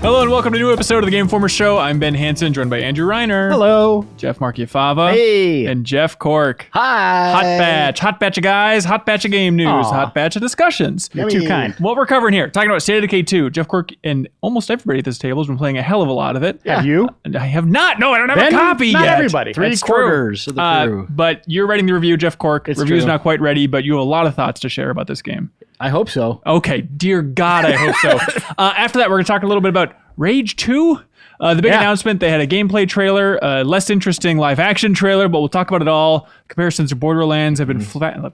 Hello and welcome to a new episode of the Game Informer Show. I'm Ben Hansen, joined by Andrew Reiner. Hello. Jeff Marchiafava. Hey. And Jeff Cork. Hi. Hot batch of guys, hot batch of game news, hot batch of discussions. You're too kind. What we're covering here, talking about State of Decay 2. Jeff Cork and almost everybody at this table has been playing a hell of a lot of it. Have you? And I have not. No, I don't have Ben, a copy not yet. everybody. That's Three-quarters true. of the crew. But you're writing the review, Jeff Cork. It's Review's true. not quite ready, but you have a lot of thoughts to share about this game. I hope so. Okay, dear God, I hope so. After that, we're going to talk a little bit about Rage 2. The big announcement, they had a gameplay trailer, less interesting live action trailer, but we'll talk about it all. Comparisons to Borderlands have been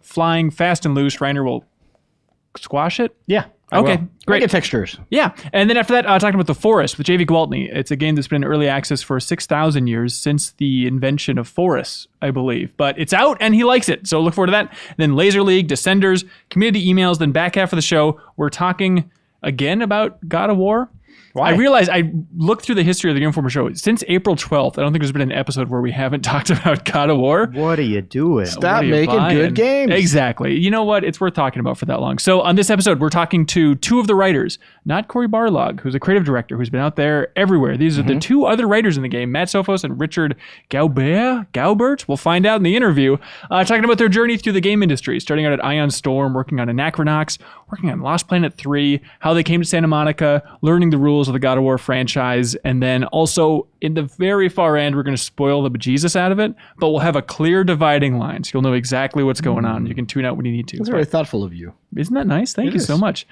flying fast and loose. Reiner will squash it. Yeah. Okay, great. Make it textures. Yeah, and then after that, talking about The Forest with J.V. Gwaltney. It's a game that's been in early access for 6,000 years since the invention of forests, I believe. But it's out, and he likes it, so look forward to that. Then Laser League, Descenders, community emails, then back half of the show, we're talking again about God of War. Why? I realized I looked through the history of the Game Informer show. Since April 12th, I don't think there's been an episode where we haven't talked about God of War. What are you doing? Stop making good games. Exactly. You know what? It's worth talking about for that long. So on this episode, we're talking to two of the writers, not Cory Barlog, who's a creative director who's been out there everywhere. These are the two other writers in the game, Matt Sophos and Richard Gaubert. We'll find out in the interview. Talking about their journey through the game industry, starting out at Ion Storm, working on Anachronox, working on Lost Planet 3, how they came to Santa Monica, learning the rules of the God of War franchise, and then also in the very far end, we're going to spoil the bejesus out of it, but we'll have a clear dividing line, so you'll know exactly what's going on. You can tune out when you need to. That's very thoughtful of you. Isn't that nice? Thank you so much.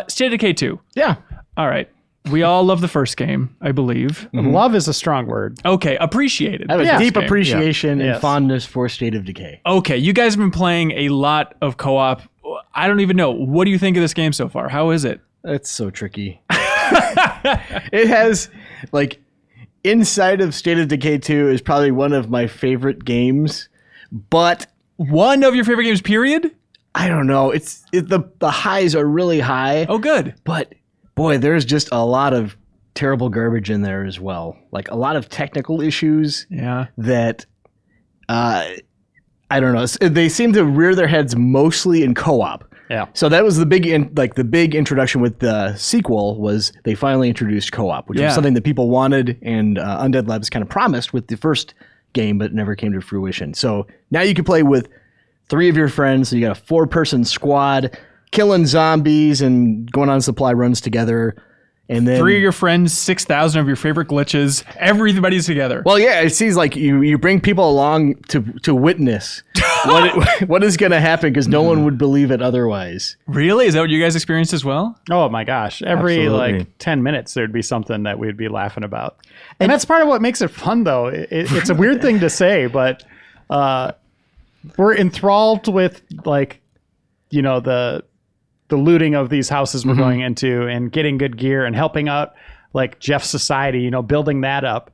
State of Decay 2. Yeah. All right. We all love the first game, I believe. Love is a strong word. Okay, appreciated. I have a deep Game. appreciation and Yes. fondness for State of Decay. Okay, you guys have been playing a lot of co-op. I don't even know. What do you think of this game so far? How is it? It's so tricky. It has, like, inside of State of Decay 2 is probably one of my favorite games, but One of your favorite games, period? I don't know. The highs are really high, Oh, good. but boy, there's just a lot of terrible garbage in there as well. Like a lot of technical issues Yeah. that I don't know. They seem to rear their heads mostly in co-op. Yeah. So that was the big introduction with the sequel was they finally introduced co-op, which Yeah. was something that people wanted and Undead Labs kind of promised with the first game, but never came to fruition. So now you can play with 3 of your friends. So you got a 4-person squad killing zombies and going on supply runs together. And then 3 of your friends, 6,000 of your favorite glitches. Everybody's together. well, yeah, it seems like you bring people along to witness what is going to happen because no one would believe it otherwise. Really? Is that what you guys experienced as well? Oh my gosh. Every Absolutely. like 10 minutes, there'd be something that we'd be laughing about. And that's part of what makes it fun, though. It's a weird thing to say, but we're enthralled with, like, you know, the looting of these houses we're going into and getting good gear and helping out, like, Jeff's society, you know, building that up.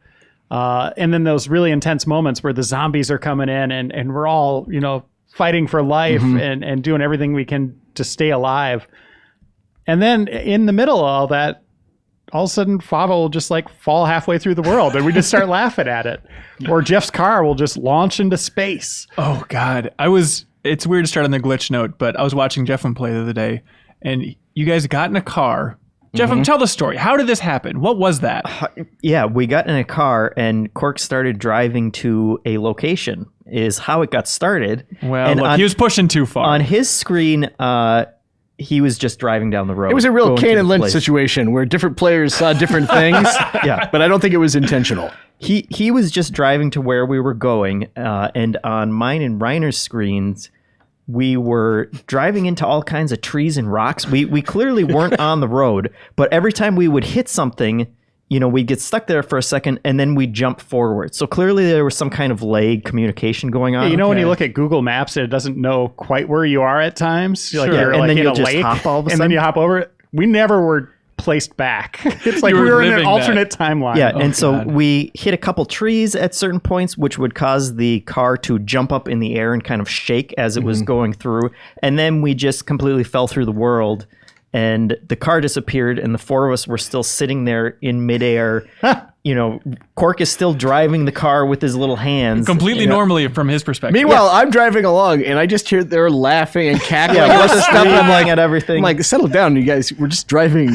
And then those really intense moments where the zombies are coming in and we're all, you know, fighting for life and doing everything we can to stay alive. And then in the middle of all that, all of a sudden Fava will just like fall halfway through the world and we just start laughing at it. Or Jeff's car will just launch into space. Oh, God. It's weird to start on the glitch note, but I was watching Jeffem play the other day, and you guys got in a car. Jeffem, tell the story. How did this happen? What was that? Yeah, we got in a car and Cork started driving to a location is how it got started. Well, and look, he was pushing too far. on his screen, he was just driving down the road. It was a real going to Kane the and Lynch place. situation where different players saw different things. Yeah. But I don't think it was intentional. He was just driving to where we were going, and on mine and Reiner's screens, we were driving into all kinds of trees and rocks. We clearly weren't on the road, but every time we would hit something, you know, we'd get stuck there for a second and then we'd jump forward. So clearly there was some kind of lag communication going on. You know, when you look at Google Maps, it doesn't know quite where you are at times. Like Sure. you're And like then in you'll a just lake, hop all of a and sudden. then you hop over it. We never were placed back. It's like You we were were in an living alternate timeline. Yeah, Oh, and so God. we hit a couple trees at certain points, which would cause the car to jump up in the air and kind of shake as it was going through. And then we just completely fell through the world and the car disappeared, and the four of us were still sitting there in midair. Cork is still driving the car with his little hands. Completely normally from his perspective. Meanwhile, I'm driving along and I just hear they're laughing and cackling. I'm like at everything. I'm like, settle down, you guys. We're just driving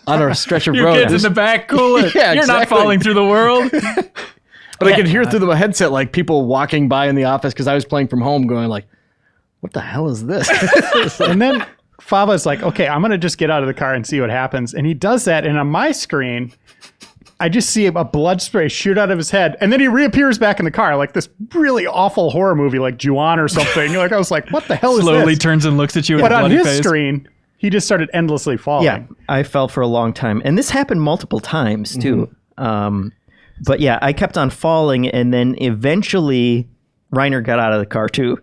on our stretch of Your road. kids in the back, cool it. Yeah, You're not exactly. falling through the world. But I could hear through the headset like people walking by in the office because I was playing from home, going like, "What the hell is this?" And then Fava's like, okay, I'm going to just get out of the car and see what happens. And he does that. And on my screen, I just see a blood spray shoot out of his head. And then he reappears back in the car like this really awful horror movie like Ju-on or something. Like, I was like, what the hell is Slowly this? turns and looks at you with But a on bloody his face. screen, he just started endlessly falling. Yeah, I fell for a long time. And this happened multiple times, too. But yeah, I kept on falling, and then eventually Reiner got out of the car, too.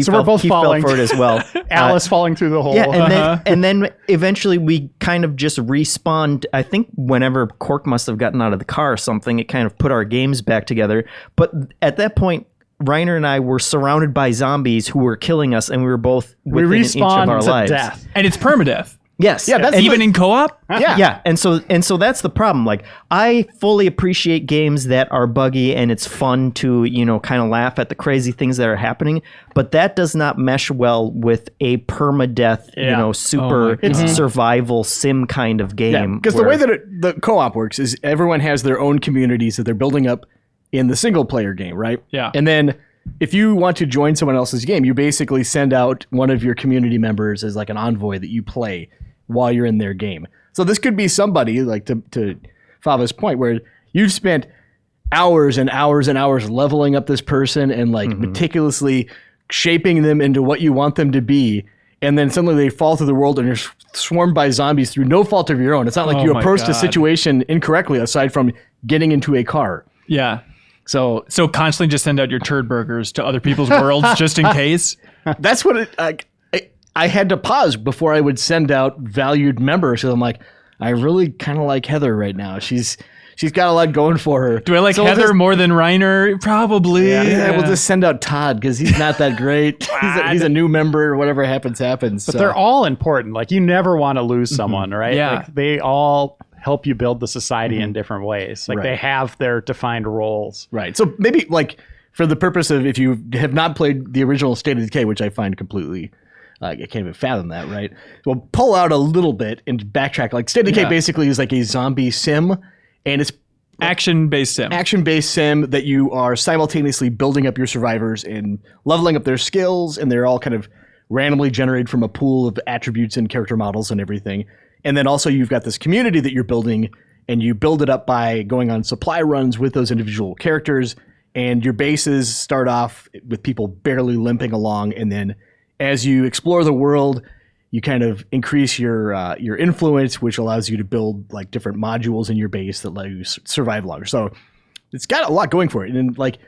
We're both falling. Fell for it as well. Alice falling through the hole. Yeah, and then eventually we kind of just respawned. I think whenever Cork must have gotten out of the car or something, it kind of put our games back together. But at that point, Reiner and I were surrounded by zombies who were killing us, and we were both we within each of respawned our to lives. death. And it's permadeath. Yes. Yeah, that's Even in co-op? Yeah, and so that's the problem. Like, I fully appreciate games that are buggy and it's fun to, kind of laugh at the crazy things that are happening, but that does not mesh well with a permadeath, super survival sim kind of game. Because the way that the co-op works is everyone has their own communities that they're building up in the single player game, right? Yeah. And then if you want to join someone else's game, you basically send out one of your community members as like an envoy that you play while you're in their game. So this could be somebody, like to Fava's point, where you've spent hours and hours and hours leveling up this person and like meticulously shaping them into what you want them to be. And then suddenly they fall through the world and you're swarmed by zombies through no fault of your own. It's not like you my approached a God. situation incorrectly aside from getting into a car. Yeah. So So constantly just send out your turd burgers to other people's worlds just in case. that's what I had to pause before I would send out valued members. So I'm like, I really kind of like Heather right now. She's got a lot going for her. Do I like Heather more than Reiner? Probably. Yeah, we'll just send out Todd because he's not that great. he's a new member. Whatever happens. But they're all important. Like, you never want to lose someone, right? Yeah. Like, they all help you build the society in different ways. Like, Right. they have their defined roles. right. So maybe like for the purpose of if you have not played the original State of Decay, which I find completely. I can't even fathom that, right? We'll pull out a little bit and backtrack. Like State of Decay basically is like a zombie sim, and it's Action-based sim. action-based sim that you are simultaneously building up your survivors and leveling up their skills, and they're all kind of randomly generated from a pool of attributes and character models and everything. And then also you've got this community that you're building, and you build it up by going on supply runs with those individual characters, and your bases start off with people barely limping along, and then as you explore the world, you kind of increase your influence, which allows you to build like different modules in your base that let you survive longer. So it's got a lot going for it. And like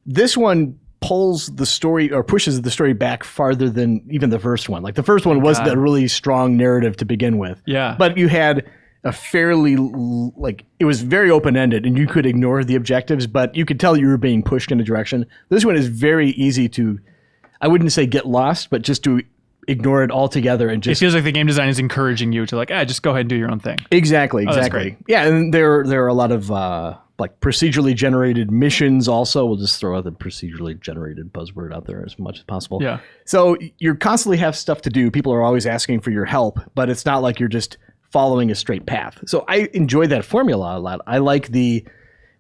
this one pulls the story or pushes the story back farther than even the first one. Like the first one was the really strong narrative to begin with. Yeah. But you had a fairly like it was very open-ended and you could ignore the objectives, but you could tell you were being pushed in a direction. This one is very easy to, I wouldn't say get lost, but just to ignore it altogether and It just feels like the game design is encouraging you to like, just go ahead and do your own thing. exactly. that's great. Yeah, and there are a lot of like procedurally generated missions. Also, we'll just throw out the procedurally generated buzzword out there as much as possible. Yeah. So you constantly have stuff to do. People are always asking for your help, but it's not like you're just following a straight path. So I enjoy that formula a lot. I like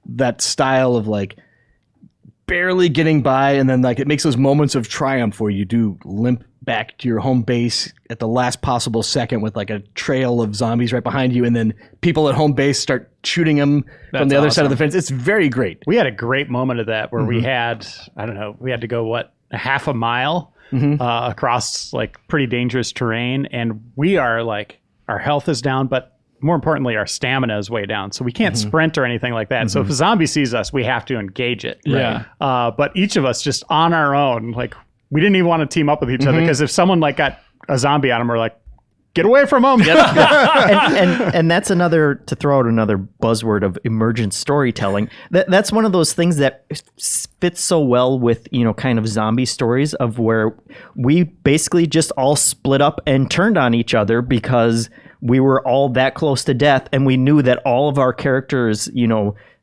that style of like barely getting by, and then like it makes those moments of triumph where you do limp back to your home base at the last possible second with like a trail of zombies right behind you, and then people at home base start shooting them from the other side of the fence. It's very great. We had a great moment of that where we had, I don't know, we had to go, a half a mile across like pretty dangerous terrain. And we are like, our health is down, but more importantly, our stamina is way down. So we can't sprint or anything like that. So if a zombie sees us, we have to engage it. Yeah. But each of us just on our own, like we didn't even want to team up with each other because if someone like got a zombie on them, we're like, get away from them. and that's another, to throw out another buzzword of emergent storytelling. That's one of those things that fits so well with, kind of zombie stories of where we basically just all split up and turned on each other because we were all that close to death, and we knew that all of our characters,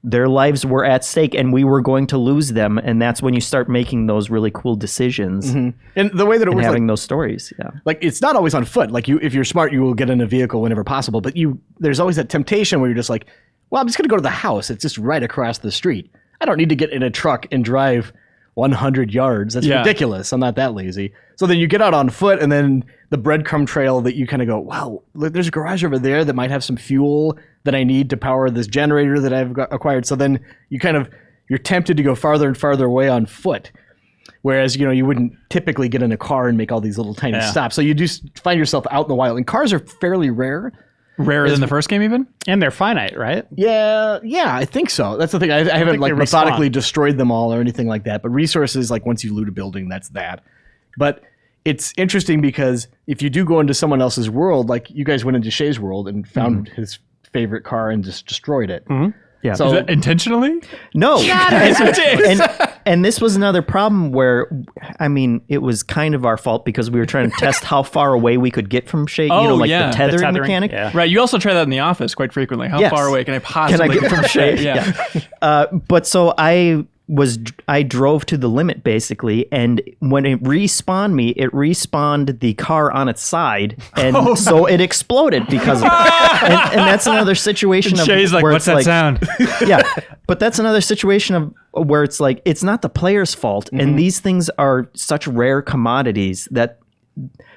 their lives were at stake and we were going to lose them. And that's when you start making those really cool decisions. And the way that it and works, having those stories. Yeah. like it's not always on foot. Like if you're smart, you will get in a vehicle whenever possible. But there's always that temptation where you're just like, well, I'm just going to go to the house. It's just right across the street. I don't need to get in a truck and drive 100 yards. That's ridiculous. I'm not that lazy. So then you get out on foot, and then the breadcrumb trail that you kind of go, wow, look, there's a garage over there that might have some fuel that I need to power this generator that I've acquired. So then you're tempted to go farther and farther away on foot. Whereas, you wouldn't typically get in a car and make all these little tiny stops. So you do find yourself out in the wild. And cars are fairly rare. Rarer than the first game even? And they're finite, right? Yeah, I think so. That's the thing. I haven't like methodically destroyed them all or anything like that. But resources, like once you loot a building, that's that. But it's interesting because if you do go into someone else's world, like you guys went into Shay's world and found his favorite car and just destroyed it. Yeah. So, is that intentionally? No. And this was another problem where, it was kind of our fault because we were trying to test how far away we could get from Shay. The tethering mechanic. Yeah. Right. You also try that in the office quite frequently. How far away can I possibly get from Shay? Yeah. But so I drove to the limit basically, and when it respawned me, it respawned the car on its side, and so it exploded because of it. And that's another situation of Shay's like, where what's it's that sound? Yeah, but that's another situation of where it's like it's not the player's fault, and these things are such rare commodities that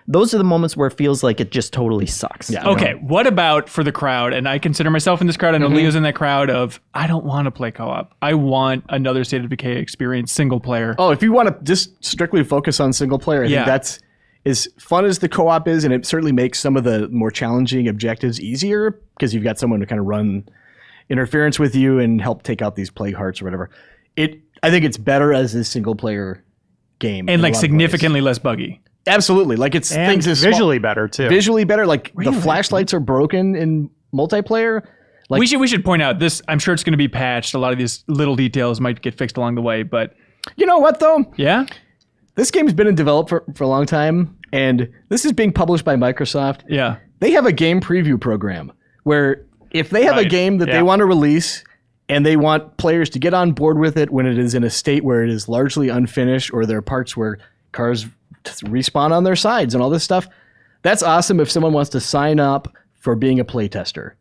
those are the moments where it feels like it just totally sucks. Yeah. Okay, what about for the crowd? And I consider myself in this crowd. I know Leo's in that crowd of, I don't want to play co-op. I want another State of Decay experience, single player. Oh, if you want to just strictly focus on single player, I think that's as fun as the co-op is, and it certainly makes some of the more challenging objectives easier because you've got someone to kind of run interference with you and help take out these plague hearts or whatever. I think it's better as a single player game. And like significantly less buggy. Absolutely. Like it's and things as visually better too. Visually better. Like the flashlights are broken in multiplayer. Like, we should point out this. I'm sure it's going to be patched. A lot of these little details might get fixed along the way, but you know what though? Yeah. This game's been in development for a long time, and this is being published by Microsoft. Yeah. They have a game preview program where if they have a game that they want to release and they want players to get on board with it when it is in a state where it is largely unfinished or there are parts where cars respawn on their sides and all this stuff, that's awesome if someone wants to sign up for being a playtester.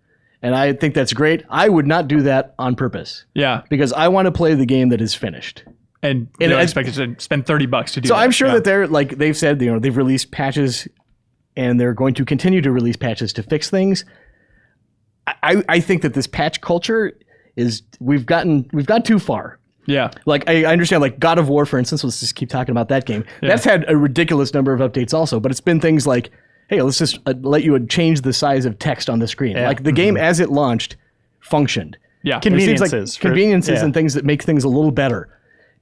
And I think that's great. I would not do that on purpose. Yeah. Because I want to play the game that is finished. And you don't expect to spend $30 to do that. So I'm sure that they're like they've said, they've released patches and they're going to continue to release patches to fix things. I think that this patch culture is we've gone too far. Yeah. Like I understand, like God of War, for instance, let's just keep talking about that game. Yeah. That's had a ridiculous number of updates also, but it's been things like, hey, let's just let you change the size of text on the screen. Yeah. Like the game as it launched functioned. Yeah. Conveniences and things that make things a little better.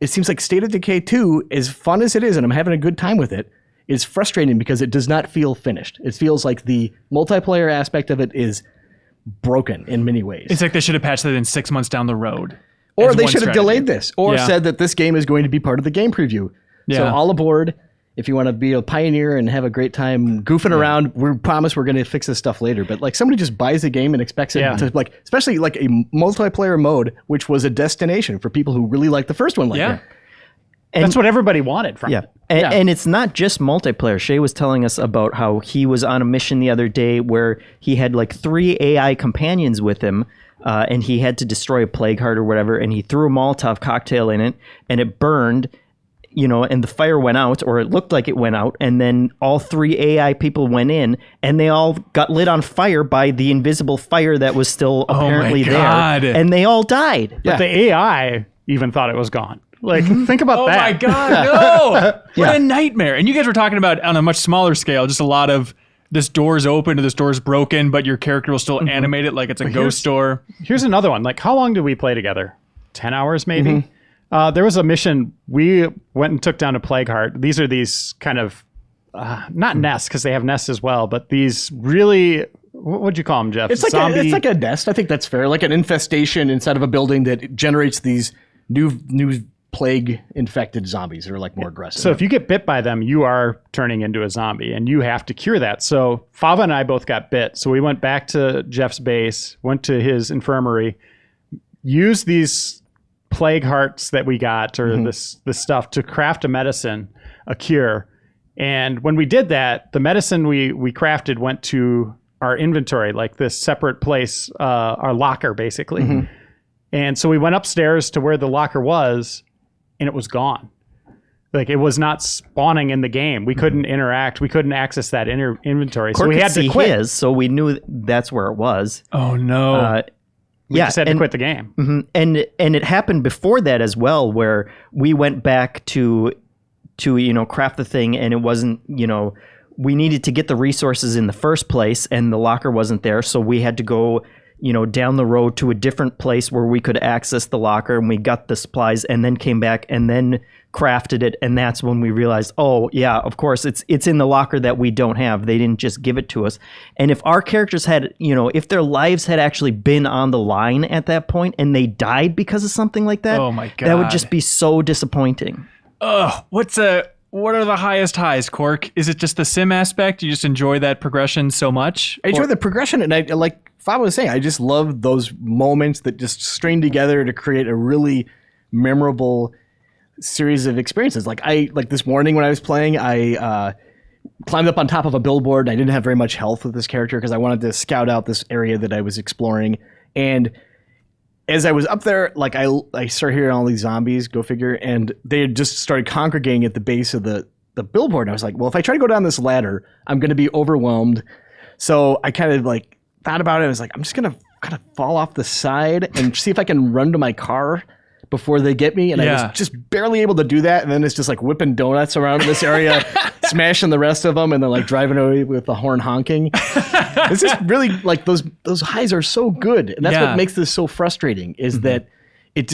It seems like State of Decay 2, as fun as it is, and I'm having a good time with it, is frustrating because it does not feel finished. It feels like the multiplayer aspect of it is broken in many ways. It's like they should have patched that in 6 months down the road. Or they should have delayed this, or said that this game is going to be part of the game preview. Yeah. So all aboard. If you want to be a pioneer and have a great time goofing around, we promise we're going to fix this stuff later. But like somebody just buys a game and expects it to like, especially like a multiplayer mode, which was a destination for people who really like the first one. And that's what everybody wanted from it. And it's not just multiplayer. Shay was telling us about how he was on a mission the other day where he had like 3 AI companions with him. And he had to destroy a plague heart or whatever, and he threw a Molotov cocktail in it, and it burned, and the fire went out, or it looked like it went out, and then all 3 AI people went in, and they all got lit on fire by the invisible fire that was still apparently there, and they all died. But the AI even thought it was gone. Like, think about that. Oh my God, no! What a nightmare. And you guys were talking about, on a much smaller scale, just a lot of this door's open or this door's broken, but your character will still animate it like it's a ghost door. Here's another one. Like, how long did we play together? 10 hours, maybe? There was a mission. We went and took down a plague heart. These are these kind of, not nests, because they have nests as well, but these really, what would you call them, Jeff? It's like it's a nest. I think that's fair. Like an infestation inside of a building that generates these new plague infected zombies that are like more aggressive. So if you get bit by them, you are turning into a zombie and you have to cure that. So Fava and I both got bit. So we went back to Jeff's base, went to his infirmary, used these plague hearts that we got or this stuff to craft a medicine, a cure. And when we did that, the medicine we crafted went to our inventory, like this separate place, our locker basically. And so we went upstairs to where the locker was, and it was gone. Like it was not spawning in the game. We couldn't interact. We couldn't access that inventory. So we had to quit. His, so we knew that's where it was. Oh no. We just had to quit the game. And it happened before that as well, where we went back to craft the thing, and it wasn't, we needed to get the resources in the first place, and the locker wasn't there, so we had to go down the road to a different place where we could access the locker, and we got the supplies and then came back and then crafted it. And that's when we realized, oh yeah, of course it's in the locker that we don't have. They didn't just give it to us. And if our characters had, if their lives had actually been on the line at that point and they died because of something like that, oh my God, that would just be so disappointing. What are the highest highs, Cork? Is it just the sim aspect? You just enjoy that progression so much? I enjoy the progression, and I like Fab was saying, I just love those moments that just string together to create a really memorable series of experiences. Like this morning when I was playing, I climbed up on top of a billboard. I didn't have very much health with this character because I wanted to scout out this area that I was exploring. And as I was up there, like I started hearing all these zombies, go figure, and they had just started congregating at the base of the billboard. And I was like, well, if I try to go down this ladder, I'm going to be overwhelmed. So I kind of like thought about it. I was like, I'm just going to kind of fall off the side and see if I can run to my car before they get me. And I was just barely able to do that. And then it's just like whipping donuts around this area, smashing the rest of them, and then like driving away with the horn honking. It's just really like those highs are so good. And that's what makes this so frustrating is that it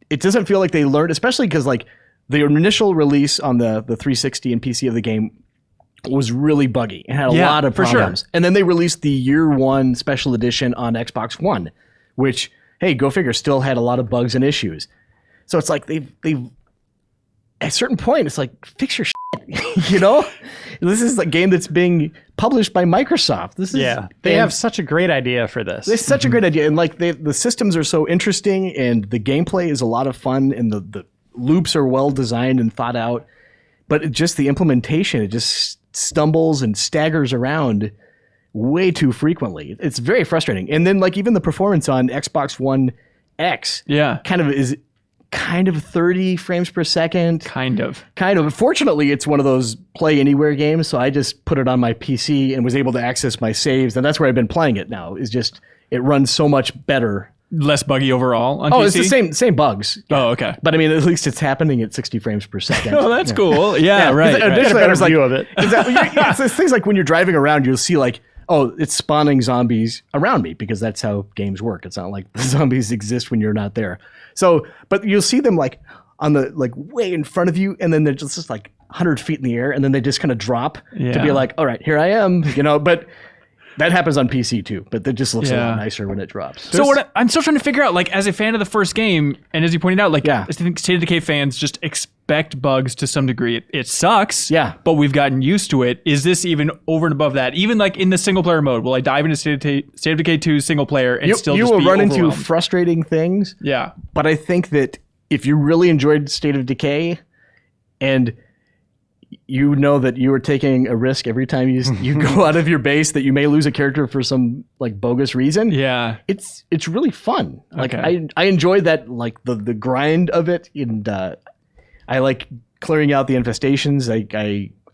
doesn't feel like they learned, especially because like the initial release on the 360 and PC of the game was really buggy and had a lot of problems. And then they released the year one special edition on Xbox One, which, hey, go figure, still had a lot of bugs and issues. So it's like they've at a certain point, it's like, fix your shit, This is a game that's being published by Microsoft. They have such a great idea for this. It's such a great idea. And like the systems are so interesting, and the gameplay is a lot of fun, and the loops are well designed and thought out. But just the implementation, it just stumbles and staggers around way too frequently. It's very frustrating. And then like even the performance on Xbox One X is kind of 30 frames per second. Kind of. Fortunately, it's one of those play anywhere games, so I just put it on my PC and was able to access my saves, and that's where I've been playing it now. Is just it runs so much better. Less buggy overall on PC? It's the same bugs. Oh, okay. But I mean, at least it's happening at 60 frames per second. Oh, that's cool. Yeah, right. Initially, I was like, view of it. Exactly. It's things like when you're driving around, you'll see like, oh, it's spawning zombies around me because that's how games work. It's not like the zombies exist when you're not there. So, but you'll see them like on the like way in front of you, and then they're just like 100 feet in the air, and then they just kind of drop to be like, all right, here I am, But that happens on PC too, but it just looks a lot nicer when it drops. So I'm still trying to figure out, like, as a fan of the first game, and as you pointed out, like, I think State of Decay fans just expect bugs to some degree. It sucks, but we've gotten used to it. Is this even over and above that? Even like in the single player mode, will I dive into State of Decay 2 single player and still just be overwhelmed? You will run into overwhelmed? frustrating things. Yeah. But I think that if you really enjoyed State of Decay and you know that you are taking a risk every time you go out of your base, that you may lose a character for some like bogus reason. Yeah, it's really fun. Like I enjoy that, like the grind of it, and I like clearing out the infestations.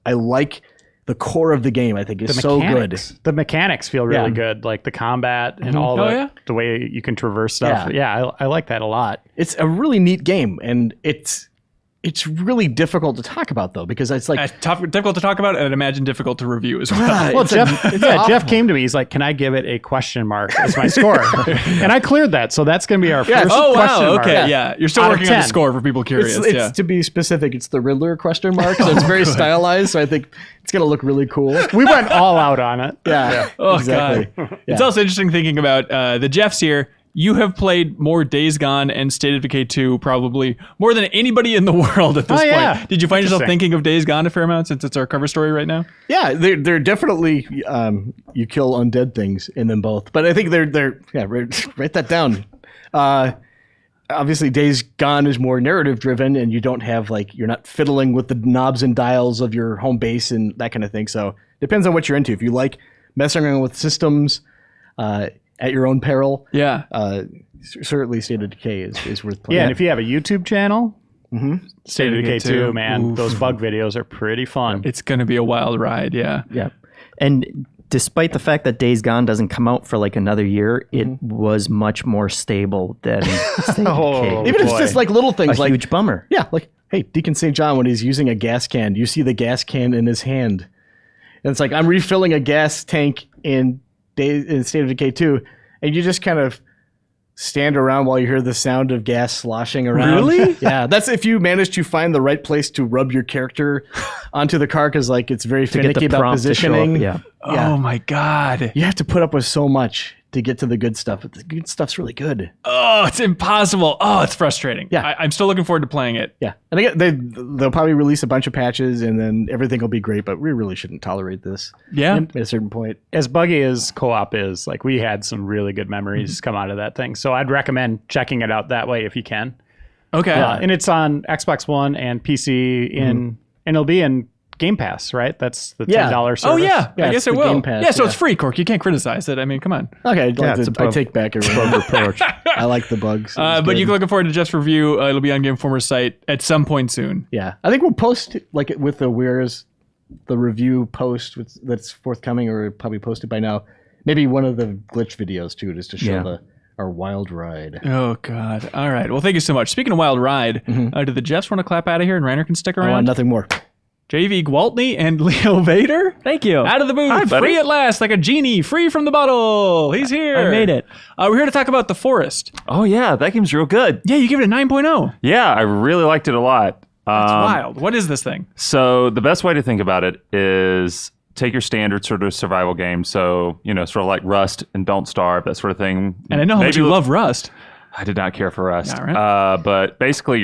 I like the core of the game. I think is so good. The mechanics feel really good, like the combat and all the way you can traverse stuff. Yeah, I like that a lot. It's a really neat game, and it's really difficult to talk about though, because it's like difficult to talk about, and I'd imagine difficult to review as well. Well, Jeff came to me. He's like, "Can I give it a question mark as my score?" And I cleared that, so that's going to be our first question mark. Okay, you're still working on the score for people curious. It's to be specific, it's the Riddler question mark, so it's very stylized. So I think it's going to look really cool. We went all out on it. Yeah. Oh exactly. God. It's also interesting thinking about the Jeffs here. you have played more Days Gone and State of Decay 2 probably more than anybody in the world at this point. Yeah. Did you find yourself Interesting. thinking of Days Gone a fair amount since it's our cover story right now? Yeah, they're definitely you kill undead things in them both. But I think they're write that down. Obviously, Days Gone is more narrative driven, and you don't have you're not fiddling with the knobs and dials of your home base and that kind of thing. So depends on what you're into. If you like messing around with systems at your own peril, certainly State of Decay is worth playing. Yeah, and if you have a YouTube channel, State of Decay 2, 2, man, oof. those bug videos are pretty fun. It's going to be a wild ride, yeah. Yeah. And despite the fact that Days Gone doesn't come out for another year, it was much more stable than State of Decay. even if it's just little things A huge bummer. yeah, hey, Deacon St. John, when he's using a gas can, you see the gas can in his hand. And it's I'm refilling a gas tank in State of Decay 2, and you just kind of stand around while you hear the sound of gas sloshing around. Really? Yeah, that's if you manage to find the right place to rub your character onto the car, because it's very To get finicky the about prompt to show up. positioning. Yeah. Yeah. Oh my God. You have to put up with so much to get to the good stuff, but the good stuff's really good. Oh, it's impossible. Oh, it's frustrating. Yeah. I'm still looking forward to playing it. Yeah, and again, they'll probably release a bunch of patches, and then everything will be great. But we really shouldn't tolerate this. Yeah. At a certain point. As buggy as co-op is, we had some really good memories come out of that thing. So I'd recommend checking it out that way if you can. Okay. And it's on Xbox One and PC and it'll be in Game Pass, right? That's the $10 service. Oh, yeah. I Yeah, guess it's it the will. Game Pass, yeah, so yeah. it's free, Cork. You can't criticize it. I mean, come on. Okay, it's I take back a bug approach. I like the bugs. It's But good. you're looking forward to Just Review. It'll be on Game Informer's site at some point soon. Yeah, I think we'll post with the the review post that's forthcoming, or probably posted by now. Maybe one of the glitch videos too, just to show our wild ride. Oh, God. All right. Well, thank you so much. Speaking of wild ride, do the Jeffs want to clap out of here and Reiner can stick I want around? nothing more. JV Gwaltney and Leo Vader? Thank you. Out of the booth, free at last, like a genie, free from the bottle. He's here. I made it. We're here to talk about The Forest. Oh, yeah, that game's real good. Yeah, you give it a 9.0. Yeah, I really liked it a lot. That's wild. What is this thing? So the best way to think about it is take your standard sort of survival game. So, sort of like Rust and Don't Starve, that sort of thing. And I know how much you love Rust. I did not care for Rust. All right. But basically,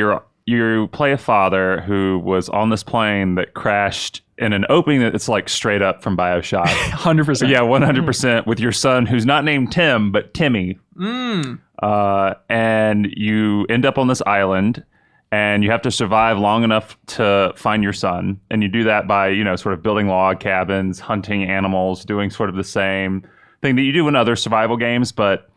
you play a father who was on this plane that crashed in an opening that's straight up from BioShock. 100%. Yeah, 100% with your son, who's not named Tim, but Timmy. And you end up on this island, and you have to survive long enough to find your son. And you do that by, sort of building log cabins, hunting animals, doing sort of the same thing that you do in other survival games, but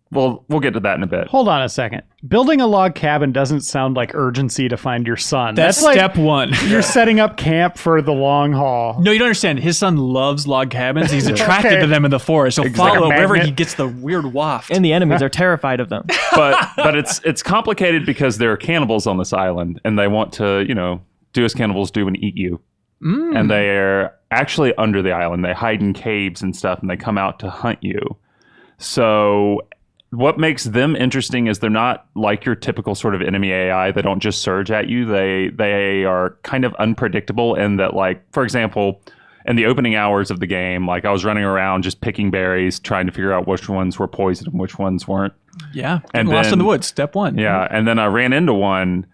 we'll get to that in a bit. Hold on a second. Building a log cabin doesn't sound like urgency to find your son. That's step one. You're setting up camp for the long haul. No, you don't understand. His son loves log cabins. He's attracted Okay. to them in the forest. He'll Exactly. follow wherever Magnet. he gets the weird waft. And the enemies are terrified of them. But it's complicated because there are cannibals on this island, and they want to, do as cannibals do and eat you. And they're actually under the island. They hide in caves and stuff, and they come out to hunt you. So what makes them interesting is they're not like your typical sort of enemy AI. They don't just surge at you. They are kind of unpredictable in that, for example, in the opening hours of the game, I was running around just picking berries, trying to figure out which ones were poisoned and which ones weren't. Yeah. And Lost then- in the woods. Step one. Yeah, and then I ran into one,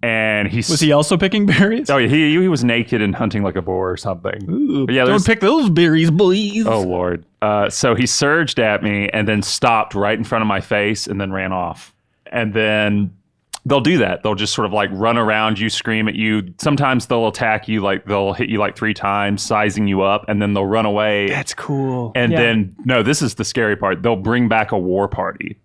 and Was he also picking berries? Oh, yeah, he was naked and hunting like a boar or something. Ooh, But yeah, don't there's- pick those berries, boys. Oh, Lord. So he surged at me and then stopped right in front of my face and then ran off. And then they'll do that. They'll just sort of run around you, scream at you. Sometimes they'll attack you, they'll hit you 3 times, sizing you up, and then they'll run away. That's cool. And Yeah. then, no, this is the scary part. They'll bring back a war party,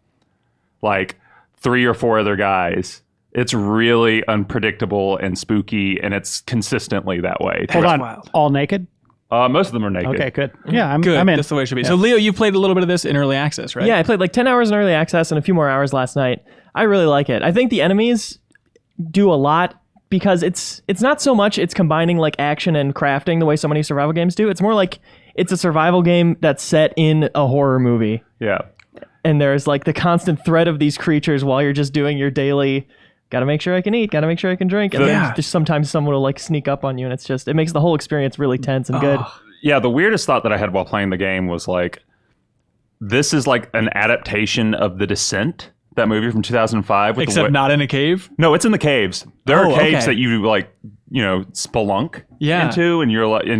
3 or 4 other guys. It's really unpredictable and spooky, and it's consistently that way. Hold on. wild. All naked? Most of them are naked. Okay, good. Yeah, I'm Good. in. That's the way it should be. So, Leo, you played a little bit of this in early access, right? Yeah, I played 10 hours in early access and a few more hours last night. I really like it. I think the enemies do a lot because it's not so much it's combining action and crafting the way so many survival games do. It's more it's a survival game that's set in a horror movie. Yeah. And there's the constant threat of these creatures while you're just doing your daily gotta make sure I can eat, gotta make sure I can drink. And Yeah. then just sometimes someone will sneak up on you, and it makes the whole experience really tense and good. Yeah, the weirdest thought that I had while playing the game was this is like an adaptation of The Descent, that movie from 2005. Except not in a cave? No, it's in the caves. There are caves okay. that you spelunk Yeah. into, and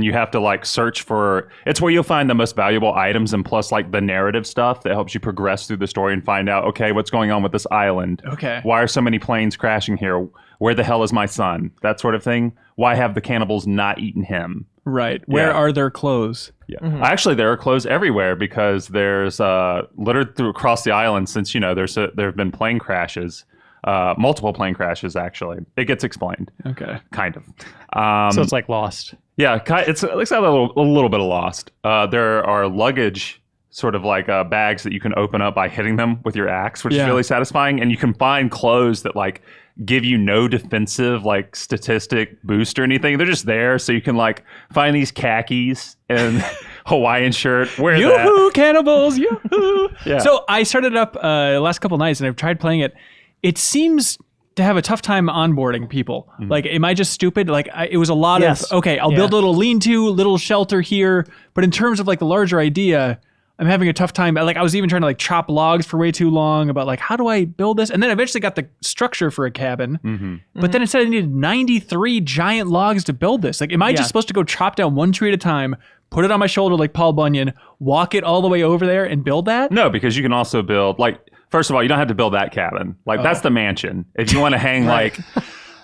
you have to like search for. It's where you'll find the most valuable items, and plus like the narrative stuff that helps you progress through the story and find out, okay, what's going on with this island? Okay. Why are so many planes crashing here? Where the hell is my son? That sort of thing. Why have the cannibals not eaten him? Right. Where are their clothes? Yeah. Actually, there are clothes everywhere because there's littered across the island since there have been plane crashes, multiple plane crashes. Actually, it gets explained. Okay. Kind of. So it's like Lost. Yeah, it's a little bit of Lost. There are luggage sort of like bags that you can open up by hitting them with your axe, which is really satisfying, and you can find clothes that like give you no defensive like statistic boost or anything. They're just there, so you can like find these khakis and Hawaiian shirt. Wear Yoo-hoo, cannibals! Yoo-hoo! Yeah. So I started up last couple nights, and I've tried playing it. It seems to have a tough time onboarding people. Like, am I just stupid? Like, it was a lot of, okay, I'll build a little lean-to, little shelter here. But in terms of like the larger idea, I'm having a tough time. Like, I was even trying to like chop logs for way too long about like, how do I build this? And then eventually got the structure for a cabin. But then it said I needed 93 giant logs to build this. Like, am I just supposed to go chop down one tree at a time, put it on my shoulder like Paul Bunyan, walk it all the way over there and build that? No, because you can also build like, first of all, you don't have to build that cabin. Like that's the mansion. If you want to hang like,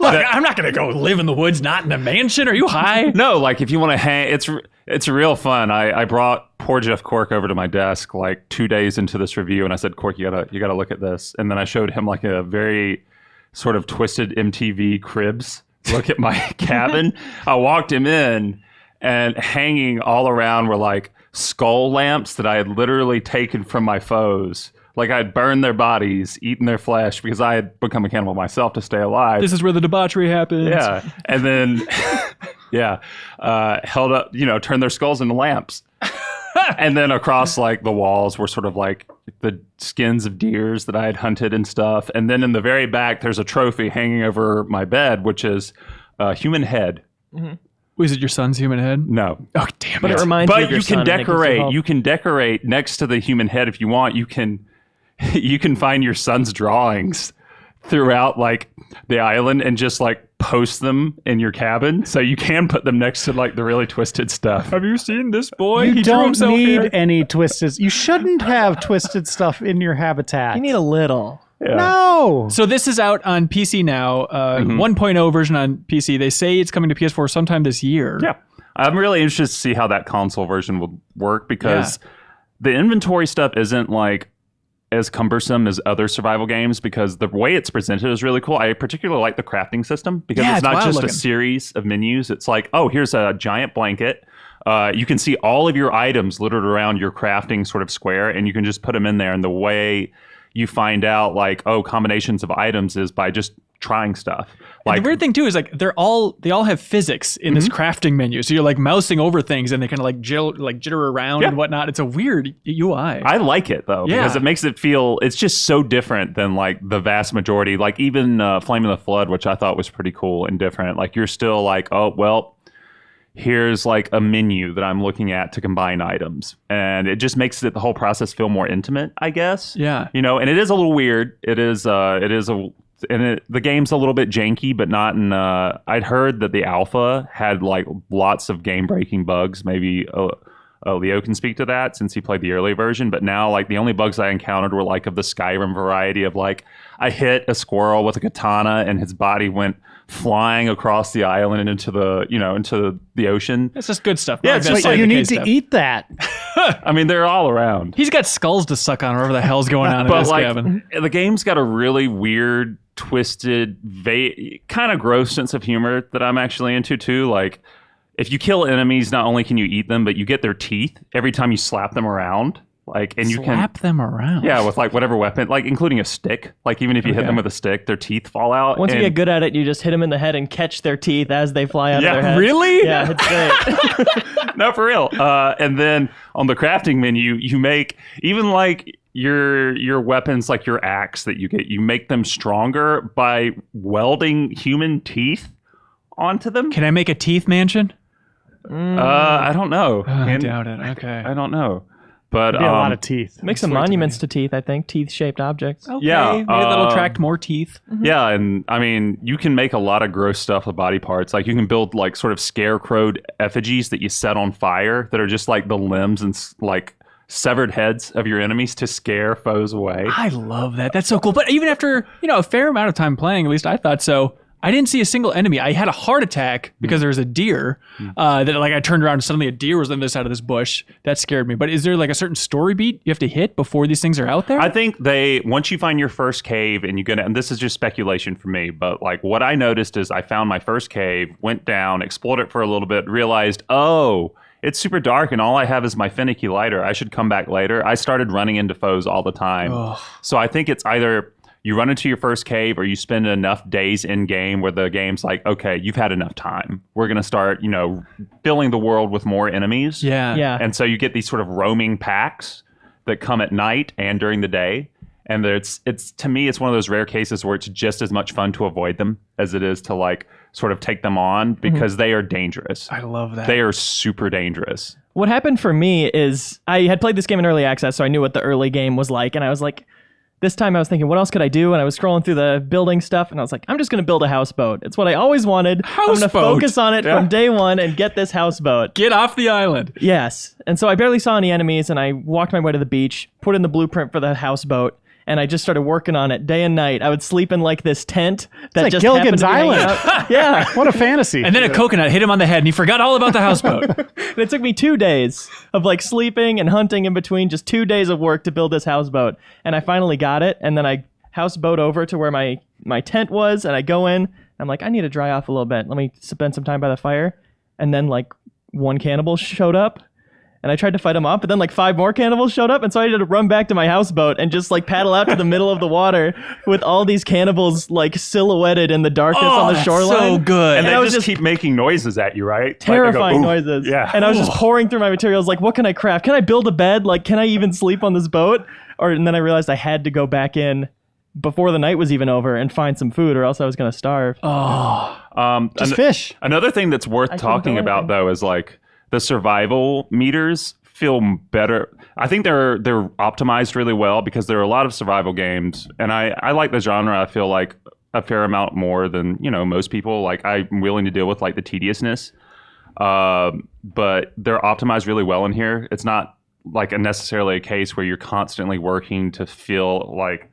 Look, I'm not going to go live in the woods, not in a mansion. Are you high? no, like if you want to hang, it's real fun. I brought poor Jeff Cork over to my desk like 2 days into this review, and I said, Cork, you gotta look at this. And then I showed him like a very sort of twisted MTV Cribs look at my cabin. I walked him in, and hanging all around were like skull lamps that I had literally taken from my foes. Like I'd burned their bodies, eaten their flesh because I had become a cannibal myself to stay alive. This is where the debauchery happens. Yeah. And then, held up, turned their skulls into lamps. And then across like the walls were sort of like the skins of deers that I had hunted and stuff. And then in the very back, there's a trophy hanging over my bed, which is a human head. Was it your son's human head? No. Oh, damn But it. it reminds you But of your you can son and it gives you decorate. hope. You can decorate next to the human head if you want. You can find your son's drawings throughout like the island and just like post them in your cabin, so you can put them next to like the really twisted stuff. Have you seen this boy? You He drew don't himself need here. any twisted. You shouldn't have twisted stuff in your habitat. You need a little. No. So this is out on PC now, 1.0 version on PC. They say it's coming to PS4 sometime this year. Yeah. I'm really interested to see how that console version will work because the inventory stuff isn't like as cumbersome as other survival games because the way it's presented is really cool. I particularly like the crafting system because Yeah, it's it's not wild just looking. a series of menus. It's like, oh, here's a giant blanket. You can see all of your items littered around your crafting sort of square, and you can just put them in there. And the way you find out like, oh, combinations of items is by just trying stuff. And Like the weird thing too is like they all have physics in this crafting menu. So you're like mousing over things and they kind of like jitter around and whatnot. It's a weird UI. I like it though because it makes it feel it's just so different than like the vast majority. Like even Flame of the Flood, which I thought was pretty cool and different. Like you're still like, oh well, here's like a menu that I'm looking at to combine items, and it just makes the whole process feel more intimate, I guess. Yeah. And it is a little weird. The game's a little bit janky, but not in. I'd heard that the alpha had like lots of game-breaking bugs. Maybe Leo can speak to that since he played the early version. But now, like the only bugs I encountered were like of the Skyrim variety of like I hit a squirrel with a katana and his body went flying across the island and into the ocean. It's just good stuff. Yeah, Like it's that just side But of you the need K to stuff. eat that. I mean, they're all around. He's got skulls to suck on, whatever the hell's going on in But this like cabin. the game's got a really weird, twisted, kind of gross sense of humor that I'm actually into too. Like if you kill enemies, not only can you eat them, but you get their teeth every time you slap them around. Like and you can Slap them around. with like whatever weapon, like including a stick. Like even if you hit them with a stick, their teeth fall out. Once you And- get good at it, you just hit them in the head and catch their teeth as they fly out Yeah, of their head. really? Yeah, it's great. No, for real. And then on the crafting menu, you make even like your weapons, like your axe that you get, you make them stronger by welding human teeth onto them. Can I make a teeth mansion? I don't know. I doubt it. Okay. I don't know. But Be a lot of teeth. Make some monuments to teeth, I think. Teeth-shaped objects. Okay, Yeah, maybe that'll attract more teeth. Yeah, and I mean, you can make a lot of gross stuff with body parts. Like you can build like sort of scarecrowed effigies that you set on fire that are just like the limbs and like severed heads of your enemies to scare foes away. I love that. That's so cool. But even after, a fair amount of time playing, at least I thought so, I didn't see a single enemy. I had a heart attack because there was a deer that like I turned around and suddenly a deer was on the other side of this bush. That scared me. But is there like a certain story beat you have to hit before these things are out there? I think once you find your first cave and and this is just speculation for me, but like what I noticed is I found my first cave, went down, explored it for a little bit, realized, oh, it's super dark and all I have is my finicky lighter. I should come back later. I started running into foes all the time. So I think it's either you run into your first cave or you spend enough days in game where the game's like, okay, you've had enough time. We're going to start, filling the world with more enemies. Yeah. And so you get these sort of roaming packs that come at night and during the day. And it's to me, it's one of those rare cases where it's just as much fun to avoid them as it is to like sort of take them on because they are dangerous. I love that. They are super dangerous. What happened for me is I had played this game in early access, so I knew what the early game was like, and I was like, this time I was thinking, what else could I do? And I was scrolling through the building stuff, and I was like, I'm just going to build a houseboat. It's what I always wanted. I'm going to focus on it from day one and get this houseboat. Get off the island. Yes. And so I barely saw any enemies, and I walked my way to the beach, put in the blueprint for the houseboat, and I just started working on it day and night. I would sleep in like this tent that like just Gilligan's happened to be hanging Island. out. Yeah. What a fantasy. And then a coconut hit him on the head and he forgot all about the houseboat. And it took me 2 days of like sleeping and hunting in between, just 2 days of work to build this houseboat. And I finally got it. And then I houseboat over to where my tent was, and I go in. I'm like, I need to dry off a little bit. Let me spend some time by the fire. And then like one cannibal showed up. And I tried to fight him off, but then like 5 more cannibals showed up, and so I had to run back to my houseboat and just like paddle out to the middle of the water with all these cannibals like silhouetted in the darkness on the shoreline. So good. And I they was just keep making noises at you, right? Terrifying Like they go, noises. Yeah. And I was just pouring through my materials like, what can I craft? Can I build a bed? Like, can I even sleep on this boat? And then I realized I had to go back in before the night was even over and find some food, or else I was going to starve. Just fish. Another thing that's worth talking do about, though, is like the survival meters feel better. I think they're optimized really well because there are a lot of survival games, and I like the genre. I feel like a fair amount more than most people. Like I'm willing to deal with like the tediousness, but they're optimized really well in here. It's not like necessarily a case where you're constantly working to fill like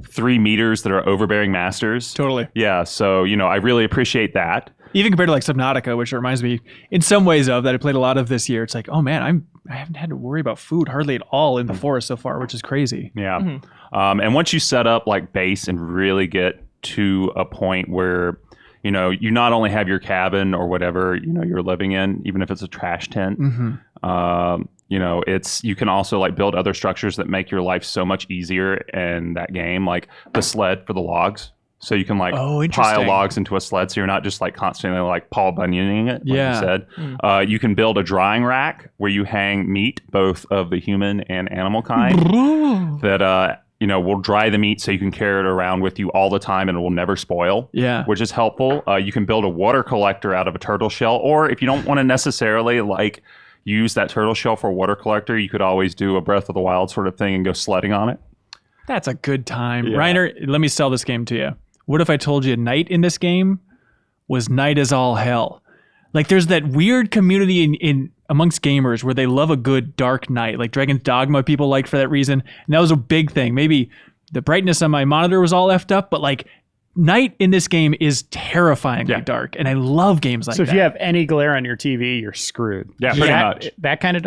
3 meters that are overbearing masters. Totally. Yeah. So I really appreciate that. Even compared to like Subnautica, which reminds me in some ways of that I played a lot of this year. It's like, oh man, I haven't had to worry about food hardly at all in the forest so far, which is crazy. Yeah. And once you set up like base and really get to a point where, you not only have your cabin or whatever, you're living in, even if it's a trash tent, you can also like build other structures that make your life so much easier in that game, like the sled for the logs. So you can like pile logs into a sled, so you're not just like constantly like Paul Bunyaning it, like you said. You can build a drying rack where you hang meat, both of the human and animal kind, that will dry the meat so you can carry it around with you all the time and it will never spoil. Yeah, which is helpful. You can build a water collector out of a turtle shell, or if you don't want to necessarily like use that turtle shell for a water collector, you could always do a Breath of the Wild sort of thing and go sledding on it. That's a good time. Yeah. Reiner, let me sell this game to you. What if I told you night in this game was night as all hell? Like there's that weird community in amongst gamers where they love a good dark night. Like Dragon's Dogma people liked for that reason. And that was a big thing. Maybe the brightness on my monitor was all effed up, but like night in this game is terrifyingly dark. And I love games like that. So if you have any glare on your TV, you're screwed. Yeah, pretty much. That kind of,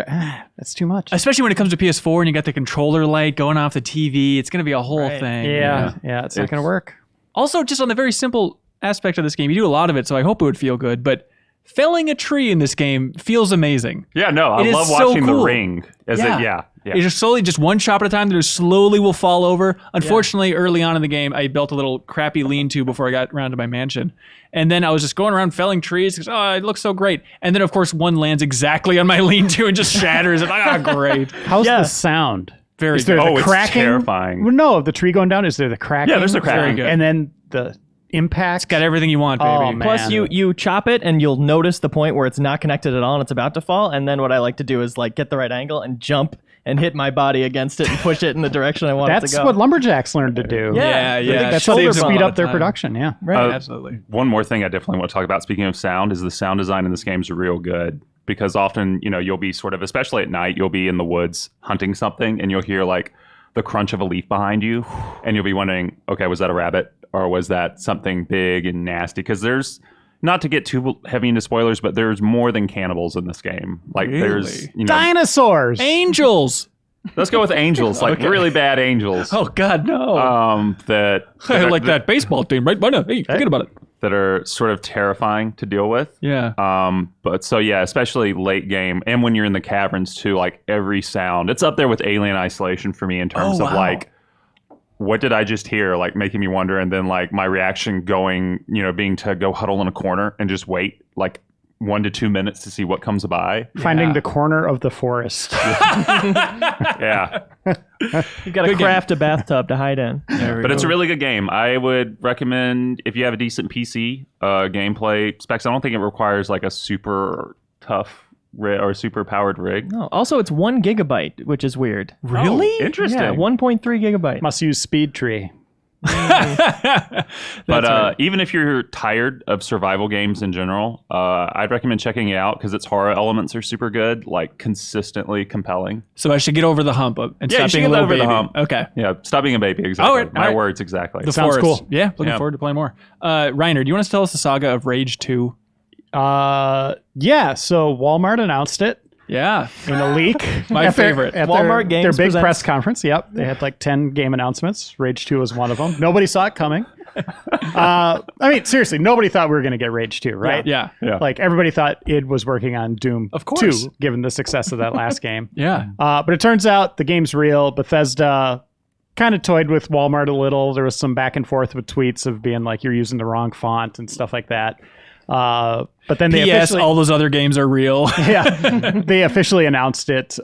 that's too much. Especially when it comes to PS4 and you got the controller light going off the TV. It's going to be a whole thing. Yeah, it's not going to work. Also, just on the very simple aspect of this game, you do a lot of it, so I hope it would feel good, but felling a tree in this game feels amazing. Yeah, no, I It is love so watching cool. The Ring. It's just slowly, just one shot at a time, that slowly will fall over. Unfortunately, early on in the game, I built a little crappy lean-to before I got around to my mansion. And then I was just going around felling trees because, it looks so great. And then, of course, one lands exactly on my lean-to and just shatters it. Great. How's the sound? Very Is there good. the It's cracking? terrifying. Well, no, of the tree going down, is there the cracking? Yeah, there's the cracking. Very good. And then the impact. Got everything you want, baby. Oh, man. Plus, you chop it and you'll notice the point where it's not connected at all and it's about to fall. And then what I like to do is like get the right angle and jump and hit my body against it and push it in the direction I want it That's to go. what lumberjacks learned to do. Yeah. That's how they Shoulder speed bump. up their production. Yeah. Right. Absolutely. One more thing I definitely want to talk about, speaking of sound, is the sound design in this game is real good. Because often, you'll be sort of, especially at night, you'll be in the woods hunting something and you'll hear like the crunch of a leaf behind you. And you'll be wondering, okay, was that a rabbit or was that something big and nasty? Because there's, not to get too heavy into spoilers, but there's more than cannibals in this game. Like there's, Dinosaurs. Angels. Let's go with angels, like really bad angels. Oh, God, no. That Like that baseball team, right? Why not? Hey, forget about it. That are sort of terrifying to deal with. Yeah. But so yeah, especially late game and when you're in the caverns too, like every sound, it's up there with Alien Isolation for me in terms of like, what did I just hear? Like making me wonder. And then like my reaction going, being to go huddle in a corner and just wait like 1 to 2 minutes to see what comes by. Finding the corner of the forest. Yeah. You've got to craft a bathtub to hide in. But it's a really good game. I would recommend if you have a decent PC gameplay specs. I don't think it requires like a super tough or super powered rig. No. Also, it's 1 gigabyte, which is weird. Really? Oh, interesting. Yeah, 1.3 gigabyte. Must use Speed Tree. But even if you're tired of survival games in general, I'd recommend checking it out because its horror elements are super good, like consistently compelling. So I should get over the hump and Yeah, you stop should being a get little over the baby. hump. Okay. Yeah, stop being a baby. Exactly. All right, My all right. words exactly. The Sounds forest. cool. Yeah, looking Yeah. forward to playing more. Reiner, do you want to tell us the saga of Rage 2? Yeah. So Walmart announced it Yeah. in a leak. My favorite. At Walmart their Games big presents- press conference. Yep. They had like 10 game announcements. Rage 2 was one of them. Nobody saw it coming. I mean, seriously, nobody thought we were going to get Rage 2, right? Yeah. Yeah. Like everybody thought id was working on Doom Of course. 2, given the success of that last game. Yeah. But it turns out the game's real. Bethesda kind of toyed with Walmart a little. There was some back and forth with tweets of being like, you're using the wrong font and stuff like that. But then they P.S. officially, All those other games are real. they officially announced it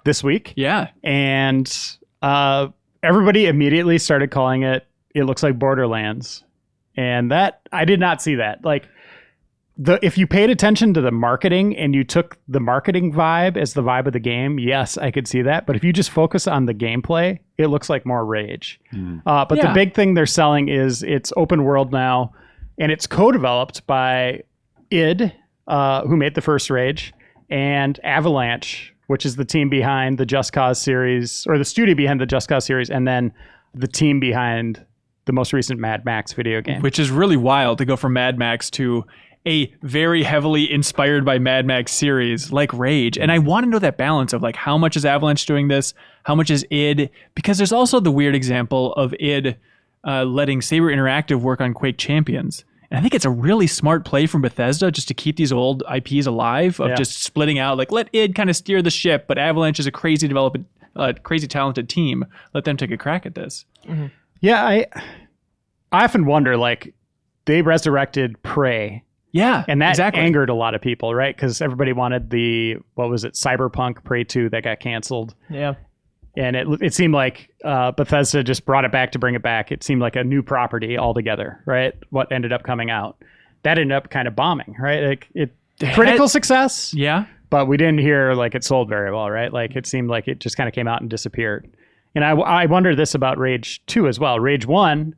this week. Yeah. And everybody immediately started calling it looks like Borderlands. And that, I did not see that. Like, if you paid attention to the marketing and you took the marketing vibe as the vibe of the game, yes, I could see that. But if you just focus on the gameplay, it looks like more Rage. But the Yeah. big thing they're selling is it's open world now, and it's co-developed by id, who made the first Rage, and Avalanche, which is the team behind the Just Cause series, or the studio behind the Just Cause series, and then the team behind the most recent Mad Max video game. Which is really wild to go from Mad Max to a very heavily inspired by Mad Max series like Rage. And I want to know that balance of like how much is Avalanche doing this? How much is id? Because there's also the weird example of id letting Saber Interactive work on Quake Champions. And I think it's a really smart play from Bethesda just to keep these old IPs alive of just splitting out, like let id kind of steer the ship, but Avalanche is a crazy crazy talented team. Let them take a crack at this. Yeah, I often wonder, like, they resurrected Prey, Yeah, and that exactly. angered a lot of people, right? Because everybody wanted Cyberpunk Prey 2 that got canceled. Yeah. And it seemed like Bethesda just brought it back to bring it back. It seemed like a new property altogether, right? What ended up coming out. That ended up kind of bombing, right? Like critical success, Yeah. but we didn't hear like it sold very well, right? Like it seemed like it just kind of came out and disappeared. And I wonder this about Rage 2 as well. Rage 1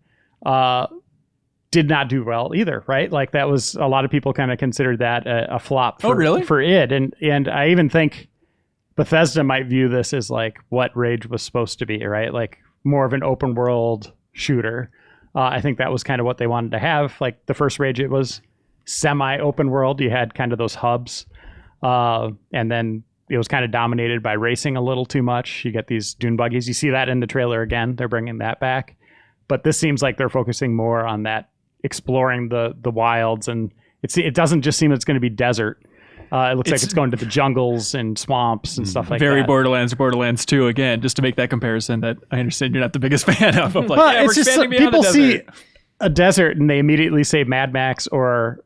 did not do well either, right? Like that was, a lot of people kind of considered that a flop for id. And I even think Bethesda might view this as like what Rage was supposed to be, right? Like more of an open world shooter. I think that was kind of what they wanted to have. Like the first Rage, it was semi-open world. You had kind of those hubs. And then it was kind of dominated by racing a little too much. You get these dune buggies. You see that in the trailer again. They're bringing that back. But this seems like they're focusing more on that, exploring the wilds. And it doesn't just seem it's going to be desert. It looks like it's going to the jungles and swamps and stuff like Very that. Borderlands 2 again, just to make that comparison that I understand you're not the biggest fan of. Like, Well, yeah, it's we're just expanding beyond the people see desert. a desert and they immediately say Mad Max or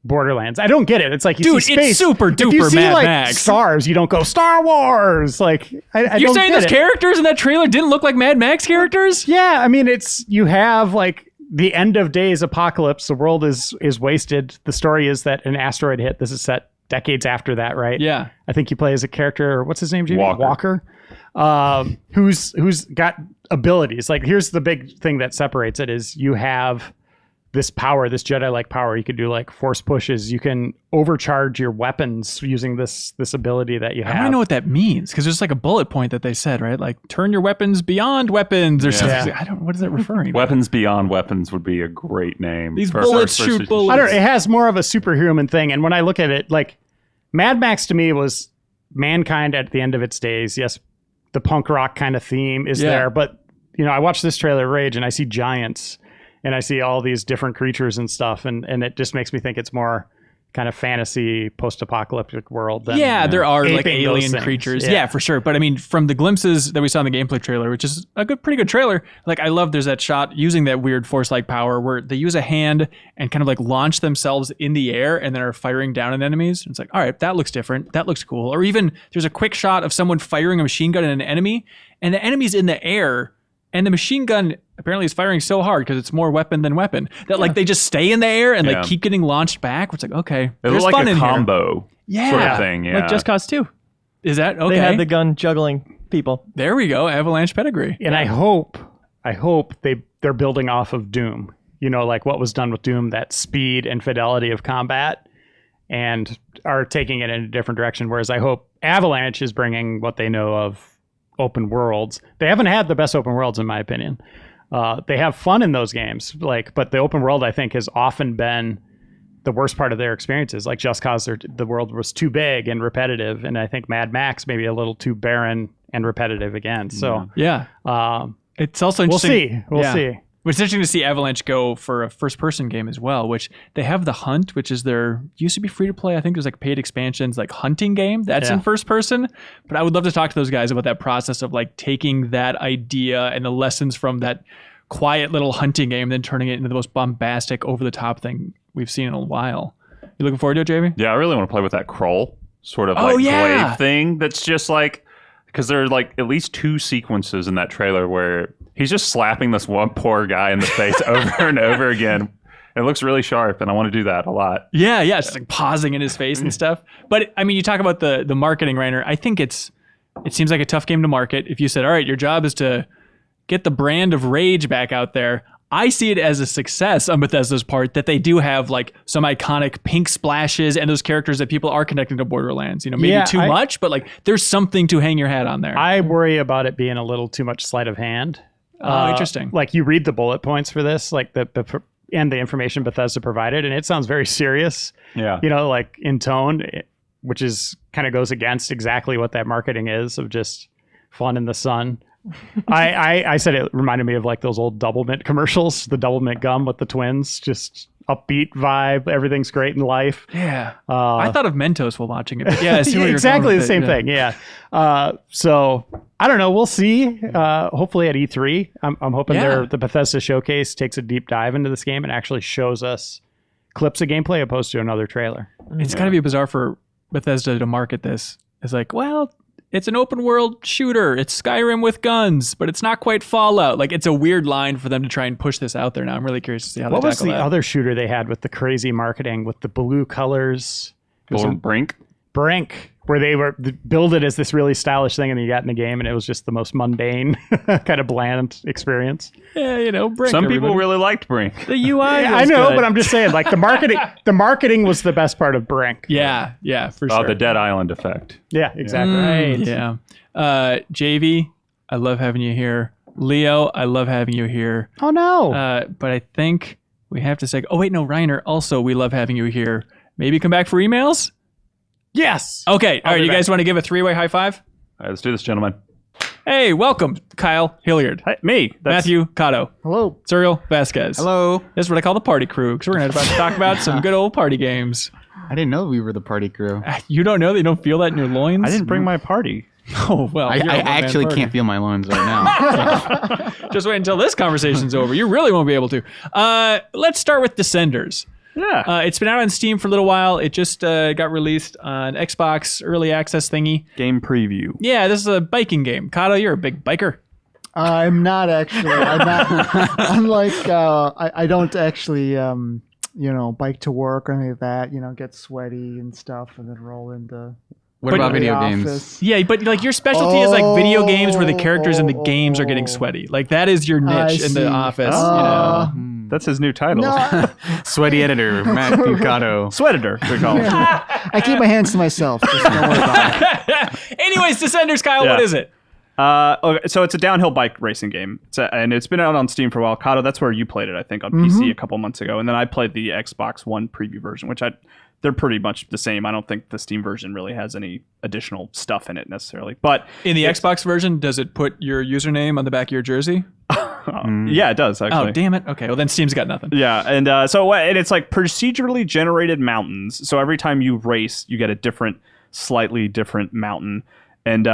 Borderlands. I don't get it. It's like you Dude, see it's space. super If you duper see Mad like Max. stars, you don't go Star Wars. Like I You're don't saying get those it. characters in that trailer didn't look like Mad Max characters? Yeah, I mean, you have like the end of days apocalypse. The world is wasted. The story is that an asteroid hit. This is set decades after that, right? Yeah. I think you play as a character, what's his name, Jamie? Walker. Who's got abilities. Like, here's the big thing that separates it is you have this power, this Jedi-like power. You can do like force pushes. You can overcharge your weapons using this ability that you have. I don't know what that means because there's like a bullet point that they said, right? Like turn your weapons beyond weapons or something. I don't. What is that referring to? Weapons beyond weapons would be a great name. These bullets shoot bullets. I don't. It has more of a superhuman thing. And when I look at it, like Mad Max to me was mankind at the end of its days. Yes, the punk rock kind of theme is there, but I watched this trailer Rage and I see giants. And I see all these different creatures and stuff, and it just makes me think it's more kind of fantasy, post-apocalyptic world. Than, there are like aping alien those creatures. things. Yeah, for sure. But I mean, from the glimpses that we saw in the gameplay trailer, which is a pretty good trailer, like I love there's that shot using that weird force-like power where they use a hand and kind of like launch themselves in the air and then are firing down at enemies. And it's like, all right, that looks different. That looks cool. Or even there's a quick shot of someone firing a machine gun at an enemy, and the enemy's in the air, and the machine gun apparently is firing so hard because it's more weapon than weapon that like they just stay in the air and like keep getting launched back. It's like, okay, It there's looks like fun a in combo here. sort of thing. Yeah. Like Just Cause 2. Is that okay? They had the gun juggling people. There we go. Avalanche pedigree. And I hope they're building off of Doom. Like what was done with Doom, that speed and fidelity of combat, and are taking it in a different direction. Whereas I hope Avalanche is bringing what they know of open worlds. They haven't had the best open worlds, in my opinion. They have fun in those games, but the open world I think has often been the worst part of their experiences. Like Just Cause, the world was too big and repetitive, and I think Mad Max maybe a little too barren and repetitive again. So it's also interesting. We'll see. It's interesting to see Avalanche go for a first-person game as well, which they have The Hunt, which is their used to be free-to-play. I think there's like paid expansions, like hunting game that's in first-person. But I would love to talk to those guys about that process of like taking that idea and the lessons from that quiet little hunting game, and then turning it into the most bombastic, over-the-top thing we've seen in a while. You looking forward to it, JV? Yeah, I really want to play with that Kroll sort of glaive thing. That's just like, because there are like at least 2 sequences in that trailer where he's just slapping this one poor guy in the face over and over again. It looks really sharp, and I want to do that a lot. Yeah, it's like pausing in his face and stuff. But I mean, you talk about the marketing, Reiner. I think it seems like a tough game to market. If you said, all right, your job is to get the brand of Rage back out there, I see it as a success on Bethesda's part that they do have like some iconic pink splashes and those characters that people are connecting to Borderlands. Maybe too much, but like there's something to hang your hat on there. I worry about it being a little too much sleight of hand. Interesting. Like you read the bullet points for this, like and the information Bethesda provided, and it sounds very serious. Yeah. Like in tone, which is kind of goes against exactly what that marketing is of just fun in the sun. I said it reminded me of like those old Double Mint commercials, the Double Mint gum with the twins, just upbeat vibe. Everything's great in life. Yeah. I thought of Mentos while watching it. But yeah, I see where you're exactly going the with same it, thing. Yeah. So I don't know. We'll see. Hopefully at E3, I'm hoping the Bethesda showcase takes a deep dive into this game and actually shows us clips of gameplay opposed to another trailer. It's got to be bizarre for Bethesda to market this. It's like, well, it's an open world shooter. It's Skyrim with guns, but it's not quite Fallout. Like, it's a weird line for them to try and push this out there now. I'm really curious to see how they tackle that. What was the other shooter they had with the crazy marketing with the blue colors? Brink, where they were build it as this really stylish thing, and then you got in the game, and it was just the most mundane, kind of bland experience. Yeah, Brink. Some people really liked Brink. The UI. I know, but I'm just saying, like the marketing. The marketing was the best part of Brink. Yeah, for sure. Oh, the Dead Island effect. Yeah, exactly. Right. Yeah. JV, I love having you here. Leo, I love having you here. Oh no. But I think we have to say. Oh wait, no, Reiner. Also, we love having you here. Maybe come back for emails. Yes. Okay. All right. You guys want to give a 3-way high five? All right, let's do this, gentlemen. Hey, welcome, Kyle Hilliard. Hey, me. Matthew Cotto. Hello. Cyril Vasquez. Hello. This is what I call the party crew, because we're going to talk about some good old party games. I didn't know we were the party crew. You don't know that? You don't feel that in your loins? I didn't bring my party. Oh, well. I actually can't feel my loins right now. Just wait until this conversation's over. You really won't be able to. Let's start with Descenders. Yeah. It's been out on Steam for a little while. It just got released on Xbox early access thingy. Game preview. Yeah, this is a biking game. Kato, you're a big biker. I'm not actually. I'm not. Unlike, I don't actually bike to work or anything like that, get sweaty and stuff and then roll into What about the video games? office. Yeah, but like your specialty is like video games where the characters in the games are getting sweaty. Like that is your niche in see. the office. That's his new title. No, Sweaty editor, Matt Ducato. Sweatitor, we call it. I keep my hands to myself. Just don't worry about it. Anyways, Descenders, Kyle, what is it? Okay, so it's a downhill bike racing game, and it's been out on Steam for a while. Kato, that's where you played it, I think, on PC a couple months ago, and then I played the Xbox One preview version, which they're pretty much the same. I don't think the Steam version really has any additional stuff in it necessarily. But In the Xbox version, does it put your username on the back of your jersey? yeah, it does actually. Oh, damn it. Okay, well then Steam's got nothing. Yeah, and and it's like procedurally generated mountains. So every time you race, you get a slightly different mountain. And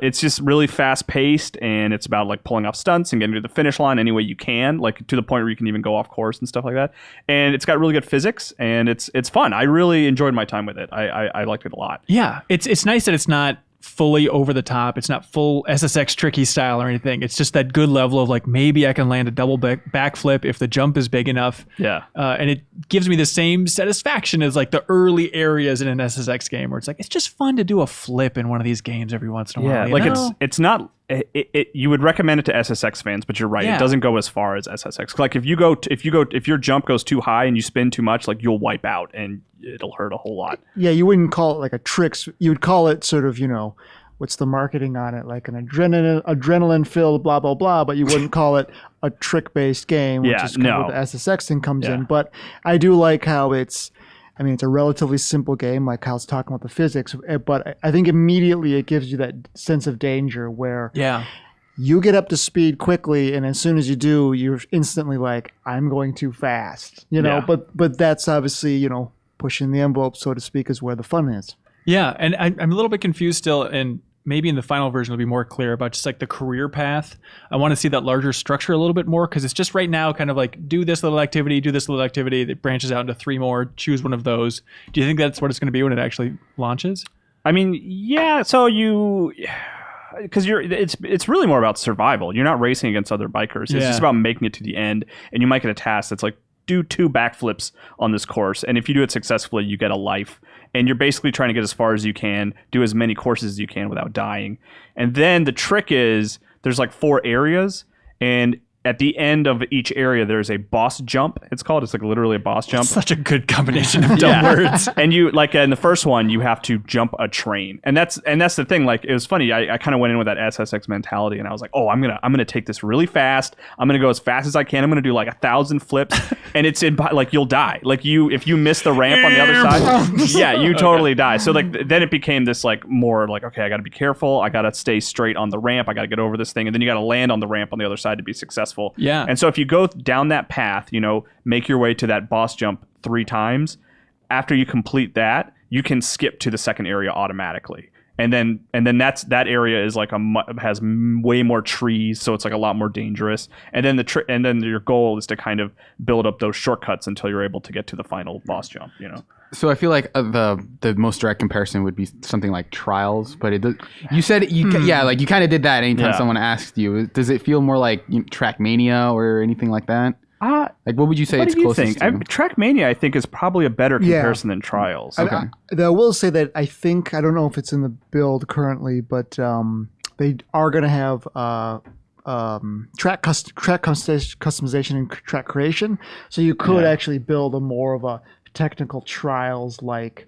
it's just really fast paced, and it's about like pulling off stunts and getting to the finish line any way you can, like to the point where you can even go off course and stuff like that. And it's got really good physics, and it's fun. I really enjoyed my time with it. I liked it a lot. Yeah, it's nice that it's not fully over the top. It's not full SSX tricky style or anything. It's just that good level of like maybe I can land a double backflip if the jump is big enough. Yeah. And it gives me the same satisfaction as like the early areas in an SSX game where it's like it's just fun to do a flip in one of these games every once in a while. Yeah, like know? it's not. You would recommend it to SSX fans, but you're right. Yeah. It doesn't go as far as SSX. Like if your jump goes too high and you spin too much, like you'll wipe out and it'll hurt a whole lot. Yeah, you wouldn't call it like a tricks. You would call it sort of, what's the marketing on it? Like an adrenaline filled blah, blah, blah, but you wouldn't call it a trick based game, which is kind of where the SSX thing comes in. But I do like how it's a relatively simple game, like Kyle's talking about the physics, but I think immediately it gives you that sense of danger where you get up to speed quickly, and as soon as you do, you're instantly like, I'm going too fast, but that's obviously, pushing the envelope, so to speak, is where the fun is. Yeah, and I'm a little bit confused still, and maybe in the final version it'll be more clear about just like the career path. I want to see that larger structure a little bit more because it's just right now kind of like do this little activity that branches out into 3 more, choose one of those. Do you think that's what it's going to be when it actually launches? I mean, yeah. So because it's really more about survival. You're not racing against other bikers. It's just about making it to the end, and you might get a task that's like do 2 backflips on this course, and if you do it successfully, you get a life. And you're basically trying to get as far as you can, do as many courses as you can without dying. And then the trick is there's like 4 areas, and at the end of each area, there's a boss jump. It's called. It's like literally a boss jump. Such a good combination of dumb words. And you like in the first one, you have to jump a train, and that's the thing. Like it was funny. I kind of went in with that SSX mentality, and I was like, oh, I'm gonna take this really fast. I'm gonna go as fast as I can. I'm gonna do like 1,000 flips, and it's like you'll die. Like if you miss the ramp on the other side, yeah, you totally die. So like then it became this like more like okay, I got to be careful. I got to stay straight on the ramp. I got to get over this thing, and then you got to land on the ramp on the other side to be successful. Yeah. And so if you go down that path, make your way to that boss jump 3 times. After you complete that, you can skip to the second area automatically. And then that area is like has way more trees, so it's like a lot more dangerous. And then your goal is to kind of build up those shortcuts until you're able to get to the final boss jump. So I feel like the most direct comparison would be something like Trials, but you said you kind of did that anytime someone asked you. Does it feel more like Trackmania or anything like that? Like what would you say what it's do you closest think? to? Trackmania, I think, is probably a better comparison than Trials. Okay. I will say that I don't know if it's in the build currently, but they are going to have track customization and track creation. So you could actually build a more of a technical Trials like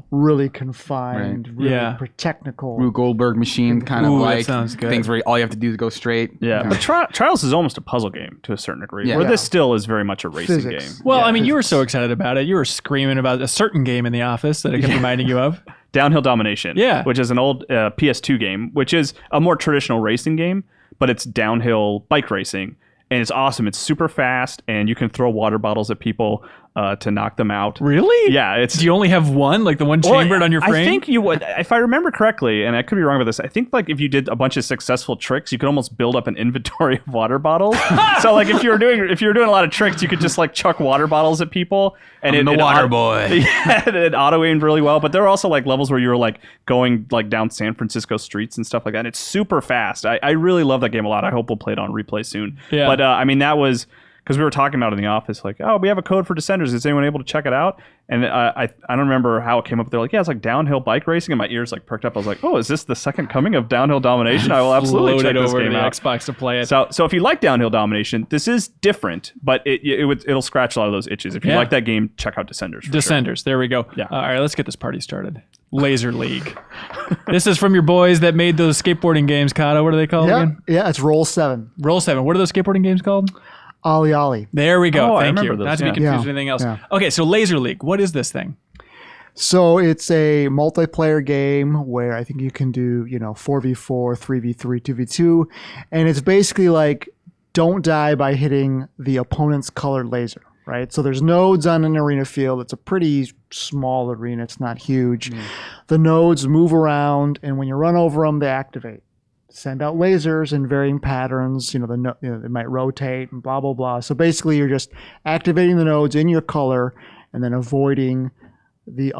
really confined, really technical. Rube Goldberg machine kind of like sounds good. things where all you have to do is go straight. Yeah, but Trials is almost a puzzle game to a certain degree, where this still is very much a racing Physics. game. Well, I mean, you were so excited about it. You were screaming about a certain game in the office that I kept reminding you of. Downhill Domination, which is an old PS2 game, which is a more traditional racing game, but it's downhill bike racing. And it's awesome. It's super fast, and you can throw water bottles at people to knock them out. Really? Yeah. Do you only have one, like the one chambered on your frame? I think you would, if I remember correctly, and I could be wrong about this, I think like if you did a bunch of successful tricks, you could almost build up an inventory of water bottles. So like if you were doing a lot of tricks, you could just like chuck water bottles at people, and I'm the water boy. Yeah, it auto aimed really well. But there were also like levels where you were like going like down San Francisco streets and stuff like that. And it's super fast. I really love that game a lot. I hope we'll play it on replay soon. Yeah. But I mean that was. because we were talking about it in the office, like, oh, we have a code for Descenders. Is anyone able to check it out? And I don't remember how it came up. They're like, yeah, it's like downhill bike racing, and my ears like perked up. I was like, oh, is this the second coming of downhill domination? I will absolutely check this over game to the out. Xbox to play it. So if you like downhill domination, this is different, but it'll scratch a lot of those itches. If you like that game, check out Descenders. Descenders. There we go. Yeah. All right, let's get this party started. Laser League. This is from your boys that made those skateboarding games, Kato. What are they called again? Yeah, it's Roll 7. Roll 7. What are those skateboarding games called? Ollie Ollie. There we go. Oh, I Thank you. remember those, Not to be yeah. confused with anything else. Yeah. Okay, so Laser League. What is this thing? So it's a multiplayer game where I think you can do, 4v4, 3v3, 2v2. And it's basically like don't die by hitting the opponent's colored laser, right? So there's nodes on an arena field. It's a pretty small arena. It's not huge. The nodes move around, and when you run over them, they activate. Send out lasers in varying patterns. They might rotate and blah, blah, blah. So basically you're just activating the nodes in your color and then avoiding the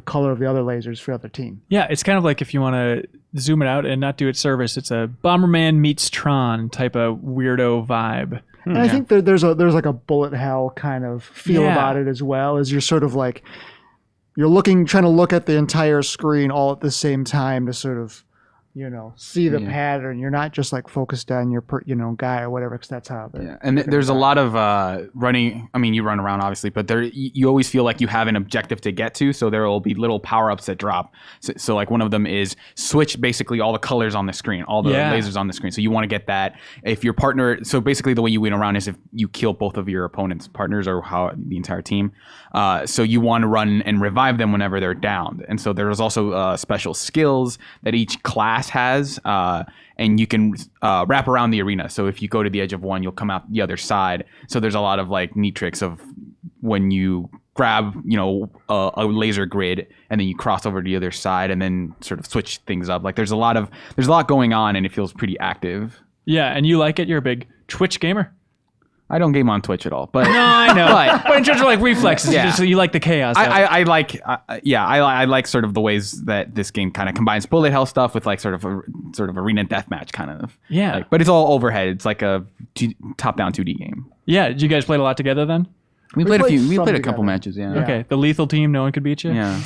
color of the other lasers for the other team. Yeah, it's kind of like if you want to zoom it out and not do it service, it's a Bomberman meets Tron type of weirdo vibe. And I think there's like a bullet hell kind of feel about it as well, as you're sort of like you're trying to look at the entire screen all at the same time to sort of see the pattern. You're not just like focused on your guy or whatever, because that's how and there's a lot of running. I mean, you run around obviously, but you always feel like you have an objective to get to, so there will be little power-ups that drop. So like one of them is switch basically all the colors on the screen, all the lasers on the screen. So you want to get that. If your partner, so basically the way you win around is if you kill both of your opponent's partners or the entire team. So you want to run and revive them whenever they're downed. And so there's also special skills that each class has, and you can wrap around the arena. So if you go to the edge of one, you'll come out the other side. So there's a lot of like neat tricks of when you grab a laser grid and then you cross over to the other side and then sort of switch things up. Like there's a lot going on, and it feels pretty active. Yeah, and you like it. You're a big Twitch gamer. I don't game on Twitch at all, but No, I know. But in terms of like reflexes, you like the chaos. I like sort of the ways that this game kind of combines bullet hell stuff with like sort of arena deathmatch kind of. Yeah. But it's all overhead. It's like a top-down 2D game. Yeah. Did you guys play a lot together then? We played some a couple together. matches. Yeah. Okay. The lethal team. No one could beat you. Yeah.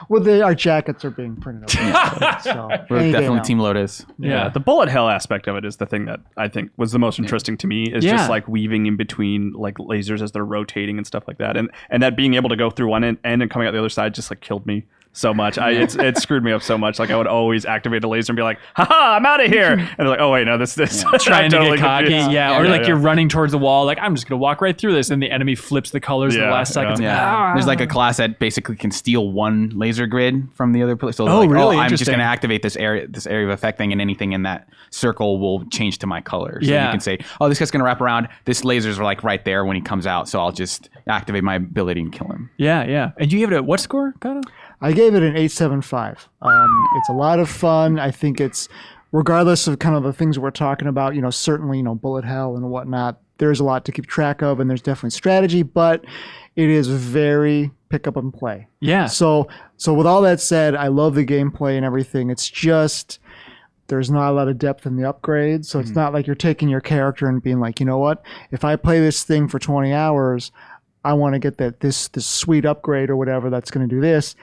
Well, our jackets are being printed over. So We're any day definitely now. Team Lotus. Yeah. The bullet hell aspect of it is the thing that I think was the most interesting to me, is Yeah. just like weaving in between like lasers as they're rotating and stuff like that. And that being able to go through one end and coming out the other side just like killed me so much. It screwed me up so much. Like I would always activate a laser and be like, haha, I'm out of here. And they're like, oh wait, no, this. Trying to get cocky. confused. Yeah. Or like you're running towards the wall. Like, I'm just going to walk right through this. And the enemy flips the colors in the last second. Yeah. There's like a class that basically can steal one laser grid from the other place. So really? I'm just Interesting. going to activate this area of effect thing, and anything in that circle will change to my color. So you can say, oh, this guy's going to wrap around. This lasers are like right there when he comes out. So I'll just activate my ability and kill him. Yeah. Yeah. And you give it a what score, Kato? I gave it an 8.75. It's a lot of fun. I think it's, regardless of kind of the things we're talking about, certainly, bullet hell and whatnot, there's a lot to keep track of, and there's definitely strategy, but it is very pick up and play. Yeah. So with all that said, I love the gameplay and everything. It's just, there's not a lot of depth in the upgrades. So it's not like you're taking your character and being like, you know what, if I play this thing for 20 hours, I want to get this sweet upgrade or whatever that's going to do this.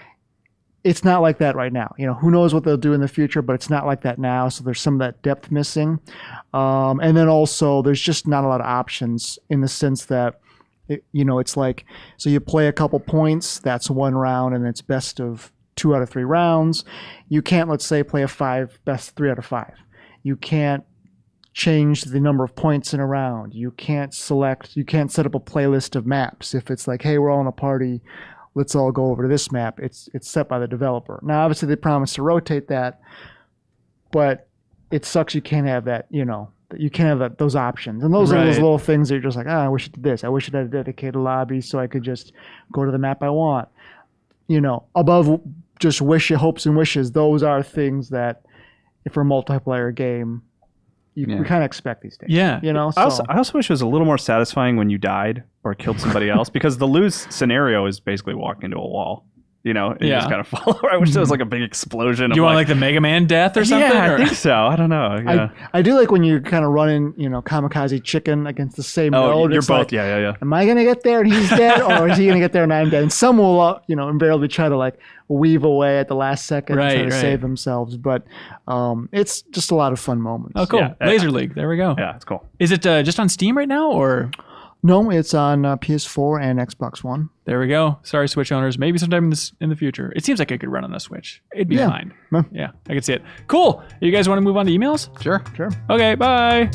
It's not like that right now. Who knows what they'll do in the future, but it's not like that now. So there's some of that depth missing. And then also there's just not a lot of options, in the sense that, it's like, so you play a couple points, that's one round, and it's best of 2 out of 3 rounds. You can't, let's say, play a best 3 out of 5. You can't change the number of points in a round. You can't set up a playlist of maps. If it's like, hey, we're all in a party, let's all go over to this map. It's set by the developer. Now, obviously, they promise to rotate that, but it sucks you can't have that, you can't have those options. And those are those little things that you're just like, I wish it did this. I wish it had a dedicated lobby so I could just go to the map I want. Above just hopes and wishes, those are things that, if for a multiplayer game, we kind of expect these days. Yeah. I also wish it was a little more satisfying when you died or killed somebody else, because the lose scenario is basically walking into a wall. and you just kind of follow her. I wish there was like a big explosion. Do you want like the Mega Man death or something? Yeah, or? I think so. I don't know. Yeah. I do like when you're kind of running, kamikaze chicken against the same road. You're It's both. like, Yeah. am I going to get there and he's dead, or is he going to get there and I'm dead? And some will, invariably try to like weave away at the last second and try to save themselves. But it's just a lot of fun moments. Oh, cool. Yeah. Laser League. There we go. Yeah, it's cool. Is it just on Steam right now, or? No, it's on PS4 and Xbox One. There we go. Sorry, Switch owners. Maybe sometime in the future. It seems like it could run on the Switch. It'd be fine. Yeah, I could see it. Cool. You guys want to move on to emails? Sure. Okay, bye.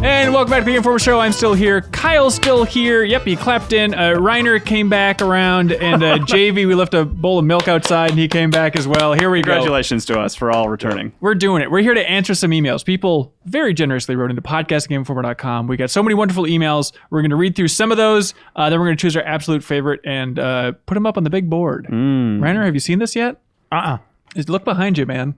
And welcome back to the Informer Show. I'm still here. Kyle's still here. Yep, he clapped in. Reiner came back around, and JV, we left a bowl of milk outside, and he came back as well. Here we go. Congratulations to us for all returning. We're doing it. We're here to answer some emails. People very generously wrote into podcast@GameInformer.com. We got so many wonderful emails. We're going to read through some of those. Then we're going to choose our absolute favorite and put them up on the big board. Reiner, have you seen this yet? Just look behind you, man.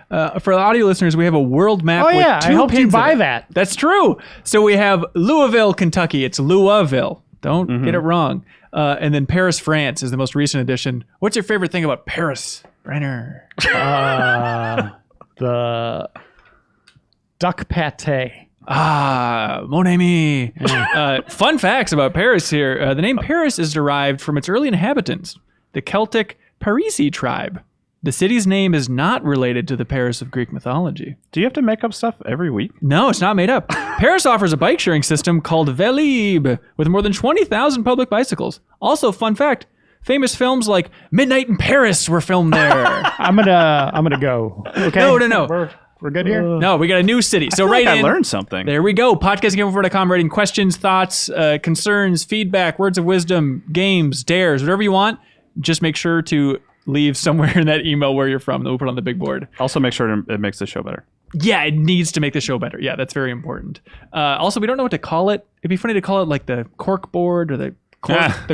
For the audio listeners, we have a world map with 2 I helped you pins in buy it. that. That's true. So we have Louisville, Kentucky. It's Louisville. Don't get it wrong. And then Paris, France is the most recent addition. What's your favorite thing about Paris, Reiner? The duck pate. Mon ami. Fun facts about Paris here. The name Paris is derived from its early inhabitants, the Celtic Parisi tribe. The city's name is not related to the Paris of Greek mythology. Do you have to make up stuff every week? No, it's not made up. Paris offers a bike sharing system called Velib with more than 20,000 public bicycles. Also, fun fact, famous films like Midnight in Paris were filmed there. I'm gonna go. Okay. No. We're good here. No, we got a new city. So I learned something. There we go. Podcastgameover.com, writing questions, thoughts, concerns, feedback, words of wisdom, games, dares, whatever you want. Just make sure to leave somewhere in that email where you're from that we'll put on the big board. Also, make sure it makes the show better. Yeah, it needs to make the show better. Yeah, that's very important. Also, we don't know what to call it. It'd be funny to call it like the cork board or the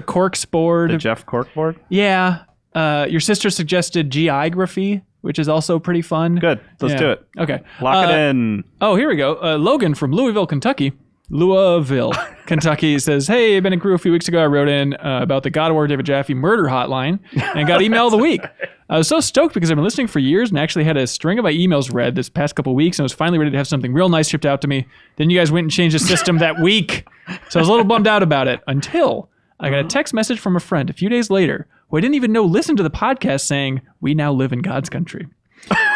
corks board. The Jeff Cork board? Yeah. Your sister suggested geography, which is also pretty fun. Good. Let's do it. Okay. Lock it in. Oh, here we go. Logan from Louisville, Kentucky. Kentucky says, hey, I've been in crew a few weeks ago. I wrote in about the God of War David Jaffe murder hotline and got email of the week. I was so stoked because I've been listening for years and actually had a string of my emails read this past couple weeks and was finally ready to have something real nice shipped out to me. Then you guys went and changed the system that week. So I was a little bummed out about it until I got a text message from a friend a few days later who I didn't even know listened to the podcast saying, we now live in God's country.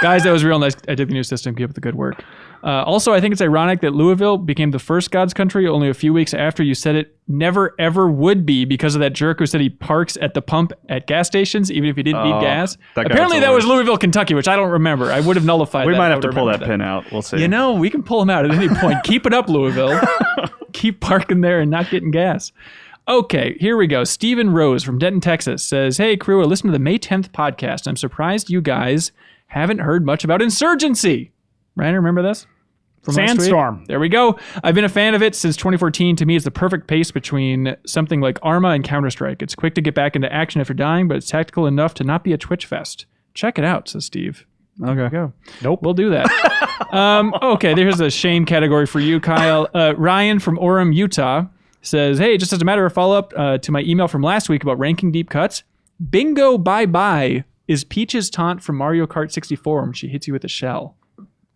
Guys, that was real nice. I did the new system. Keep up the good work. Also, I think it's ironic that Louisville became the first God's country only a few weeks after you said it never, ever would be because of that jerk who said he parks at the pump at gas stations, even if he didn't need gas. Apparently, that was Louisville, Kentucky, which I don't remember. I would have nullified we that. We might have to pull that pin out. We'll see. We can pull him out at any point. Keep it up, Louisville. Keep parking there and not getting gas. Okay, here we go. Stephen Rose from Denton, Texas says, hey, crew, I listened to the May 10th podcast. I'm surprised you guys haven't heard much about Insurgency. Ryan, remember this? From Sandstorm. There we go. I've been a fan of it since 2014. To me, it's the perfect pace between something like Arma and Counter-Strike. It's quick to get back into action after dying, but it's tactical enough to not be a twitch fest. Check it out, says Steve. Okay. Go. Nope. We'll do that. Okay, there's a shame category for you, Kyle. Ryan from Orem, Utah says, hey, just as a matter of follow-up to my email from last week about ranking deep cuts, bingo bye-bye is Peach's taunt from Mario Kart 64 when she hits you with a shell.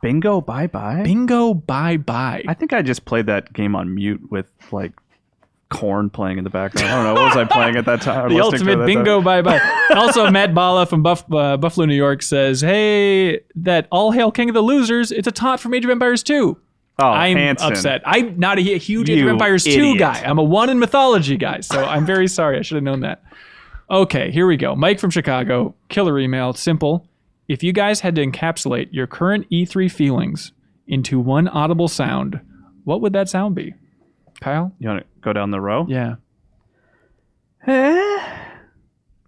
Bingo bye-bye? Bingo bye-bye. I think I just played that game on mute with, like, corn playing in the background. I don't know. What was I playing at that time? The ultimate bingo bye-bye. Also, Matt Bala from Buffalo, New York says, hey, that all hail King of the Losers, it's a taunt from Age of Empires 2. Oh, I'm Hanson. upset. I'm not a huge Age of Empires 2 guy. I'm a 1 in mythology guy, so I'm very sorry. I should have known that. Okay, here we go. Mike from Chicago, killer email, simple. If you guys had to encapsulate your current E3 feelings into one audible sound, what would that sound be? Kyle? You want to go down the row? Yeah.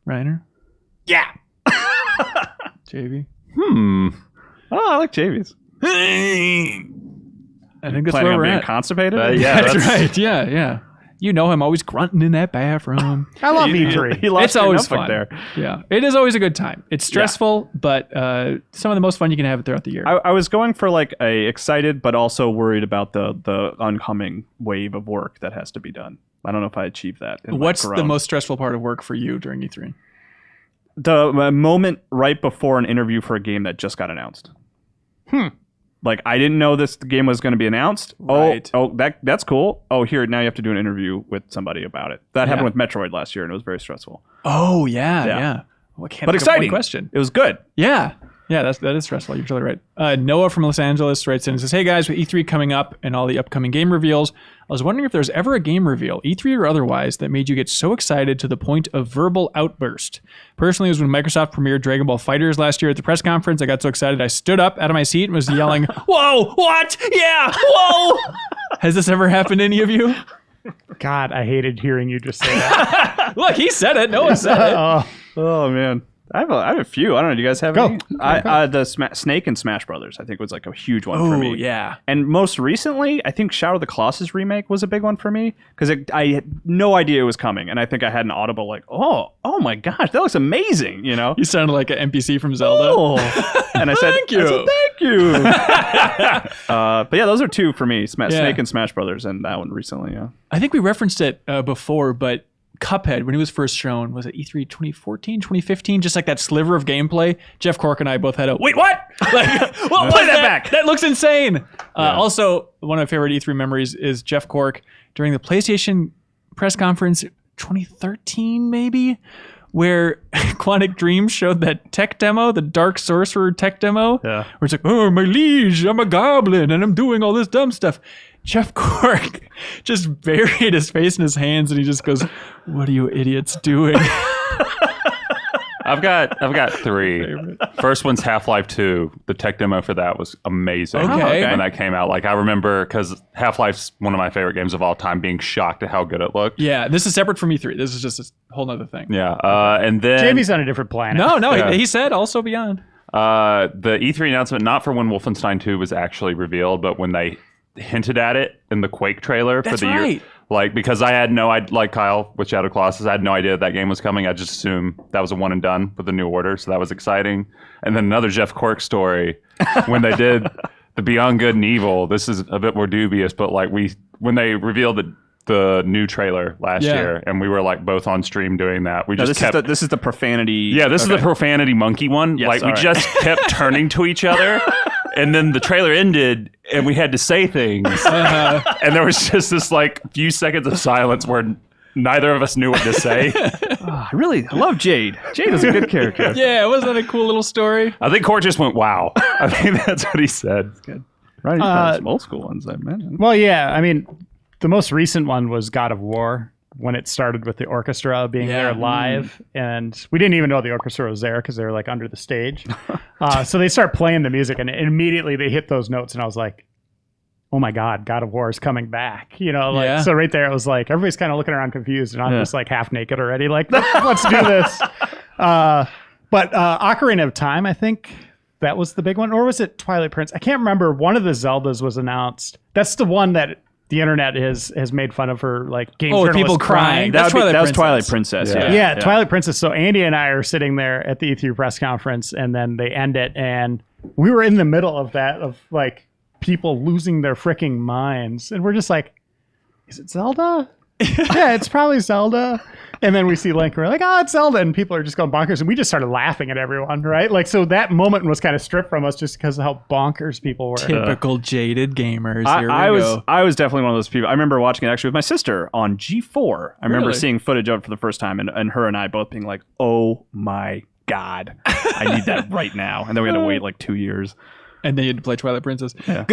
Reiner? Yeah. JV? Oh, I like JV's. I think that's Planning where on we're being at. constipated? Yeah, that's right. Yeah. you know him always grunting in that bathroom. I love E3. He lost It's always your fun. notebook there. Yeah, it is always a good time. It's stressful, but some of the most fun you can have throughout the year. I was going for like a excited, but also worried about the oncoming wave of work that has to be done. I don't know if I achieved that. What's the most stressful part of work for you during E3? The moment right before an interview for a game that just got announced. Like, I didn't know this game was going to be announced. Right. Oh, that's cool. Oh, here, now you have to do an interview with somebody about it. That happened with Metroid last year, and it was very stressful. Oh, yeah. Well, I can't But think of one exciting. question. It was good. Yeah, that is stressful. You're totally right. Noah from Los Angeles writes in and says, "Hey guys, with E3 coming up and all the upcoming game reveals, I was wondering if there's ever a game reveal, E3 or otherwise, that made you get so excited to the point of verbal outburst. Personally, it was when Microsoft premiered Dragon Ball FighterZ last year at the press conference. I got so excited I stood up out of my seat and was yelling, 'Whoa, what? Yeah, whoa!' Has this ever happened to any of you?" God, I hated hearing you just say that. Look, he said it. Noah said it. Oh, man. I have a few. I don't know. Do you guys have any? The Snake and Smash Brothers, I think, was like a huge one for me. Oh, yeah. And most recently, I think Shadow of the Colossus remake was a big one for me because I had no idea it was coming, and I think I had an audible like, "Oh my gosh, that looks amazing!" You know. You sounded like an NPC from Zelda. Oh. And I said, Thank you. "Thank you." But yeah, those are two for me: Snake and Smash Brothers, and that one recently. Yeah. I think we referenced it before, but Cuphead, when it was first shown, was it E3 2014, 2015? Just like that sliver of gameplay. Jeff Cork and I both had a, wait, what? Like, well, play that back. That looks insane. Also, one of my favorite E3 memories is Jeff Cork during the PlayStation press conference 2013, maybe, where Quantic Dream showed that tech demo, the Dark Sorcerer tech demo, where it's like, "Oh, my liege, I'm a goblin, and I'm doing all this dumb stuff." Jeff Cork just buried his face in his hands, and he just goes, "What are you idiots doing?" I've got three. First one's Half-Life 2. The tech demo for that was amazing. Okay. When that came out. Like, I remember, because Half-Life's one of my favorite games of all time, being shocked at how good it looked. Yeah, this is separate from E3. This is just a whole nother thing. Yeah. And then... Jamie's on a different planet. No, he said also beyond. The E3 announcement, not for when Wolfenstein 2 was actually revealed, but when they hinted at it in the Quake trailer for the year. Like, because like Kyle with Shadow Colossus, I had no idea that game was coming. I just assumed that was a one and done with the New Order, so that was exciting. And then another Jeff Cork story, when they did the Beyond Good and Evil, this is a bit more dubious, but like when they revealed the new trailer last year, and we were like both on stream doing that. We just kept... This is the profanity... Yeah, this is the profanity monkey one. Yes, like, we right. just kept turning to each other. And then the trailer ended, and we had to say things. And there was just this like few seconds of silence where neither of us knew what to say. I love Jade. Jade is a good character. Yeah, wasn't that a cool little story? I think Court just went, "Wow." I think that's what he said. It's good. Right, probably some old school ones, I imagine. Well, yeah. I mean, the most recent one was God of War, when it started with the orchestra being there live, and we didn't even know the orchestra was there because they were like under the stage. So they start playing the music, and immediately they hit those notes, and I was like, "Oh my God, God of War is coming back!" You know, like so right there, it was like everybody's kind of looking around confused, and I'm just like half naked already, like let's do this. But Ocarina of Time, I think that was the big one, or was it Twilight Prince? I can't remember. One of the Zeldas was announced. That's the one that the internet has made fun of for like game journalists people crying. That was Twilight Twilight Princess. Yeah, Twilight Princess. So Andy and I are sitting there at the E3 press conference, and then they end it, and we were in the middle of that, of like people losing their freaking minds, and we're just like, "Is it Zelda?" Yeah, it's probably Zelda. And then we see Link, and we're like, "Oh, it's Zelda," and people are just going bonkers, and we just started laughing at everyone, right? Like, so that moment was kind of stripped from us just because of how bonkers people were. Typical jaded gamers. I was definitely one of those people. I remember watching it actually with my sister on G4. I remember seeing footage of it for the first time, and her and I both being like, "Oh my God, I need that right now." And then we had to wait like 2 years. And then you had to play Twilight Princess. Yeah.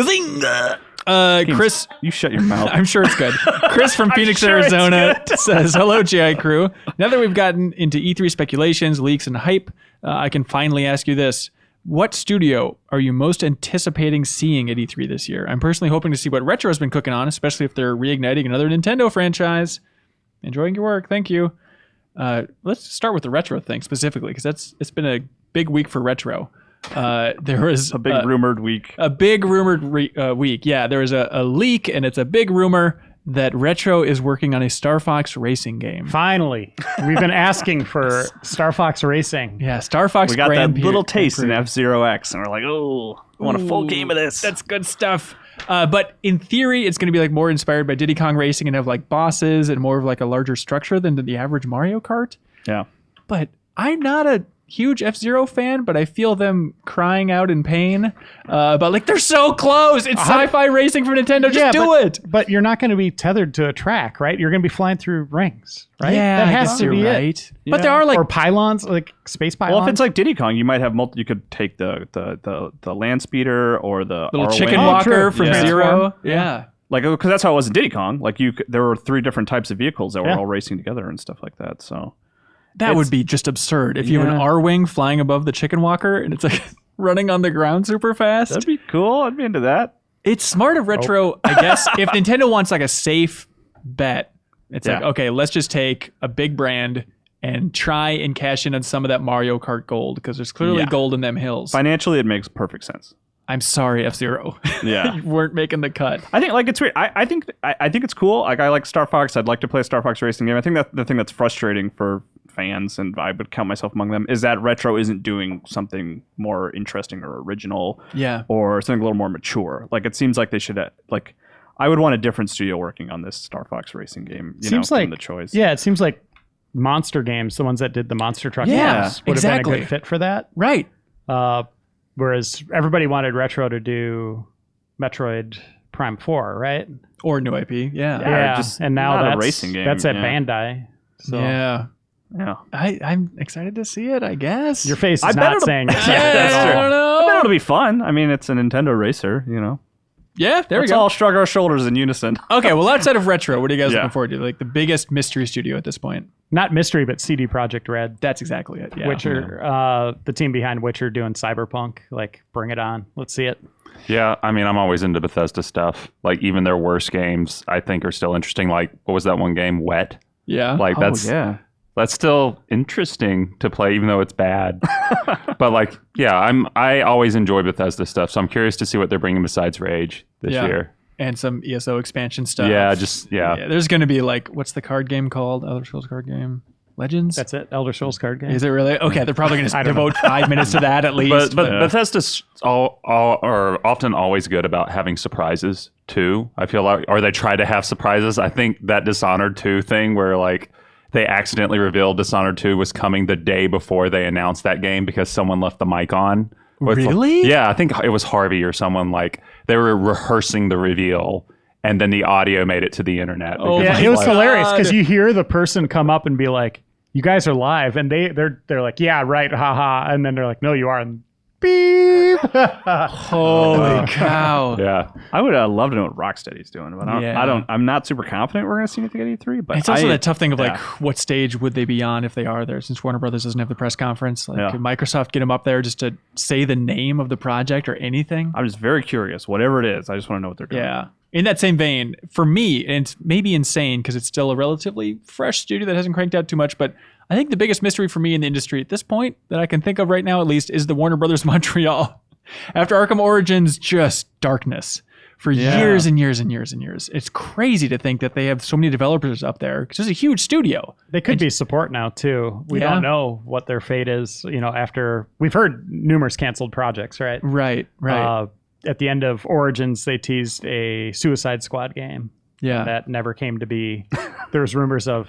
Chris, you shut your mouth. I'm sure it's good. Chris from Phoenix, Arizona says, "Hello, GI crew. Now that we've gotten into E3 speculations, leaks, and hype, I can finally ask you this. What studio are you most anticipating seeing at E3 this year? I'm personally hoping to see what Retro's been cooking on, especially if they're reigniting another Nintendo franchise. Enjoying your work. Thank you." Let's start with the Retro thing specifically, because it's been a big week for Retro. There was a big rumored week. A big rumored week. Yeah, there was a leak, and it's a big rumor. that Retro is working on a Star Fox racing game. Finally, we've been asking for Star Fox Racing. Yeah, Star Fox We got Grand that little Prix. taste in F-Zero X, and we're like, oh, I want a full game of this. That's good stuff. But in theory, it's going to be like more inspired by Diddy Kong Racing and have like bosses and more of like a larger structure than the average Mario Kart. Yeah. But I'm not a huge F-Zero fan, but I feel them crying out in pain. But like, they're so close. It's sci-fi racing from Nintendo. Just do it. But you're not going to be tethered to a track, right? You're going to be flying through rings, right? Yeah, that I has guess to you're be right. it. But there are like or pylons, like space pylons. Well, if it's like Diddy Kong, you might have you could take the land speeder or the little R-Wing. chicken Oh, walker true. from Yeah. Zero. Yeah. Like, because that's how it was in Diddy Kong. Like, there were 3 different types of vehicles that were Yeah. all racing together and stuff like that. So That would be just absurd if you have an Yeah. R-Wing flying above the chicken walker and it's like running on the ground super fast. that'd be cool. I'd be into that. It's smart of Retro, I guess. If Nintendo wants like a safe bet, it's like, Yeah. okay, let's just take a big brand and try and cash in on some of that Mario Kart gold because there's clearly Yeah. gold in them hills. Financially, it makes perfect sense. I'm sorry, F-Zero. Yeah. You weren't making the cut. I think like it's weird. I think it's cool. Like I like Star Fox. I'd like to play a Star Fox racing game. I think that the thing that's frustrating for fans, and I would count myself among them, is that Retro isn't doing something more interesting or original, Yeah. or something a little more mature. Like it seems like they should like. I would want a different studio working on this Star Fox racing game. Seems given like the choice. Yeah, it seems like Monster Games, the ones that did the Monster Truck Yeah, games, would have exactly. been a good fit for that. Right. Whereas everybody wanted Retro to do Metroid Prime 4, right? Or new IP. Yeah. Yeah, just and now not a that's racing game, That's at yeah. Bandai. So Yeah. Yeah. I'm excited to see it, I guess. your face I is bet not it'll- saying Yeah, excited at I all. don't I bet know. it'll be fun. I mean, it's a Nintendo racer. Yeah, there we Let's go. all shrug our shoulders in unison. Okay, well, outside of Retro, what are you guys Yeah. looking forward to? Like the biggest mystery studio at this point? Not Mystery, but CD Projekt Red. That's exactly it. Yeah. Witcher, the team behind Witcher doing Cyberpunk. Like, bring it on. Let's see it. Yeah, I mean, I'm always into Bethesda stuff. Like, even their worst games, I think, are still interesting. Like, what was that one game, Wet? Yeah. Like, that's yeah. that's still interesting to play, even though it's bad. But like, yeah, I always enjoy Bethesda stuff, so I'm curious to see what they're bringing besides Rage this Yeah. year. And some ESO expansion stuff. Yeah, There's going to be like, what's the card game called? Elder Scrolls card game? Legends? That's it. Elder Scrolls card game. Is it really? Okay, they're probably going to devote 5 minutes to that at least. But Bethesda's all are often always good about having surprises too. I feel like, or they try to have surprises. I think that Dishonored 2 thing where like they accidentally revealed Dishonored 2 was coming the day before they announced that game because someone left the mic on. Really? Yeah, I think it was Harvey or someone. Like they were rehearsing the reveal, and then the audio made it to the internet. Oh, because Yeah, it was my hilarious because God. you hear the person come up and be like, "You guys are live," and they're like, "Yeah, right, haha," and then they're like, "No, you are." And beep. Holy cow. Yeah, I would love to know what Rocksteady's doing, but I'm not super confident we're going to see anything at E3. But It's also that tough thing of like, yeah. what stage would they be on if they are there? Since Warner Brothers doesn't have the press conference, like, Yeah. could Microsoft get them up there just to say the name of the project or anything? I'm just very curious. Whatever it is, I just want to know what they're doing. Yeah. In that same vein, for me, and it's maybe insane because it's still a relatively fresh studio that hasn't cranked out too much, but I think the biggest mystery for me in the industry at this point that I can think of right now, at least, is the Warner Brothers Montreal. After Arkham Origins, just darkness for years and years and years and years. It's crazy to think that they have so many developers up there because it's a huge studio. They could be support now too. We Yeah. don't know what their fate is. After we've heard numerous canceled projects, right? Right. At the end of Origins, they teased a Suicide Squad game. Yeah. That never came to be. There's rumors of.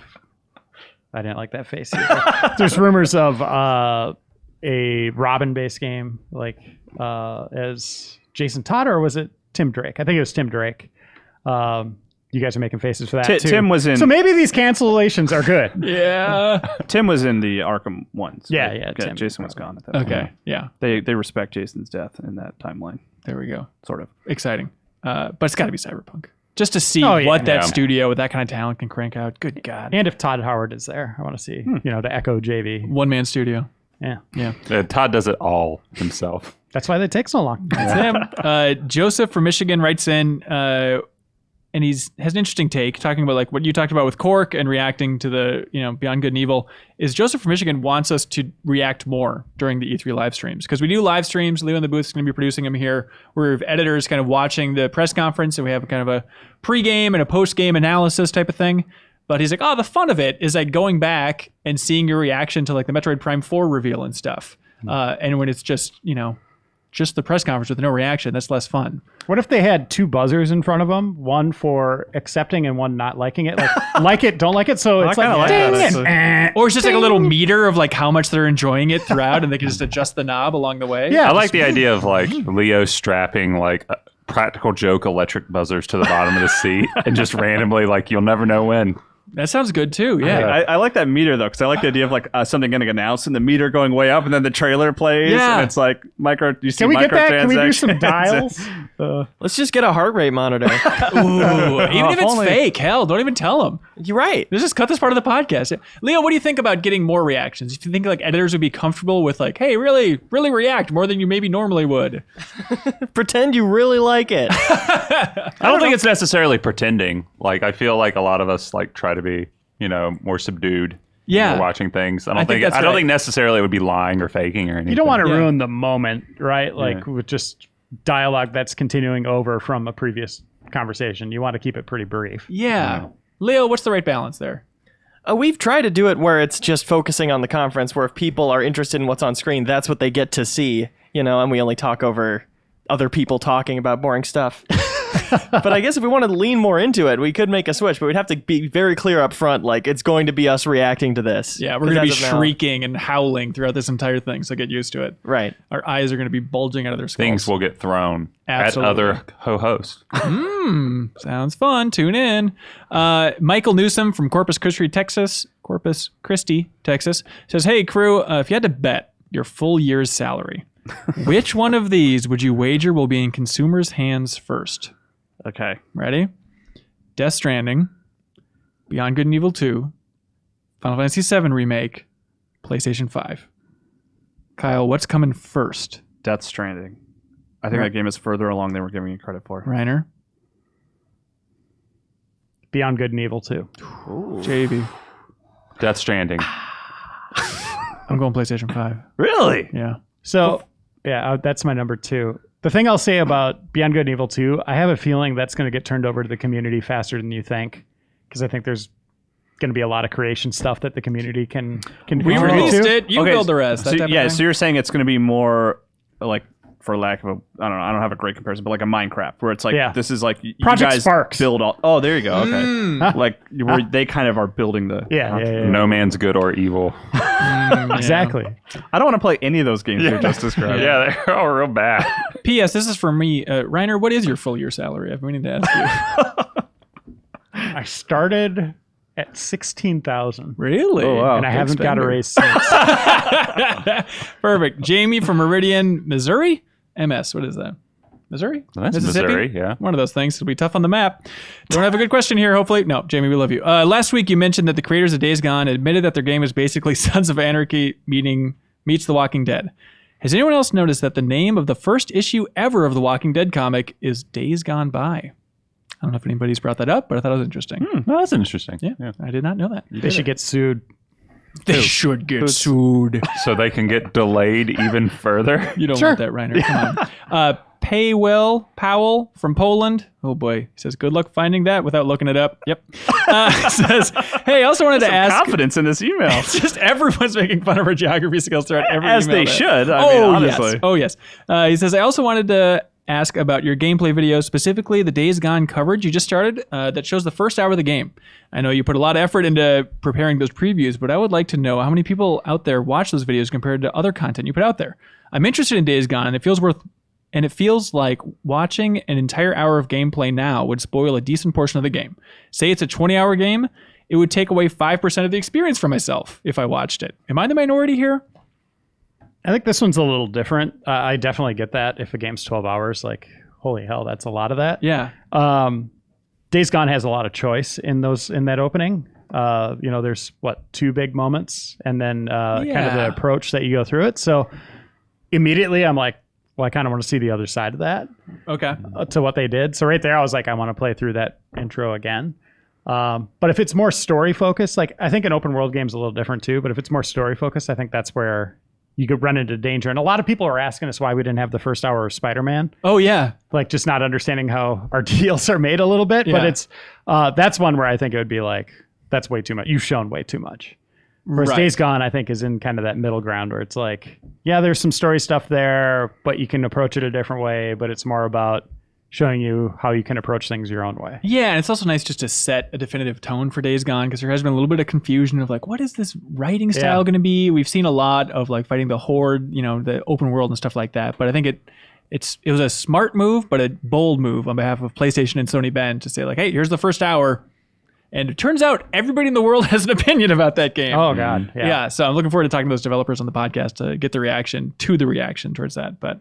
I didn't like that face either. There's rumors of a Robin-based game, like as Jason Todd, or was it Tim Drake? I think it was Tim Drake. You guys are making faces for that too. Tim was in. So maybe these cancellations are good. Yeah. Tim was in the Arkham ones. Yeah, right? yeah, Tim. Jason was gone at that Okay. point. Yeah. They respect Jason's death in that timeline, There we go. sort of. Exciting. But it's got to be Cyberpunk. Just to see Oh, yeah. what that Yeah. studio with that kind of talent can crank out. Good God. And if Todd Howard is there, I want to see, to echo JV. One man studio. Yeah. Yeah. Todd does it all himself. That's why they take so long. That's him. Joseph from Michigan writes in, and has an interesting take, talking about like what you talked about with Cork and reacting to the Beyond Good and Evil. Is Joseph from Michigan wants us to react more during the E3 live streams, because we do live streams. Leo in the booth is going to be producing them here. We have editors kind of watching the press conference, and we have kind of a pre-game and a post-game analysis type of thing. But he's like, the fun of it is like going back and seeing your reaction to like the Metroid Prime 4 reveal and stuff. And when it's just the press conference with no reaction, that's less fun. What if they had two buzzers in front of them, one for accepting and one not liking it? Like it, don't like it. So it's like, ding, and, or it's just like a little meter of like how much they're enjoying it throughout, and they can just adjust the knob along the way. Yeah, I like the idea of like Leo strapping like practical joke electric buzzers to the bottom of the seat and just randomly, like, you'll never know when. That sounds good too. Yeah, I like that meter though, because I like the idea of like something getting announced and the meter going way up, and then the trailer plays, and it's like micro. You see, can we get that? Can we do some dials? Let's just get a heart rate monitor. Ooh, even if it's fake, hell, don't even tell them. You're right. Let's just cut this part of the podcast. Leo, what do you think about getting more reactions? Do you think like editors would be comfortable with like, hey, really react more than you maybe normally would? Pretend you really like it. I don't think it's necessarily pretending. Like, I feel like a lot of us like try to be, more subdued. When we're watching things. I don't think necessarily it would be lying or faking or anything. You don't want to ruin the moment, right? Like with just dialogue that's continuing over from a previous conversation. You want to keep it pretty brief. Yeah. Leo, what's the right balance there? We've tried to do it where it's just focusing on the conference, where if people are interested in what's on screen, that's what they get to see, and we only talk over other people talking about boring stuff. But I guess if we wanted to lean more into it, we could make a switch, but we'd have to be very clear up front, like, it's going to be us reacting to this. Yeah, we're going to be shrieking and howling throughout this entire thing, so get used to it. Right. Our eyes are going to be bulging out of their skulls. Things will get thrown at other co-hosts. Sounds fun. Tune in. Michael Newsom from Corpus Christi, Texas, says, hey, crew, if you had to bet your full year's salary, which one of these would you wager will be in consumers' hands first? Okay. Ready? Death Stranding, Beyond Good and Evil 2, Final Fantasy VII Remake, PlayStation 5. Kyle, what's coming first? Death Stranding. I think that game is further along than we're giving it credit for. Reiner? Beyond Good and Evil 2. JB? Death Stranding. I'm going PlayStation 5. Really? Yeah. So, that's my number 2. The thing I'll say about Beyond Good and Evil 2, I have a feeling that's going to get turned over to the community faster than you think, because I think there's going to be a lot of creation stuff that the community can We released it. You build the rest. So you're saying it's going to be more like, for lack of I don't have a great comparison, but like a Minecraft, where it's like, this is like, you Project guys Sparks. build all. Oh, there you go. Okay. Like, where they kind of are building the. No man's good or evil. Exactly. I don't want to play any of those games you just described. Yeah, they're all real bad. P.S. This is for me. Reiner, what is your full year salary? I've been meaning to ask you. I started at 16,000. Really? Oh, wow. And I haven't got a raise since. Perfect. Jamie from Meridian, Missouri? MS, what is that? Missouri? That's Mississippi? Missouri, yeah. One of those things. It'll be tough on the map. Don't have a good question here, hopefully. No, Jamie, we love you. Last week, you mentioned that the creators of Days Gone admitted that their game is basically Sons of Anarchy meets The Walking Dead. Has anyone else noticed that the name of the first issue ever of the Walking Dead comic is Days Gone By? I don't know if anybody's brought that up, but I thought it was interesting. No, that's interesting. Yeah, I did not know that. They should get sued. They should get sued. So they can get delayed even further. You don't want that, Reiner. Come on. Powell from Poland. Oh boy. He says, good luck finding that without looking it up. Yep. Says, hey, I also wanted to ask. Confidence in this email. It's just everyone's making fun of our geography skills throughout every As email. they should. I mean, honestly. Yes. Oh, yes. He says, I also wanted to ask about your gameplay videos, specifically the Days Gone coverage you just started that shows the first hour of the game. I know you put a lot of effort into preparing those previews, but I would like to know how many people out there watch those videos compared to other content you put out there. I'm interested in Days Gone, and it feels like watching an entire hour of gameplay now would spoil a decent portion of the game. Say it's a 20-hour game, it would take away 5% of the experience for myself if I watched it. Am I the minority here? I think this one's a little different. I definitely get that. If a game's 12 hours, like, holy hell, that's a lot of that. Yeah. Days Gone has a lot of choice in that opening. There's 2 big moments, and then kind of the approach that you go through it. So immediately I'm like, well, I kind of want to see the other side of that. Okay. To what they did. So right there, I was like, I want to play through that intro again. But if it's more story focused, like I think an open world game is a little different too, but if it's more story focused, I think that's where you could run into danger. And a lot of people are asking us why we didn't have the first hour of Spider-Man. Oh yeah. Like just not understanding how our deals are made a little bit, but it's, that's one where I think it would be like, that's way too much. You've shown way too much. Whereas Days Gone, I think, is in kind of that middle ground where it's like, yeah, there's some story stuff there, but you can approach it a different way, but it's more about showing you how you can approach things your own way. Yeah, and it's also nice just to set a definitive tone for Days Gone, because there has been a little bit of confusion of like, what is this writing style going to be? We've seen a lot of like fighting the Horde, you know, the open world and stuff like that. But I think it was a smart move, but a bold move on behalf of PlayStation and Sony Bend to say like, hey, here's the first hour. And it turns out everybody in the world has an opinion about that game. Oh, God. Yeah. So I'm looking forward to talking to those developers on the podcast to get the reaction towards that. But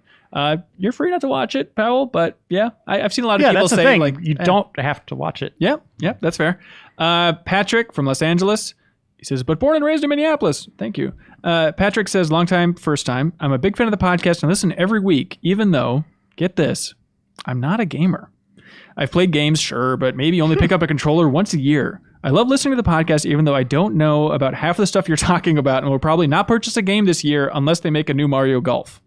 you're free not to watch it, Powell. But yeah, I've seen a lot of people that's the say thing. like you don't have to watch it. Yeah, that's fair. Patrick from Los Angeles, he says, but born and raised in Minneapolis. Thank you. Patrick says, long time, first time. I'm a big fan of the podcast and listen every week, even though, get this, I'm not a gamer. I've played games, sure, but maybe only pick up a controller once a year. I love listening to the podcast, even though I don't know about half the stuff you're talking about, and will probably not purchase a game this year unless they make a new Mario Golf.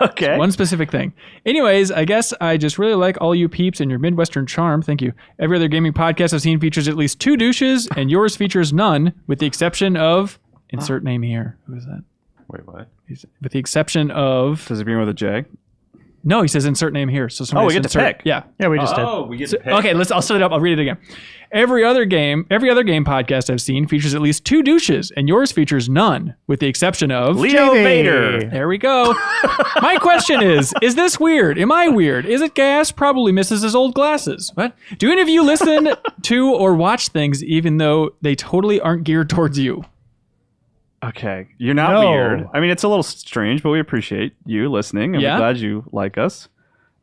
Okay. One specific thing. Anyways, I guess I just really like all you peeps and your Midwestern charm. Thank you. Every other gaming podcast I've seen features at least 2 douches, and yours features none, with the exception of... Insert name here. Who is that? Wait, what? With the exception of... Does it begin with a J? No, he says insert name here. So we get to pick. Yeah. Yeah, we just did. Oh, we get to pick. Okay, I'll set it up. I'll read it again. Every other game podcast I've seen features at least 2 douches, and yours features none, with the exception of Leo Vader. There we go. My question is this weird? Am I weird? Is it gas? Probably misses his old glasses. What? Do any of you listen to or watch things even though they totally aren't geared towards you? Okay, you're not weird. I mean, it's a little strange, but we appreciate you listening, and we're glad you like us.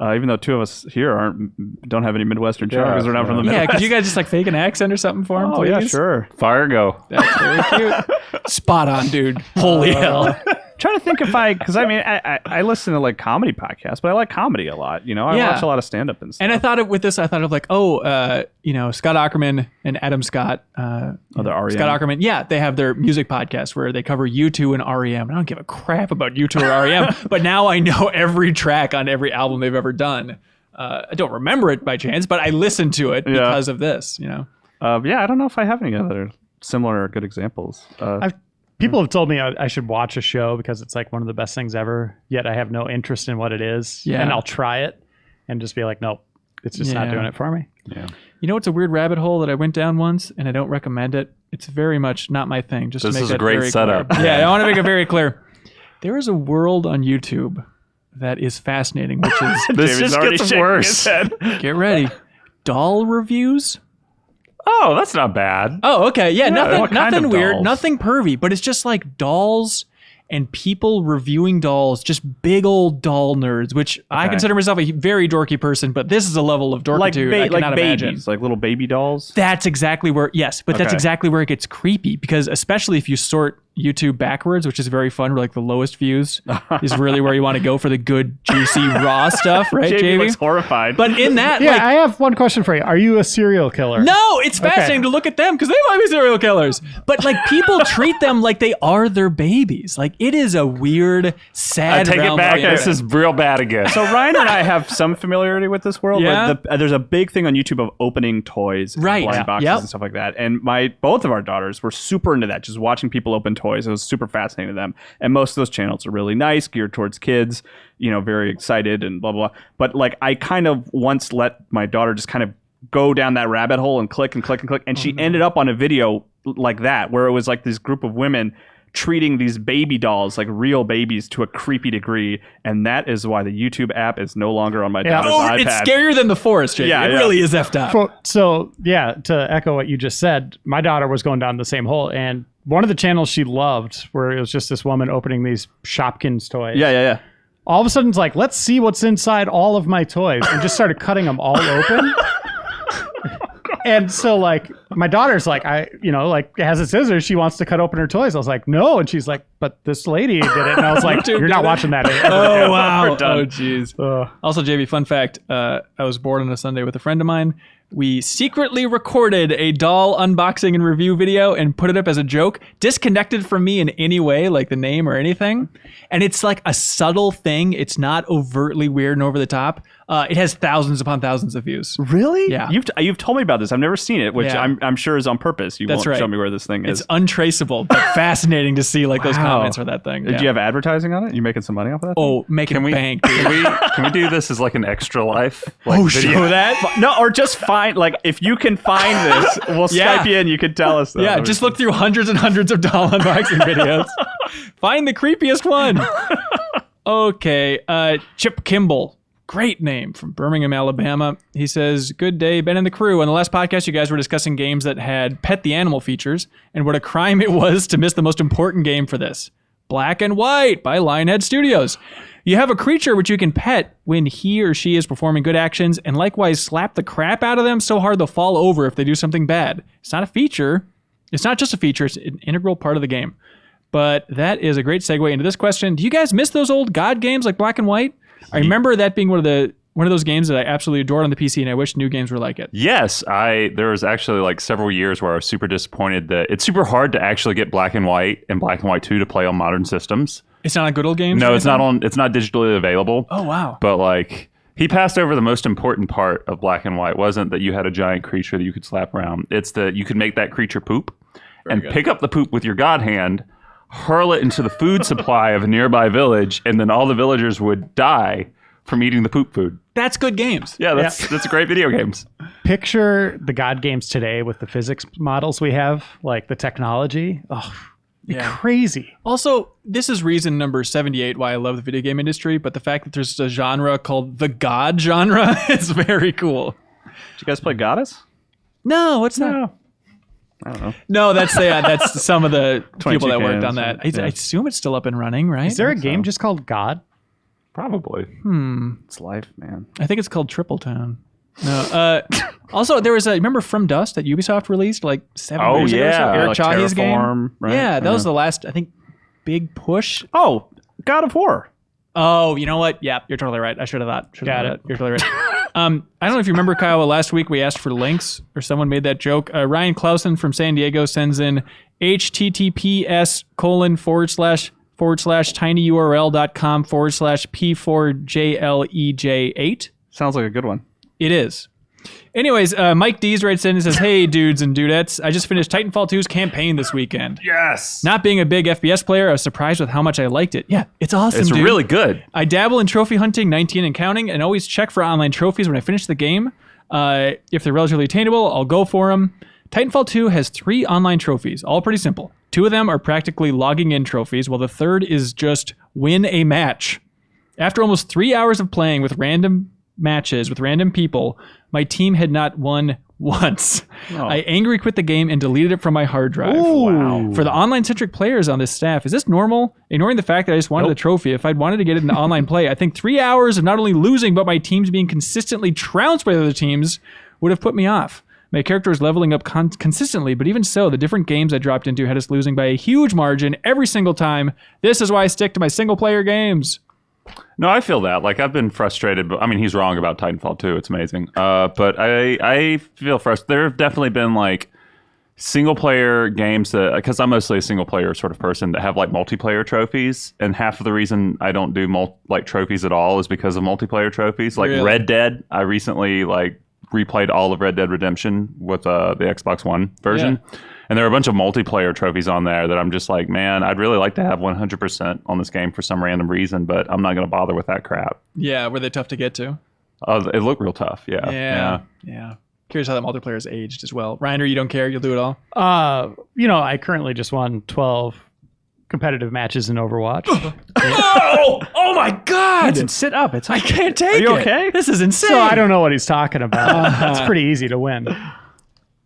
Even though 2 of us here don't have any Midwestern charm because we're not from the Midwest. Yeah, could you guys just like fake an accent or something for him, Oh, please? yeah, sure. Fire go. That's very cute. Spot on, dude. Holy hell. Trying to think because I mean, I listen to like comedy podcasts, but I like comedy a lot. You know, I watch a lot of stand up and stuff. And I thought I thought of like, Scott Aukerman and Adam Scott. The REM. Scott Aukerman, yeah, they have their music podcast where they cover U2 and REM. I don't give a crap about U2 or REM, but now I know every track on every album they've ever done. I don't remember it by chance, but I listened to it because of this, you know? I don't know if I have any other similar or good examples. People have told me I should watch a show because it's like one of the best things ever, yet I have no interest in what it is. Yeah. And I'll try it and just be like, nope, it's just not doing it for me. Yeah. You know, it's a weird rabbit hole that I went down once, and I don't recommend it. It's very much not my thing. Just This to make is a that great very setup. Clear. Yeah, I want to make it very clear. There is a world on YouTube that is fascinating, which is This just gets worse. get ready, doll reviews. Oh, that's not bad. Oh, okay. Yeah, what kind nothing of weird, dolls? nothing pervy, but it's just like dolls and people reviewing dolls, just big old doll nerds, which I consider myself a very dorky person, but this is a level of dorkitude I cannot babies, imagine. like little baby dolls. That's exactly where, that's exactly where it gets creepy, because especially if you sort YouTube backwards, which is very fun, where like the lowest views is really where you want to go for the good, juicy, raw stuff, right, JB JB? looks horrified. But in that, Yeah, I have one question for you. Are you a serial killer? no, it's fascinating to look at them because they might be serial killers. But like people treat them like they are their babies. Like it is a weird, sad. I take it realm back. of the This is real bad again. So Reiner and I have some familiarity with this world. Yeah? Where there's a big thing on YouTube of opening toys, and Right. blind boxes Yep. and stuff like that. And both of our daughters were super into that, just watching people open toys. It was super fascinating to them. And most of those channels are really nice, geared towards kids, you know, very excited and blah, blah, blah. But like I kind of once let my daughter just kind of go down that rabbit hole and click and click and click. And she ended up on a video like that, where it was like this group of women treating these baby dolls like real babies to a creepy degree, and that is why the YouTube app is no longer on my daughter's iPad. It's scarier than the forest, JB. Yeah, it really is effed up. So, to echo what you just said, my daughter was going down the same hole, and one of the channels she loved, where it was just this woman opening these Shopkins toys. Yeah. All of a sudden, it's like, let's see what's inside all of my toys, and just started cutting them all open. And so, like, My daughter's like, has a scissors. She wants to cut open her toys. I was like, no. And she's like, but this lady did it. And I was like, you're not watching that. Oh, wow. Oh, jeez. Also, JV, fun fact. I was bored on a Sunday with a friend of mine. We secretly recorded a doll unboxing and review video and put it up as a joke, disconnected from me in any way, like the name or anything. And it's like a subtle thing. It's not overtly weird and over the top. It has thousands upon thousands of views. Really? Yeah. You've told me about this. I've never seen it, which Yeah. I'm sure is on purpose. You That's won't right. show me where this thing is. It's untraceable, but fascinating to see like those comments for that thing. Did you have advertising on it? You making some money off of that? Oh, making bank. Dude. Can we do this as like an extra life? Like Show that? No, or just find, like, if you can find this, we'll Yeah. Skype you in. You can tell us. Yeah, just look through hundreds and hundreds of doll unboxing videos. Find the creepiest one. Okay, Chip Kimball. Great name, from Birmingham, Alabama. He says, good day, Ben and the crew. On the last podcast, you guys were discussing games that had pet the animal features and what a crime it was to miss the most important game for this. Black and White by Lionhead Studios. You have a creature which you can pet when he or she is performing good actions, and likewise slap the crap out of them so hard they'll fall over if they do something bad. It's not a feature. It's not just a feature. It's an integral part of the game. But that is a great segue into this question. Do you guys miss those old God games like Black and White? I remember that being one of those games that I absolutely adored on the PC, and I wish new games were like it. Yes, there was actually like several years where I was super disappointed that it's super hard to actually get Black and White and Black and White 2 to play on modern systems. It's not on good old games? No, it's not digitally available. Oh, wow. But like, he passed over the most important part of Black and White. Wasn't that you had a giant creature that you could slap around. It's that you could make that creature poop and pick up the poop with your god hand, hurl it into the food supply of a nearby village, and then all the villagers would die from eating the poop food. That's good games. Yeah, that's great video games. Picture the God games today with the physics models we have, like the technology. Oh, crazy. Also, this is reason number 78 why I love the video game industry, but the fact that there's a genre called the God genre is very cool. Did you guys play Goddess? No, what's that? I don't know. No, that's some of the people that worked cans, on that. yeah. I assume it's still up and running, right? Is there a game just called God? Probably. It's life, man. I think it's called Triple Town. No. Also, there was remember From Dust that Ubisoft released like 7 years ago? yeah. Eric Like Chahi's game. Terraform, right? Yeah, that was the last, I think, big push. Oh, God of War. Oh, you know what? Yeah, you're totally right. I should have thought. Got it. You're totally right. I don't know if you remember, Kyle, last week we asked for links, or someone made that joke. Ryan Clausen from San Diego sends in https://tinyurl.com/p4jlej8. Sounds like a good one. It is. Anyways, Mike Dees writes in and says, hey, dudes and dudettes, I just finished Titanfall 2's campaign this weekend. Yes. Not being a big FPS player, I was surprised with how much I liked it. Yeah, it's awesome, It's dude. really good. I dabble in trophy hunting, 19 and counting, and always check for online trophies when I finish the game. If they're relatively attainable, I'll go for them. Titanfall 2 has 3 online trophies, all pretty simple. 2 of them are practically logging in trophies, while the third is just win a match. After almost 3 hours of playing with random matches with random people, my team had not won once. I angry quit the game and deleted it from my hard drive. Wow. For the online-centric players on this staff, is this normal? Ignoring the fact that I just wanted the trophy, if I'd wanted to get it into online play, I think 3 hours of not only losing, but my teams being consistently trounced by other teams would have put me off. My character was leveling up consistently, but even so, the different games I dropped into had us losing by a huge margin every single time. This is why I stick to my single-player games. No, I feel that. Like, I've been frustrated, but I mean, he's wrong about Titanfall 2. It's amazing. But I feel frustrated. There have definitely been like single player games that, because I'm mostly a single player sort of person, that have like multiplayer trophies. And half of the reason I don't do like trophies at all is because of multiplayer trophies. Like Really? Red Dead, I recently like replayed all of Red Dead Redemption with the Xbox One version. Yeah. And there are a bunch of multiplayer trophies on there that I'm just like, man, I'd really like to have 100% on this game for some random reason, but I'm not going to bother with that crap. Yeah, were they tough to get to? It looked real tough, yeah. Curious how that multiplayer is aged as well. Reiner, you don't care? You'll do it all? I currently just won 12 competitive matches in Overwatch. Oh my God! Sit up. It's I can't take it. Are you okay? This is insane. So I don't know what he's talking about. It's pretty easy to win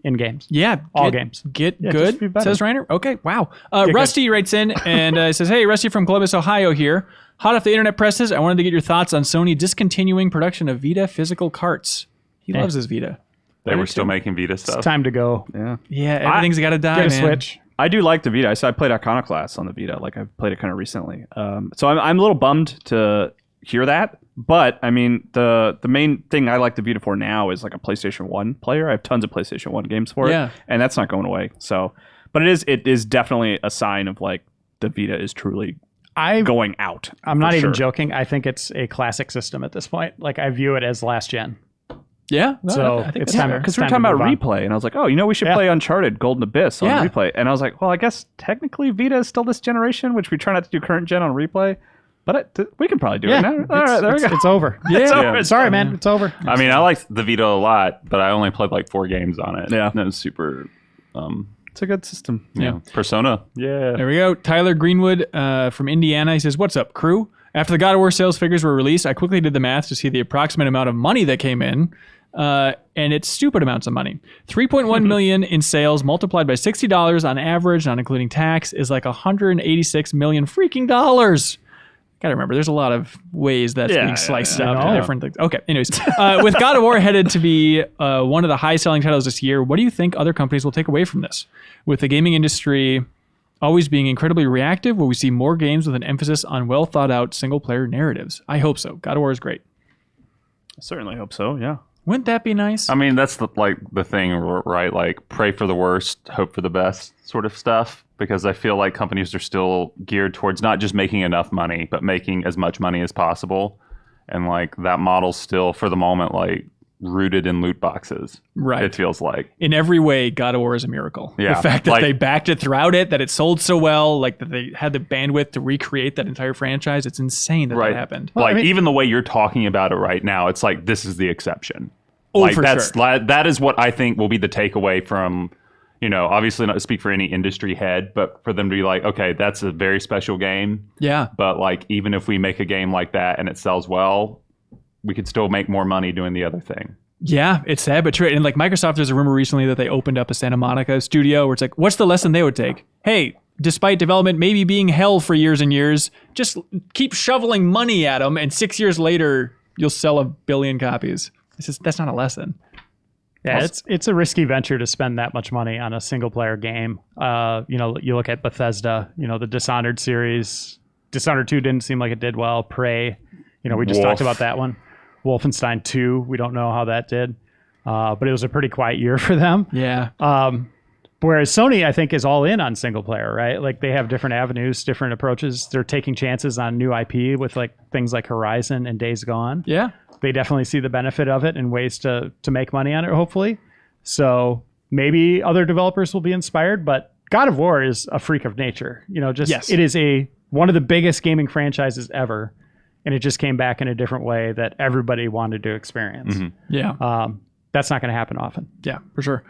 in games. Yeah. All games. Get just good, be better. says Reiner. Okay, wow. Rusty writes in and says, hey, Rusty from Columbus, Ohio here. Hot off the internet presses, I wanted to get your thoughts on Sony discontinuing production of Vita physical carts. He loves his Vita. They were still making Vita stuff. It's time to go. Yeah, everything's got to die, Get a man. Switch. I do like the Vita. I played Iconoclast on the Vita. Like I've played it kind of recently. So I'm a little bummed to hear that. But I mean, the main thing I like the Vita for now is like a PlayStation 1 player. I have tons of PlayStation 1 games for it, and that's not going away. So, but it is definitely a sign of like the Vita is truly going out. I'm not even joking. I think it's a classic system at this point. Like I view it as last gen. Yeah, so I think it's time because we were talking about replay, and I was like, we should play Uncharted Golden Abyss on replay, and I was like, well, I guess technically Vita is still this generation, which we try not to do current gen on replay, but we can probably do it now. All right, there we go. It's over. It's over. Sorry, man. It's over. I mean, I like the Vita a lot, but I only played like 4 games on it. Yeah. And it was super... It's a good system. Yeah. Persona. Yeah. There we go. Tyler Greenwood from Indiana. He says, "What's up, crew? After the God of War sales figures were released, I quickly did the math to see the approximate amount of money that came in. And it's stupid amounts of money. 3.1 million in sales multiplied by $60 on average, not including tax, is like 186 million freaking dollars. Gotta remember, there's a lot of ways that's being sliced up to different things. Okay, anyways. With God of War headed to be one of the high-selling titles this year, what do you think other companies will take away from this? With the gaming industry always being incredibly reactive, will we see more games with an emphasis on well-thought-out single-player narratives? I hope so. God of War is great. I certainly hope so, yeah. Wouldn't that be nice? I mean, that's the thing, right? Like, pray for the worst, hope for the best sort of stuff. Because I feel like companies are still geared towards not just making enough money, but making as much money as possible. And like that model's still, for the moment, like rooted in loot boxes. Right. It feels like. In every way, God of War is a miracle. Yeah. The fact that they backed it throughout it, that it sold so well, like that they had the bandwidth to recreate that entire franchise. It's insane that that happened. Well, like, even the way you're talking about it right now, it's like, this is the exception. Oh, like, for sure. That is what I think will be the takeaway from, obviously not to speak for any industry head, but for them to be like, okay, that's a very special game. Yeah. But like, even if we make a game like that and it sells well, we could still make more money doing the other thing. Yeah, it's sad but true. And like Microsoft, there's a rumor recently that they opened up a Santa Monica studio where it's like, what's the lesson they would take? Hey, despite development maybe being hell for years and years, just keep shoveling money at them, and 6 years later, you'll sell 1 billion copies. That's not a lesson. Yeah, it's a risky venture to spend that much money on a single player game. You look at Bethesda, the Dishonored series. Dishonored 2 didn't seem like it did well. Prey, we just talked about that one. Wolfenstein 2, we don't know how that did. But it was a pretty quiet year for them. Yeah. Whereas Sony, I think, is all in on single player, right? Like they have different avenues, different approaches. They're taking chances on new IP with like things like Horizon and Days Gone. Yeah. They definitely see the benefit of it and ways to make money on it, hopefully. So maybe other developers will be inspired, but God of War is a freak of nature. It is one of the biggest gaming franchises ever. And it just came back in a different way that everybody wanted to experience. Mm-hmm. Yeah. That's not going to happen often. Yeah, for sure.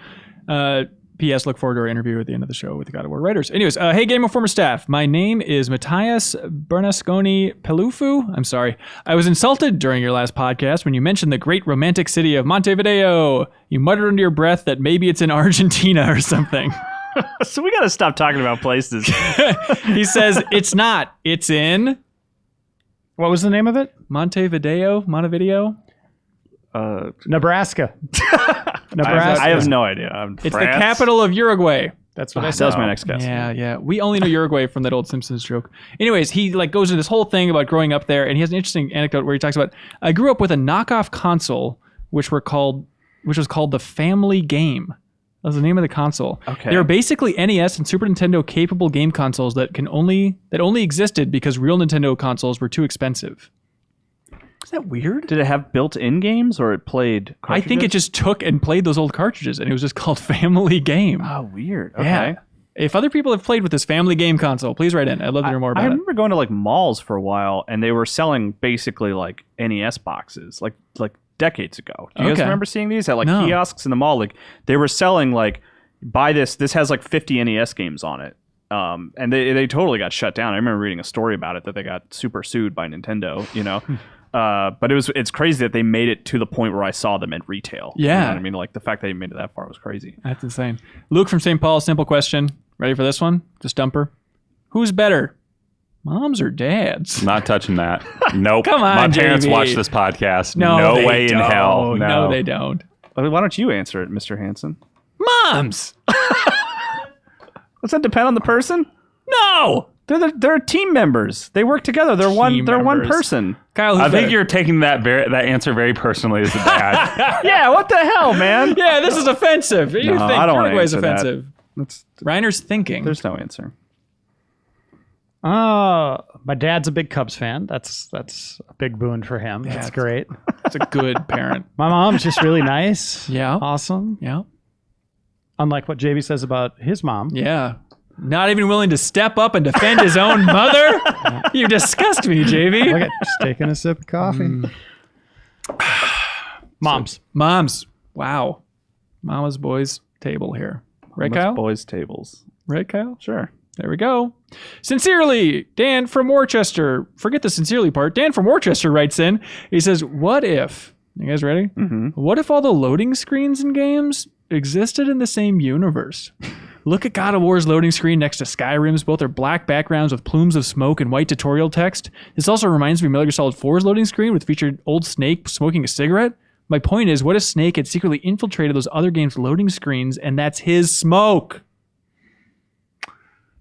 P.S. Look forward to our interview at the end of the show with the God of War writers. Anyways, hey, Game Informer staff. My name is Matthias Bernasconi Pelufu. I'm sorry. I was insulted during your last podcast when you mentioned the great romantic city of Montevideo. You muttered under your breath that maybe it's in Argentina or something. So we got to stop talking about places. He says, it's not. It's in... What was the name of it? Montevideo? Nebraska. Nebraska. I have no idea. It's the capital of Uruguay. That's what I said. That was my next guess. Yeah. We only know Uruguay from that old Simpsons joke. Anyways, he goes into this whole thing about growing up there, and he has an interesting anecdote where he talks about, I grew up with a knockoff console, which was called the Family Game. That was the name of the console. Okay. They were basically NES and Super Nintendo capable game consoles that only existed because real Nintendo consoles were too expensive. Is that weird? Did it have built-in games or it played cartridges? I think it just took and played those old cartridges, and it was just called Family Game. Oh, weird. Okay. Yeah. If other people have played with this Family Game console, please write in. I'd love to hear more about it. I remember going to like malls for a while, and they were selling basically like NES boxes, like decades ago. Do you guys remember seeing these at kiosks in the mall? Like they were selling like, buy this. This has like 50 NES games on it. And they totally got shut down. I remember reading a story about it that they got super sued by Nintendo, but it's crazy that they made it to the point where I saw them at retail. Yeah. You know what I mean? Like the fact that they made it that far was crazy. That's insane. Luke from St. Paul, simple question. Ready for this one? Just dumper. Who's better? Moms or dads? Not touching that. Nope. Come on, My parents JB. watch this podcast. No way don't. in hell. No, they don't. Why don't you answer it, Mr. Hansen? Moms. Does that depend on the person? No. They're team members. They work together. They're one person. Kyle, I think you're taking that answer very personally as a dad. Yeah, what the hell, man? Yeah, this is offensive. You think I don't want to Uruguay's answer that. offensive. Reiner's thinking. There's no answer. My dad's a big Cubs fan. That's a big boon for him. That's great. It's a good parent. My mom's just really nice. Yeah. Awesome. Yeah. Unlike what JB says about his mom. Yeah. Not even willing to step up and defend his own mother? You disgust me, JB. Look at just taking a sip of coffee. Moms. Moms. Wow. Mama's boys table here. Right, Kyle? Boys' tables. Right, Kyle? Sure. There we go. Sincerely, Dan from Worcester. Forget the sincerely part. Dan from Worcester writes in. He says, what if, you guys ready? Mm-hmm. What if all the loading screens in games existed in the same universe? Look at God of War's loading screen next to Skyrim's. Both are black backgrounds with plumes of smoke and white tutorial text. This also reminds me of Metal Gear Solid 4's loading screen, which featured old Snake smoking a cigarette. My point is, what if Snake had secretly infiltrated those other games' loading screens, and that's his smoke?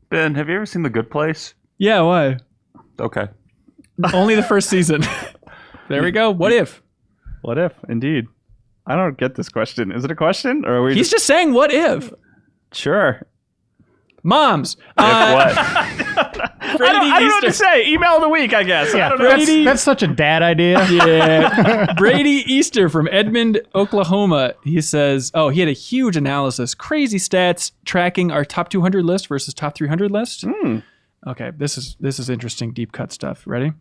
Ben, have you ever seen The Good Place? Yeah, why? Okay. Only the first season. There we go. What if? What if? Indeed. I don't get this question. Is it a question, or are we? He's just saying, what if? Sure. Moms. If what? I don't know what to say. Email of the week, I guess. Yeah, I don't know. that's such a dad idea. Yeah. Brady Easter from Edmond, Oklahoma. He says, he had a huge analysis. Crazy stats tracking our top 200 list versus top 300 list. Okay, this is interesting deep cut stuff. Ready?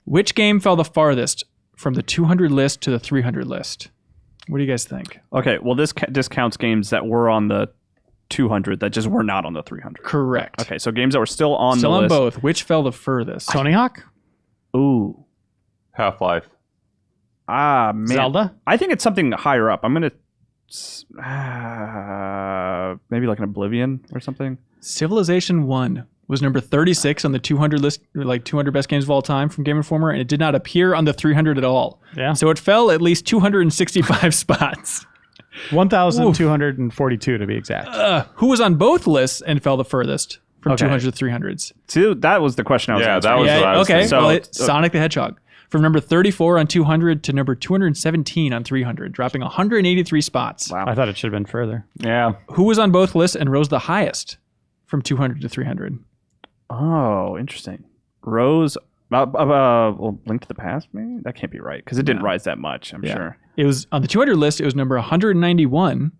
Which game fell the farthest from the 200 list to the 300 list? What do you guys think? Okay, well, this discounts games that were on the 200 that just were not on the 300. Correct. Okay, so games that were still on Still the on list. both. Which fell the furthest? Tony Hawk? Ooh. Half-Life. Ah, man. Zelda? I think it's something higher up. I'm going to... maybe like an Oblivion or something. Civilization 1 was number 36 on the 200 list, like 200 best games of all time from Game Informer, and it did not appear on the 300 at all. Yeah. So it fell at least 265 spots. 1,242 to be exact. Who was on both lists and fell the furthest from 200 to 300s? See, that was the question I was answering. that was what I was okay. thinking. Sonic the Hedgehog. From number 34 on 200 to number 217 on 300, dropping 183 spots. Wow. I thought it should have been further. Yeah. Who was on both lists and rose the highest from 200 to 300? Oh, interesting. Rose... well, Link to the Past, maybe? That can't be right, because it didn't rise that much, I'm sure. It was on the 200 list, it was number 191,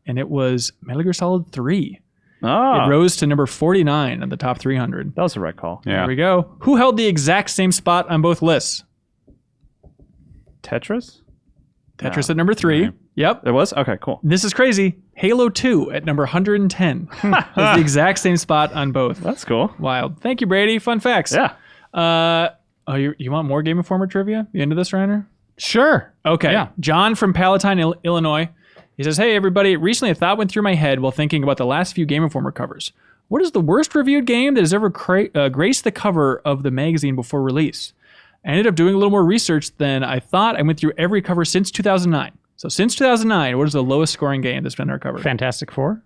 and it was Metal Gear Solid 3. Oh. It rose to number 49 on the top 300. That was the right call. Yeah. There we go. Who held the exact same spot on both lists? Tetris? Tetris at number 3. Yep. It was? Okay, cool. This is crazy. Halo 2 at number 110. Has the exact same spot on both. That's cool. Wild. Thank you, Brady. Fun facts. Yeah. You want more Game Informer trivia? You into this, Reiner? Sure. Okay. Yeah. John from Palatine, Illinois. He says, hey, everybody. Recently, a thought went through my head while thinking about the last few Game Informer covers. What is the worst reviewed game that has ever graced the cover of the magazine before release? I ended up doing a little more research than I thought. I went through every cover since 2009. So since 2009, what is the lowest scoring game that's been on our cover? Fantastic Four?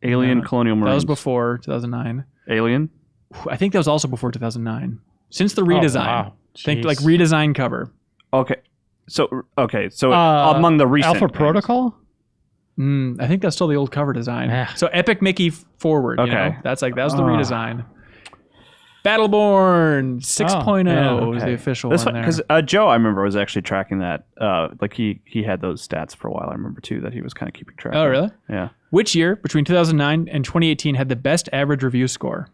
Alien Colonial Marines. That was before 2009. Alien? I think that was also before 2009. Since the redesign. wow. Think Jeez. like redesign cover. Okay. So among the recent Alpha games. Protocol? I think that's still the old cover design. Yeah. So Epic Mickey Forward. You know? That was the redesign. Battleborn 6.0 was the official one there. Because Joe, I remember, was actually tracking that. Like he had those stats for a while. I remember too that he was kind of keeping track. Oh, of. really? Yeah. Which year between 2009 and 2018 had the best average review score?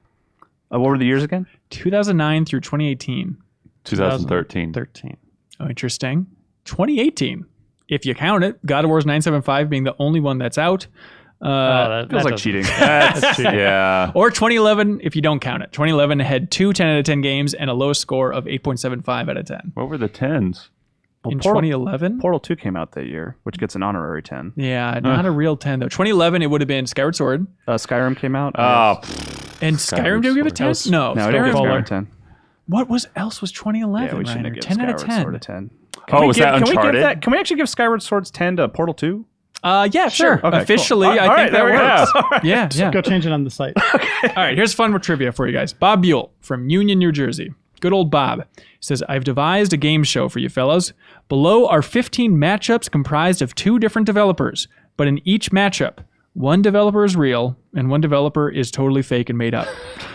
What were the years again? 2009 through 2018. 2013. 13. Oh, interesting. 2018, if you count it. God of War's 975 being the only one that's out. Feels like doesn't- cheating. That's cheating. Yeah. Or 2011, if you don't count it. 2011 had 2 10 out of 10 games and a lowest score of 8.75 out of 10. What were the 10s? In Portal- 2011? Portal 2 came out that year, which gets an honorary 10. Yeah, not a real 10 though. 2011, it would have been Skyward Sword. Skyrim came out. Oh, And Skyrim, did we give a 10? No, no, I don't give Skyrim. Skyrim a 10. What else was 2011? Yeah, we shouldn't Reiner? have given 10 out of Skyward 10. Sword a 10. Was that Uncharted? Can we actually give Skyward Swords 10 to Portal 2? Yeah, sure. Okay, Officially, cool. I think that works. Yeah. Yeah. Go change it on the site. All right, here's fun with trivia for you guys. Bob Buell from Union, New Jersey. Good old Bob says, I've devised a game show for you fellows. Below are 15 matchups comprised of 2 different developers, but in each matchup, one developer is real and one developer is totally fake and made up.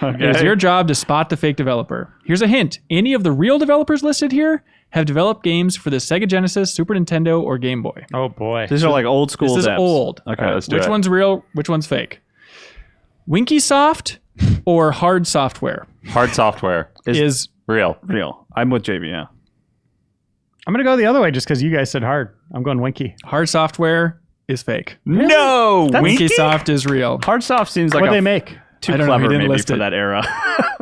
It is your job to spot the fake developer. Here's a hint. Any of the real developers listed here have developed games for the Sega Genesis, Super Nintendo, or Game Boy. Oh, boy. These are like old school This is devs. old. Okay, let's do Which it. one's real? Which one's fake? Winkysoft or Hard Software Hard Software. is Real. Real. I'm with JB, yeah. I'm going to go the other way just because you guys said hard. I'm going Winky. Hard Software is fake. No! Winky? Winkysoft is real. Hardsoft seems like What do they make? too I don't know, he clever didn't maybe list for it. that era.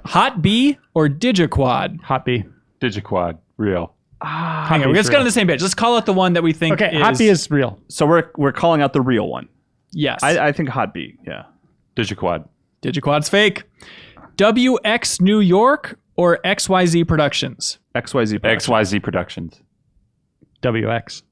Hot B or Digiquad? Hot B. Digiquad. Real. Hang on, let's get on the same page. Let's call it the one that we think Okay, is... Hot B is real. So we're calling out the real one. Yes. I think Hot B, yeah. Digiquad. Digiquad's fake. WX New York or XYZ Productions? XYZ Productions. XYZ Productions. WX.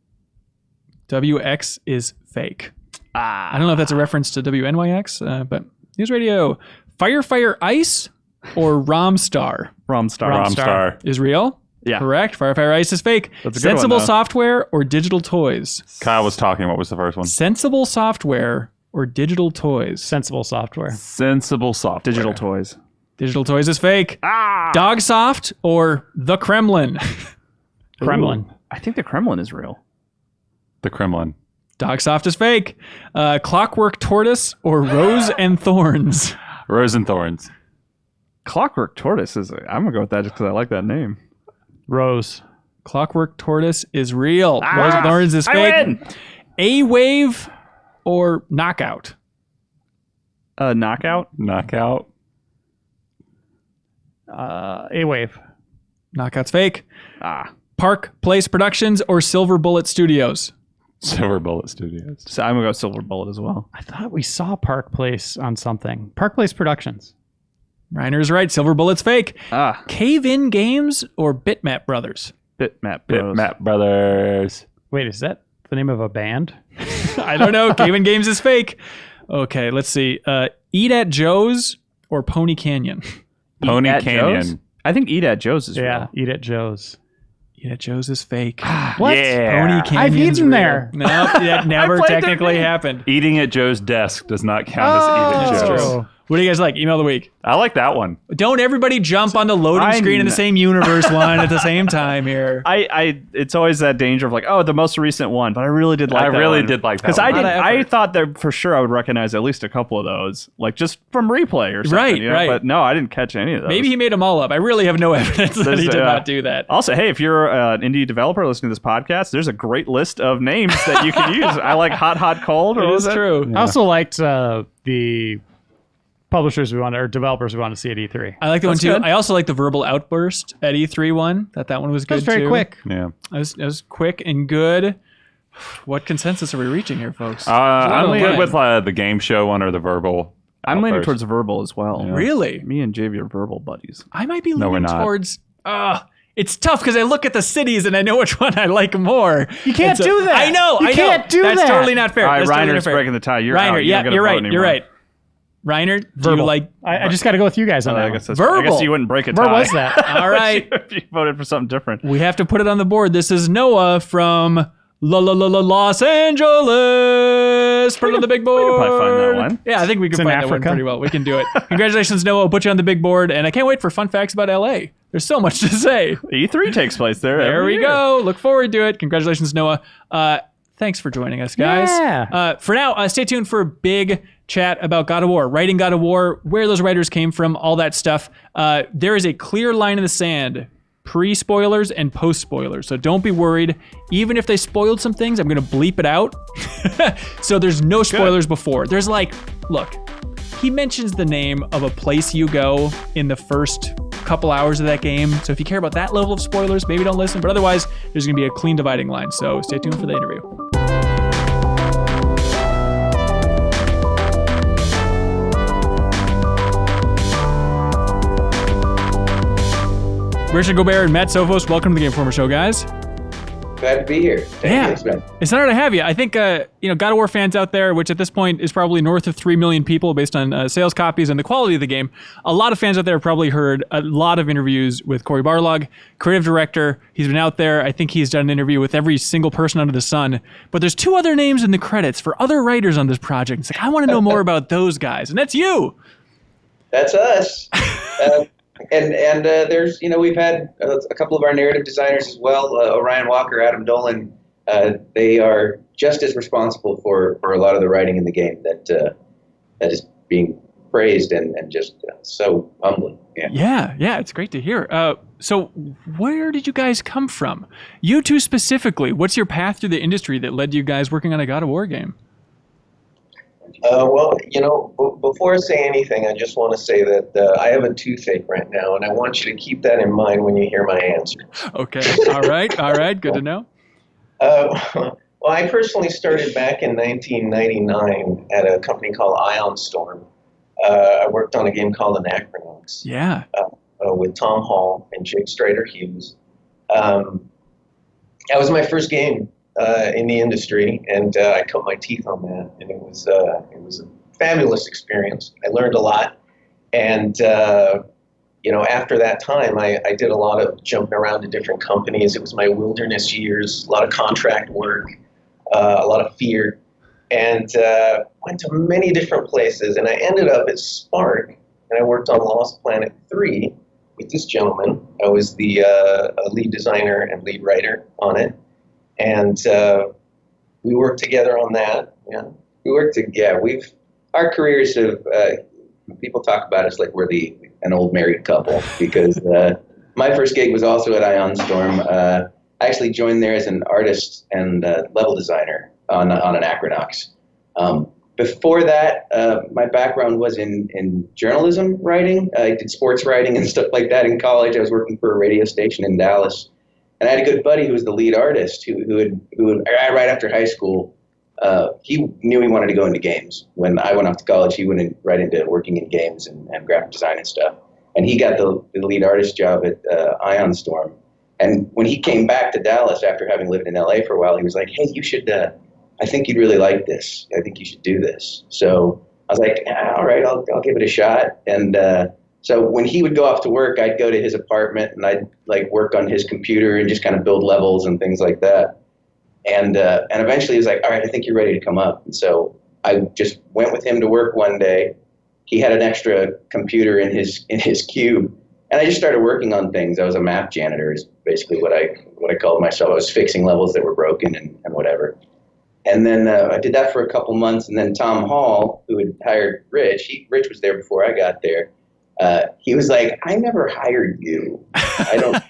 WX is fake. I don't know if that's a reference to WNYX, but News Radio. Fire Ice or Romstar Romstar. Romstar. is real. Yeah. Correct. Fire Ice is fake. That's a good one, Sensible though. Software or Digital Toys? Kyle was talking. What was the first one? Sensible Software or Digital Toys? Sensible software. Sensible Software. Digital Toys. Digital Toys is fake. Dogsoft or The Kremlin? Kremlin. I think the Kremlin is real. The Kremlin. Dogsoft is fake. Clockwork Tortoise or Rose and Thorns? Rose and Thorns. Clockwork Tortoise is... I'm going to go with that just because I like that name. Rose. Clockwork Tortoise is real. Rose and Thorns is fake. I win! A-Wave or Knockout? Knockout? Knockout. A-Wave. Knockout's fake. Park Place Productions or Silver Bullet Studios? Silver Bullet Studios. So I'm going to go Silver Bullet as well. I thought we saw Park Place on something. Park Place Productions. Reiner's right. Silver Bullet's fake. Ah, Cave-In Games or Bitmap Brothers? Bitmap Bros. Bitmap Brothers. Wait, is that the name of a band? I don't know. Cave-In Games is fake. Okay, let's see. Eat at Joe's or Pony Canyon? Pony Eat at Canyon. Joe's? I think Eat at Joe's is Yeah, real. Eat at Joe's. Eat at Joe's is fake. What? Yeah. Pony Canyon's eaten real. there. No, that never played their technically game. happened. Eating at Joe's desk does not count as eating at That's Joe's. true. What do you guys like? Email of the week. I like that one. Don't everybody jump on the loading screen in the same universe one at the same time here. It's always that danger of like, oh, the most recent one, but I really did like I that really one. did like that Because one. I A lot did. of I effort. thought that for sure I would recognize at least a couple of those, like just from replay or something. Right, you know? right. But no, I didn't catch any of those. Maybe he made them all up. I really have no evidence that he did not do that. Also, hey, if you're an indie developer listening to this podcast, there's a great list of names that you can use. I like Hot Cold. Or It what is was true. I also liked the publishers we wanted, or developers we wanted to see at E3. I like the one That's too. good. I also like the Verbal Outburst at E3 one. That one was good That's very too. quick. Yeah. It was quick and good. What consensus are we reaching here, folks? I'm Oh, good my. with the game show one or the verbal. I'm leaning outburst. towards verbal as well. Really? Me and JV are verbal buddies. I might be No, we're leaning not. towards. It's tough because I look at the cities and I know which one I like more. You can't do that. I know. You I know. can't do That's that. totally not fair. All right, That's totally not Reiner's fair. breaking the tie. You're Reiner, out. yeah, don't get a you're vote right. anymore. You're right. Reiner, do you Verbal. like? I just got to go with you guys on that. I one. guess that's Verbal. I guess you wouldn't break a tie. Where was that? All right. if you voted for something different. We have to put it on the board. This is Noah from Los Angeles. Put it on the big board. We can probably find that one. Yeah, I think we can in find that one Africa. pretty well. We can do it. Congratulations, Noah. We'll put you on the big board. And I can't wait for fun facts about LA. There's so much to say. E3 takes place there. There every we year. go. Look forward to it. Congratulations, Noah. Thanks for joining us, guys. Yeah. For now, stay tuned for a big chat about God of War, writing God of War, where those writers came from, all that stuff. There is a clear line in the sand, pre-spoilers and post-spoilers. So don't be worried. Even if they spoiled some things, I'm going to bleep it out. So there's no spoilers before. There's look, he mentions the name of a place you go in the first couple hours of that game. So if you care about that level of spoilers, maybe don't listen. But otherwise, there's going to be a clean dividing line. So stay tuned for the interview. Richard Gaubert and Matt Sophos, welcome to the Game Informer Show, guys. glad to be here. Thanks, man. It's an honor to have you. I think, God of War fans out there, which at this point is probably north of 3 million people based on sales copies and the quality of the game, a lot of fans out there have probably heard a lot of interviews with Cory Barlog, creative director. He's been out there. I think he's done an interview with every single person under the sun. But there's 2 other names in the credits for other writers on this project. It's like, I want to know more about those guys. And that's you. That's us. And there's, we've had a couple of our narrative designers as well, Orion Walker, Adam Dolan. They are just as responsible for a lot of the writing in the game that is being praised and just so humbling. Yeah, it's great to hear. So where did you guys come from? You two specifically, what's your path through the industry that led to you guys working on a God of War game? Well, before I say anything, I just want to say that I have a toothache right now, and I want you to keep that in mind when you hear my answer. Okay. All right. Good to know. Well, I personally started back in 1999 at a company called Ion Storm. I worked on a game called Anachronix. Yeah. With Tom Hall and Jake Strader-Hughes. That was my first game in the industry, and I cut my teeth on that, and it was a fabulous experience. I learned a lot, and after that time, I did a lot of jumping around to different companies. It was my wilderness years, a lot of contract work, a lot of fear, and went to many different places, and I ended up at Spark, and I worked on Lost Planet 3 with this gentleman. I was the lead designer and lead writer on it. And we worked together on that. Yeah, we worked together. Our careers have. People talk about us like we're an old married couple because my first gig was also at Ion Storm. I actually joined there as an artist and level designer on Anachronix. Before that, my background was in journalism writing. I did sports writing and stuff like that in college. I was working for a radio station in Dallas. And I had a good buddy who was the lead artist who would right after high school, he knew he wanted to go into games. When I went off to college, he went right into working in games and graphic design and stuff. And he got the lead artist job at Ion Storm. And when he came back to Dallas after having lived in LA for a while, he was like, hey, you should, I think you'd really like this. I think you should do this. So I was like, all right, I'll give it a shot. And so when he would go off to work, I'd go to his apartment and I'd work on his computer and just kind of build levels and things like that. And eventually he was like, all right, I think you're ready to come up. And so I just went with him to work one day. He had an extra computer in his cube, and I just started working on things. I was a map janitor is basically what I called myself. I was fixing levels that were broken and whatever. And then I did that for a couple months, and then Tom Hall, who had hired Rich, Rich was there before I got there. He was like, I never hired you. I don't,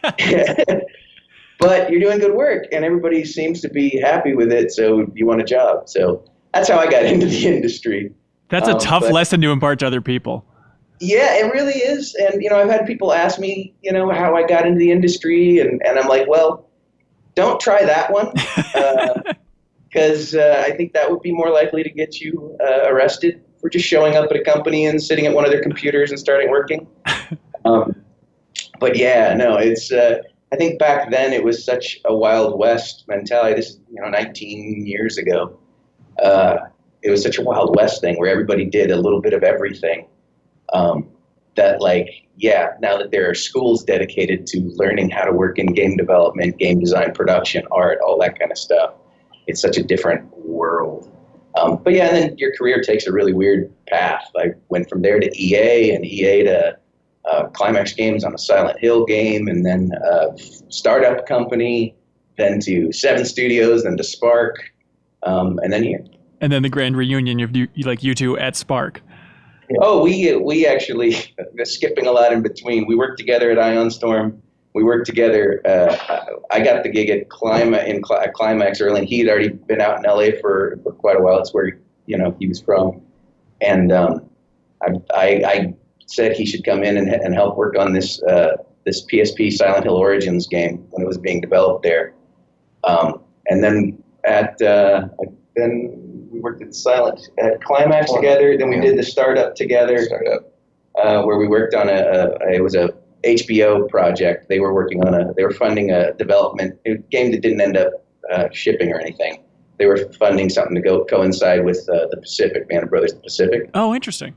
but you're doing good work and everybody seems to be happy with it. So you want a job. So that's how I got into the industry. That's a tough lesson to impart to other people. Yeah, it really is. And, I've had people ask me, how I got into the industry and I'm like, well, don't try that one. Because I think that would be more likely to get you arrested for just showing up at a company and sitting at one of their computers and starting working. But yeah, no, it's. I think back then it was such a Wild West mentality. This is 19 years ago. It was such a Wild West thing where everybody did a little bit of everything. That now that there are schools dedicated to learning how to work in game development, game design, production, art, all that kind of stuff. It's such a different world. But yeah, and then your career takes a really weird path. I went from there to EA and EA to Climax Games on a Silent Hill game, and then startup company, then to 7 Studios, then to Spark, and then here. And then the grand reunion of you two at Spark. Oh, we actually, skipping a lot in between. We worked together at Ion Storm. We worked together. I got the gig at Climax early, and he had already been out in LA for quite a while. That's where he was from, and I said he should come in and help work on this PSP Silent Hill Origins game when it was being developed there. And then then we worked at Climax together. Then we did the startup together, where we worked on it was a HBO project. They were funding a development game that didn't end up shipping or anything. They were funding something to coincide with the Pacific, Band of Brothers Pacific. Oh, interesting.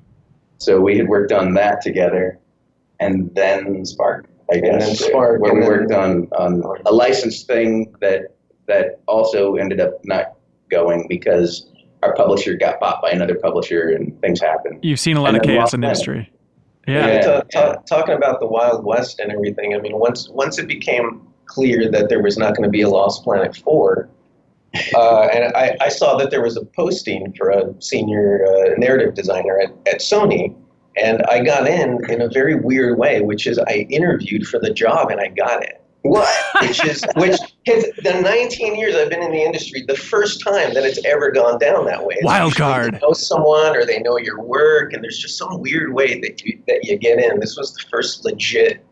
So we had worked on that together, and then Spark, I guess. And then Spark, where and we then- worked on a licensed thing that also ended up not going because our publisher got bought by another publisher and things happened. You've seen a lot of And then chaos in the Lost industry. Yeah. Talking about the Wild West and everything, I mean, once it became clear that there was not going to be a Lost Planet 4, and I saw that there was a posting for a senior narrative designer at Sony, and I got in a very weird way, which is I interviewed for the job and I got it. What? Which is the 19 years I've been in the industry, the first time that it's ever gone down that way. It's Wild usually card. They know someone or they know your work, and there's just some weird way that you get in. This was the first legit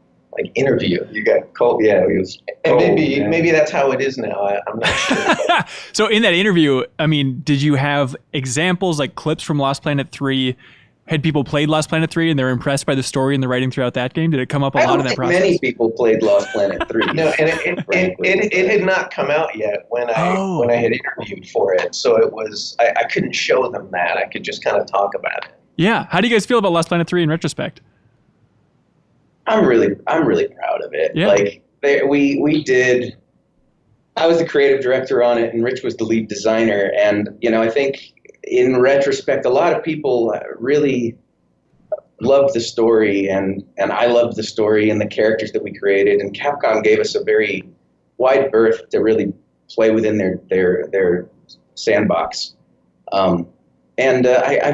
interview. You got cold. Yeah, it was. And cold, maybe that's how it is now. I'm not sure. So in that interview, I mean, did you have examples like clips from Lost Planet 3? Had people played Lost Planet 3 and they're impressed by the story and the writing throughout that game? Did it come up a lot in that process? Many people played Lost Planet 3. No, and it had not come out yet when I had interviewed for it. So it was I couldn't show them that. I could just kind of talk about it. Yeah. How do you guys feel about Lost Planet 3 in retrospect? I'm really proud of it. Yeah. We did. I was the creative director on it, and Rich was the lead designer. And I think in retrospect, a lot of people really loved the story, and I loved the story and the characters that we created. And Capcom gave us a very wide berth to really play within their sandbox. I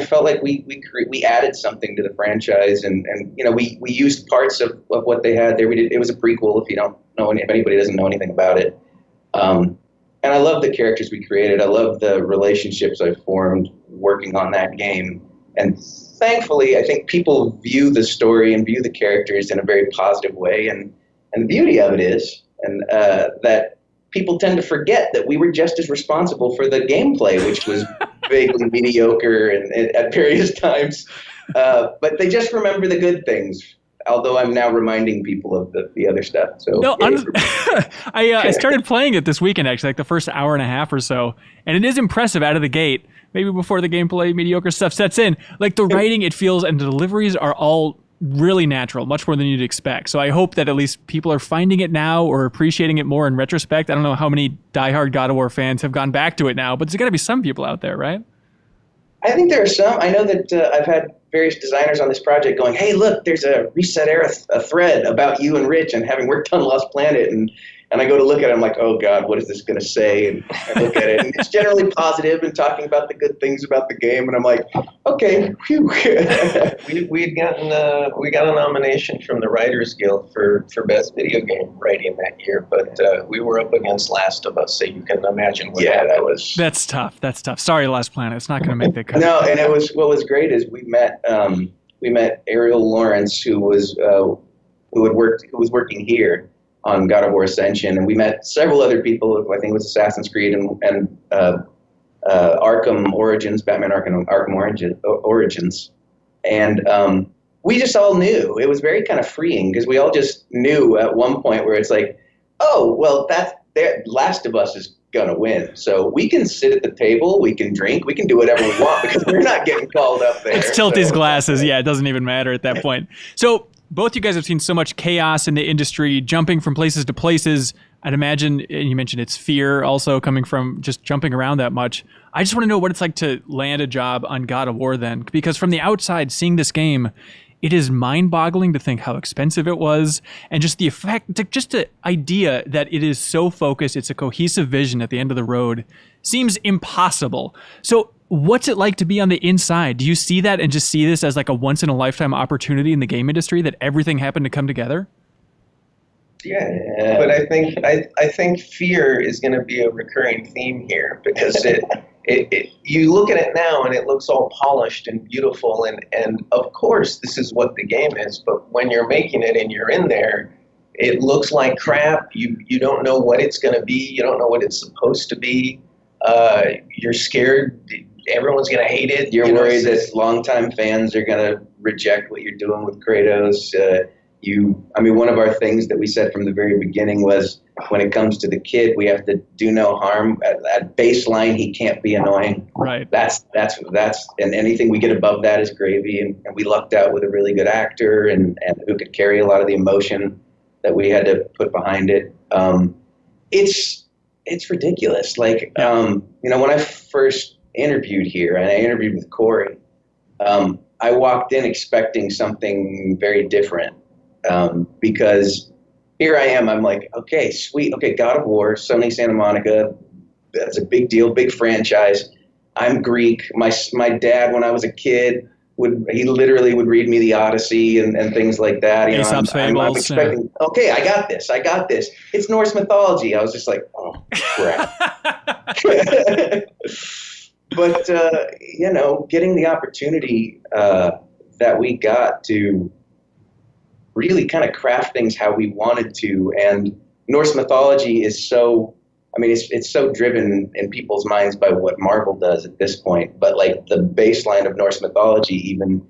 felt like we added something to the franchise, and we used parts of what they had there. It was a prequel if anybody doesn't know anything about it. And I love the characters we created. I love the relationships I formed working on that game. And thankfully, I think people view the story and view the characters in a very positive way. And the beauty of it is, that people tend to forget that we were just as responsible for the gameplay, which was vaguely mediocre and at various times. But they just remember the good things. Although I'm now reminding people of the other stuff. So no, I started playing it this weekend, actually, like the first hour and a half or so. And it is impressive out of the gate, maybe before the gameplay mediocre stuff sets in. Like the writing, it feels, and the deliveries are all really natural, much more than you'd expect. So I hope that at least people are finding it now or appreciating it more in retrospect. I don't know how many diehard God of War fans have gone back to it now, but there's got to be some people out there, right? I think there are some. I know that I've had various designers on this project going, hey, look, there's a Reset Era a thread about you and Rich and having worked on Lost Planet. And I go to look at it, I'm like, oh, God, what is this going to say? And I look at it, and it's generally positive and talking about the good things about the game. And I'm like, okay, phew. we got a nomination from the Writers Guild for Best Video Game Writing that year, but we were up against Last of Us, so you can imagine what that was. That's tough. Sorry, Last Planet. It's not going to make the cut. No, and what was great is we met Ariel Lawrence, who was working here on God of War Ascension, and we met several other people. I think it was Assassin's Creed and Arkham Origins, Batman Arkham Origins, and we just all knew. It was very kind of freeing because we all just knew at one point where it's like, oh, well, Last of Us is gonna win, so we can sit at the table, we can drink, we can do whatever we want because we're not getting called up there. Let's tilt these glasses. Yeah, it doesn't even matter at that point. So both you guys have seen so much chaos in the industry, jumping from places to places. I'd imagine, and you mentioned it's fear also coming from just jumping around that much. I just want to know what it's like to land a job on God of War then, because from the outside, seeing this game, it is mind-boggling to think how expensive it was, and just the effect, just the idea that it is so focused, it's a cohesive vision at the end of the road, seems impossible. So what's it like to be on the inside? Do you see that and just see this as like a once-in-a-lifetime opportunity in the game industry that everything happened to come together? Yeah, but I think fear is going to be a recurring theme here because you look at it now and it looks all polished and beautiful and of course this is what the game is, but when you're making it and you're in there, it looks like crap. You don't know what it's going to be. You don't know what it's supposed to be. You're scared. Everyone's going to hate it. You're worried that longtime fans are going to reject what you're doing with Kratos. one of our things that we said from the very beginning was when it comes to the kid, we have to do no harm. At baseline, he can't be annoying. Right. That's and anything we get above that is gravy. And we lucked out with a really good actor and who could carry a lot of the emotion that we had to put behind it. It's ridiculous. Like, when I first interviewed here, and I interviewed with Corey, I walked in expecting something very different. Because here I am, I'm like, okay, sweet. Okay, God of War, Sony Santa Monica. That's a big deal, big franchise. I'm Greek. My dad, when I was a kid, he literally would read me the Odyssey and things like that. Aesop's Fables. I'm expecting, okay, I got this. It's Norse mythology. I was just like, oh, crap. But, getting the opportunity that we got to really kind of craft things how we wanted to. And Norse mythology is so, it's so driven in people's minds by what Marvel does at this point. But like the baseline of Norse mythology even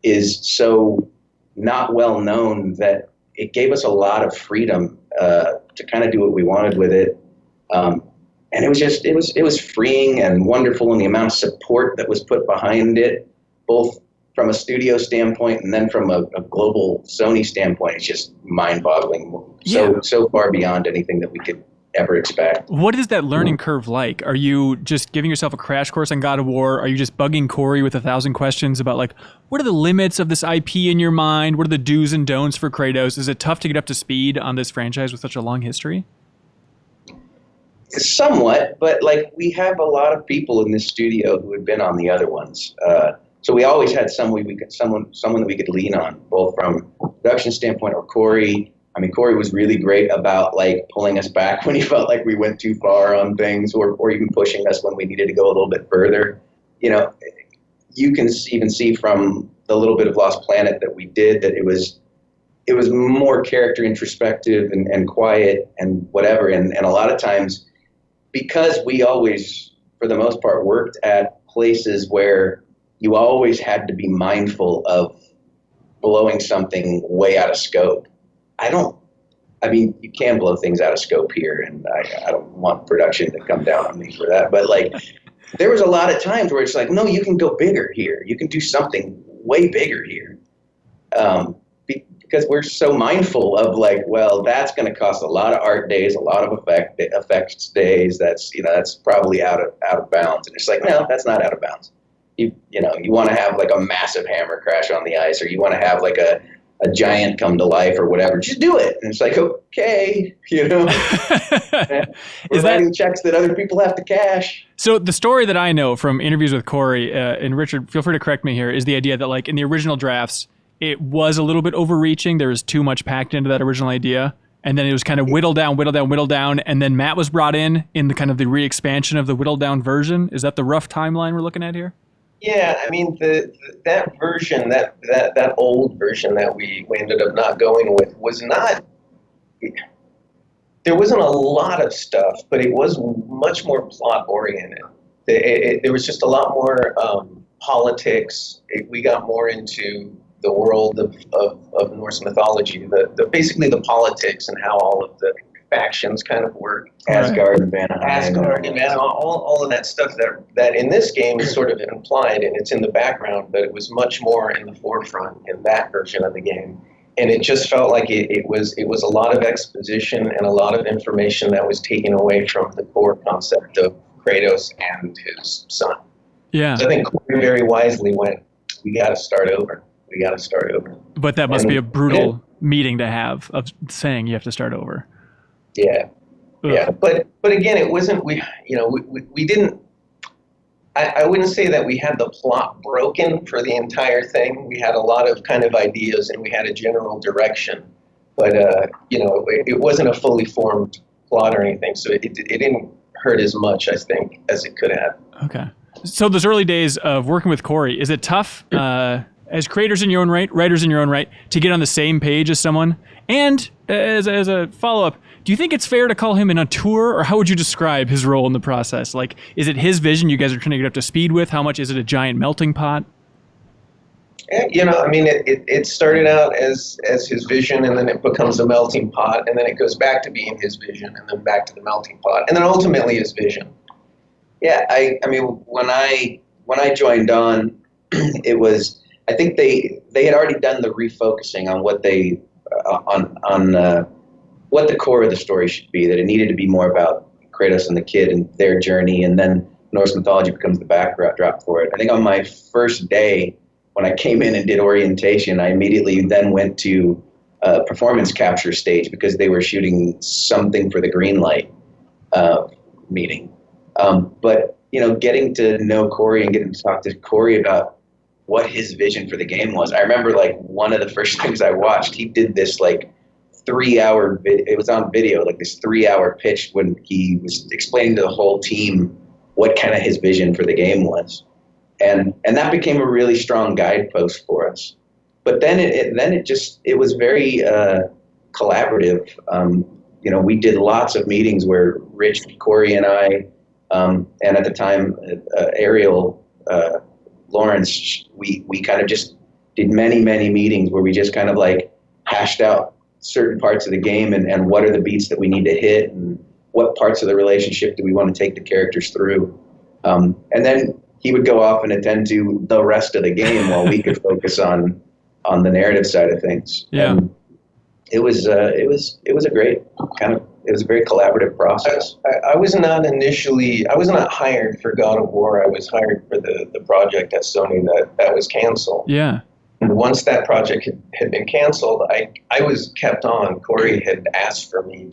is so not well known that it gave us a lot of freedom to kind of do what we wanted with it. And it was freeing and wonderful, and the amount of support that was put behind it, both from a studio standpoint and then from a global Sony standpoint, it's just mind-boggling. So far beyond anything that we could ever expect. What is that learning curve like? Are you just giving yourself a crash course on God of War? Are you just bugging Corey with 1,000 questions about like, what are the limits of this IP in your mind? What are the do's and don'ts for Kratos? Is it tough to get up to speed on this franchise with such a long history? Somewhat, but like we have a lot of people in this studio who had been on the other ones. So we always had someone that we could lean on, both from a production standpoint or Corey. Corey was really great about like pulling us back when he felt like we went too far on things, or even pushing us when we needed to go a little bit further. You can even see from the little bit of Lost Planet that we did that it was more character introspective and quiet and whatever. And a lot of times, because we always, for the most part, worked at places where you always had to be mindful of blowing something way out of scope. You can blow things out of scope here, and I don't want production to come down on me for that. But like, there was a lot of times where it's like, no, you can go bigger here. You can do something way bigger here. Because we're so mindful of like, well, that's going to cost a lot of art days, a lot of effects days. That's probably out of bounds. And it's like, no, that's not out of bounds. You want to have like a massive hammer crash on the ice, or you want to have like a giant come to life or whatever. Just do it. And it's like, okay, we're writing checks that other people have to cash. So the story that I know from interviews with Corey, and Richard, feel free to correct me here, is the idea that like in the original drafts, it was a little bit overreaching. There was too much packed into that original idea. And then it was kind of whittled down. And then Matt was brought in the kind of the re-expansion of the whittled down version. Is that the rough timeline we're looking at here? Yeah, that version, that old version that we ended up not going with was not. There wasn't a lot of stuff, but it was much more plot oriented. There was just a lot more politics. We got more into the world of Norse mythology, basically the politics and how all of the factions kind of work. Asgard and Vanaheim, all of that stuff that in this game is sort of implied and it's in the background, but it was much more in the forefront in that version of the game. And it just felt like it was a lot of exposition and a lot of information that was taken away from the core concept of Kratos and his son. Yeah. So I think Corey very wisely went, we got to start over. But that must be a brutal meeting to have, of saying you have to start over. Yeah. Ugh. Yeah. But again, it wasn't, we didn't, I wouldn't say that we had the plot broken for the entire thing. We had a lot of kind of ideas and we had a general direction, but it wasn't a fully formed plot or anything. So it didn't hurt as much, I think, as it could have. Okay. So those early days of working with Corey, is it tough, as creators in your own right, writers in your own right, to get on the same page as someone? And as a follow-up, do you think it's fair to call him an auteur, or how would you describe his role in the process? Like, is it his vision you guys are trying to get up to speed with? How much is it a giant melting pot? Yeah, I mean, it started out as his vision, and then it becomes a melting pot, and then it goes back to being his vision, and then back to the melting pot, and then ultimately his vision. Yeah, I mean, when I joined on, it was, I think they had already done the refocusing on what they on what the core of the story should be. That it needed to be more about Kratos and the kid and their journey, and then Norse mythology becomes the backdrop for it. I think on my first day, when I came in and did orientation, I immediately then went to a performance capture stage because they were shooting something for the Greenlight meeting. But, getting to know Corey and getting to talk to Corey about what his vision for the game was. I remember, one of the first things I watched, he did this, 3-hour, it was on video, this 3-hour pitch when he was explaining to the whole team what kind of his vision for the game was. And that became a really strong guidepost for us. But then it was very collaborative. We did lots of meetings where Rich, Corey, and I, and at the time Ariel Lawrence, we kind of just did many meetings where we just kind of hashed out certain parts of the game and what are the beats that we need to hit and what parts of the relationship do we want to take the characters through. And then he would go off and attend to the rest of the game while we could focus on the narrative side of things. Yeah. And it was a great it was a very collaborative process. I was not hired for God of War. I was hired for the project at Sony that was canceled. Yeah. And once that project had been canceled, I was kept on. Corey had asked for me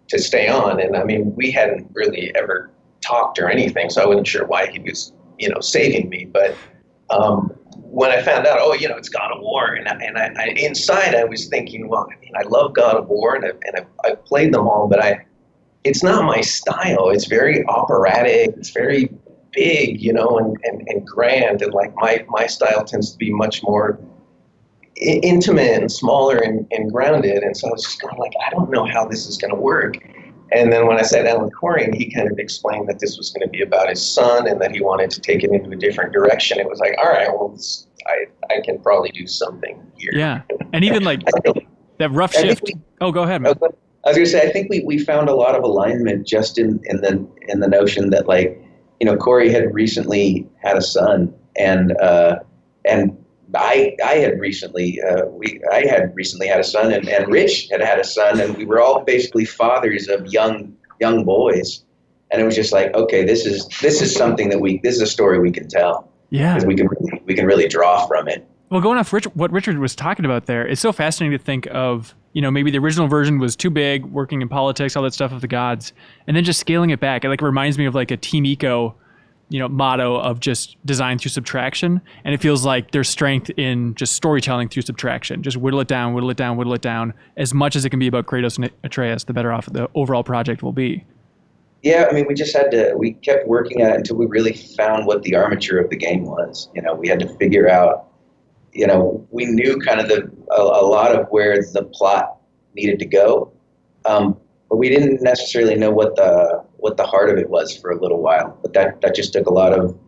to stay on. And I mean, we hadn't really ever talked or anything, so I wasn't sure why he was, saving me. But when I found out, it's God of War, and I inside I was thinking, well, I mean, I love God of War, and I've played them all, but it's not my style. It's very operatic. It's very big, and grand, and my style tends to be much more intimate and smaller and grounded. And so I was just kind of I don't know how this is going to work. And then when I sat down with Corey and he kind of explained that this was going to be about his son and that he wanted to take it into a different direction, it was all right, well, I can probably do something here. Yeah. And even that rough shift. Go ahead, man. I was going to say, I think we found a lot of alignment just in the notion that Corey had recently had a son, and I had recently had a son, and Rich had a son, and we were all basically fathers of young boys, and it was just okay, this is something this is a story we can tell. Yeah, because we can really draw from it. Well, going off what Richard was talking about there, it's so fascinating to think of, maybe the original version was too big, working in politics, all that stuff of the gods, and then just scaling it back. It reminds me of a Team Eco, motto of just design through subtraction. And it feels like there's strength in just storytelling through subtraction. Just whittle it down as much as it can be about Kratos and Atreus, the better off the overall project will be. Yeah, I mean, we kept working at it until we really found what the armature of the game was. We had to figure out, we knew kind of a lot of where the plot needed to go. But we didn't necessarily know what the heart of it was for a little while. But that just took a lot of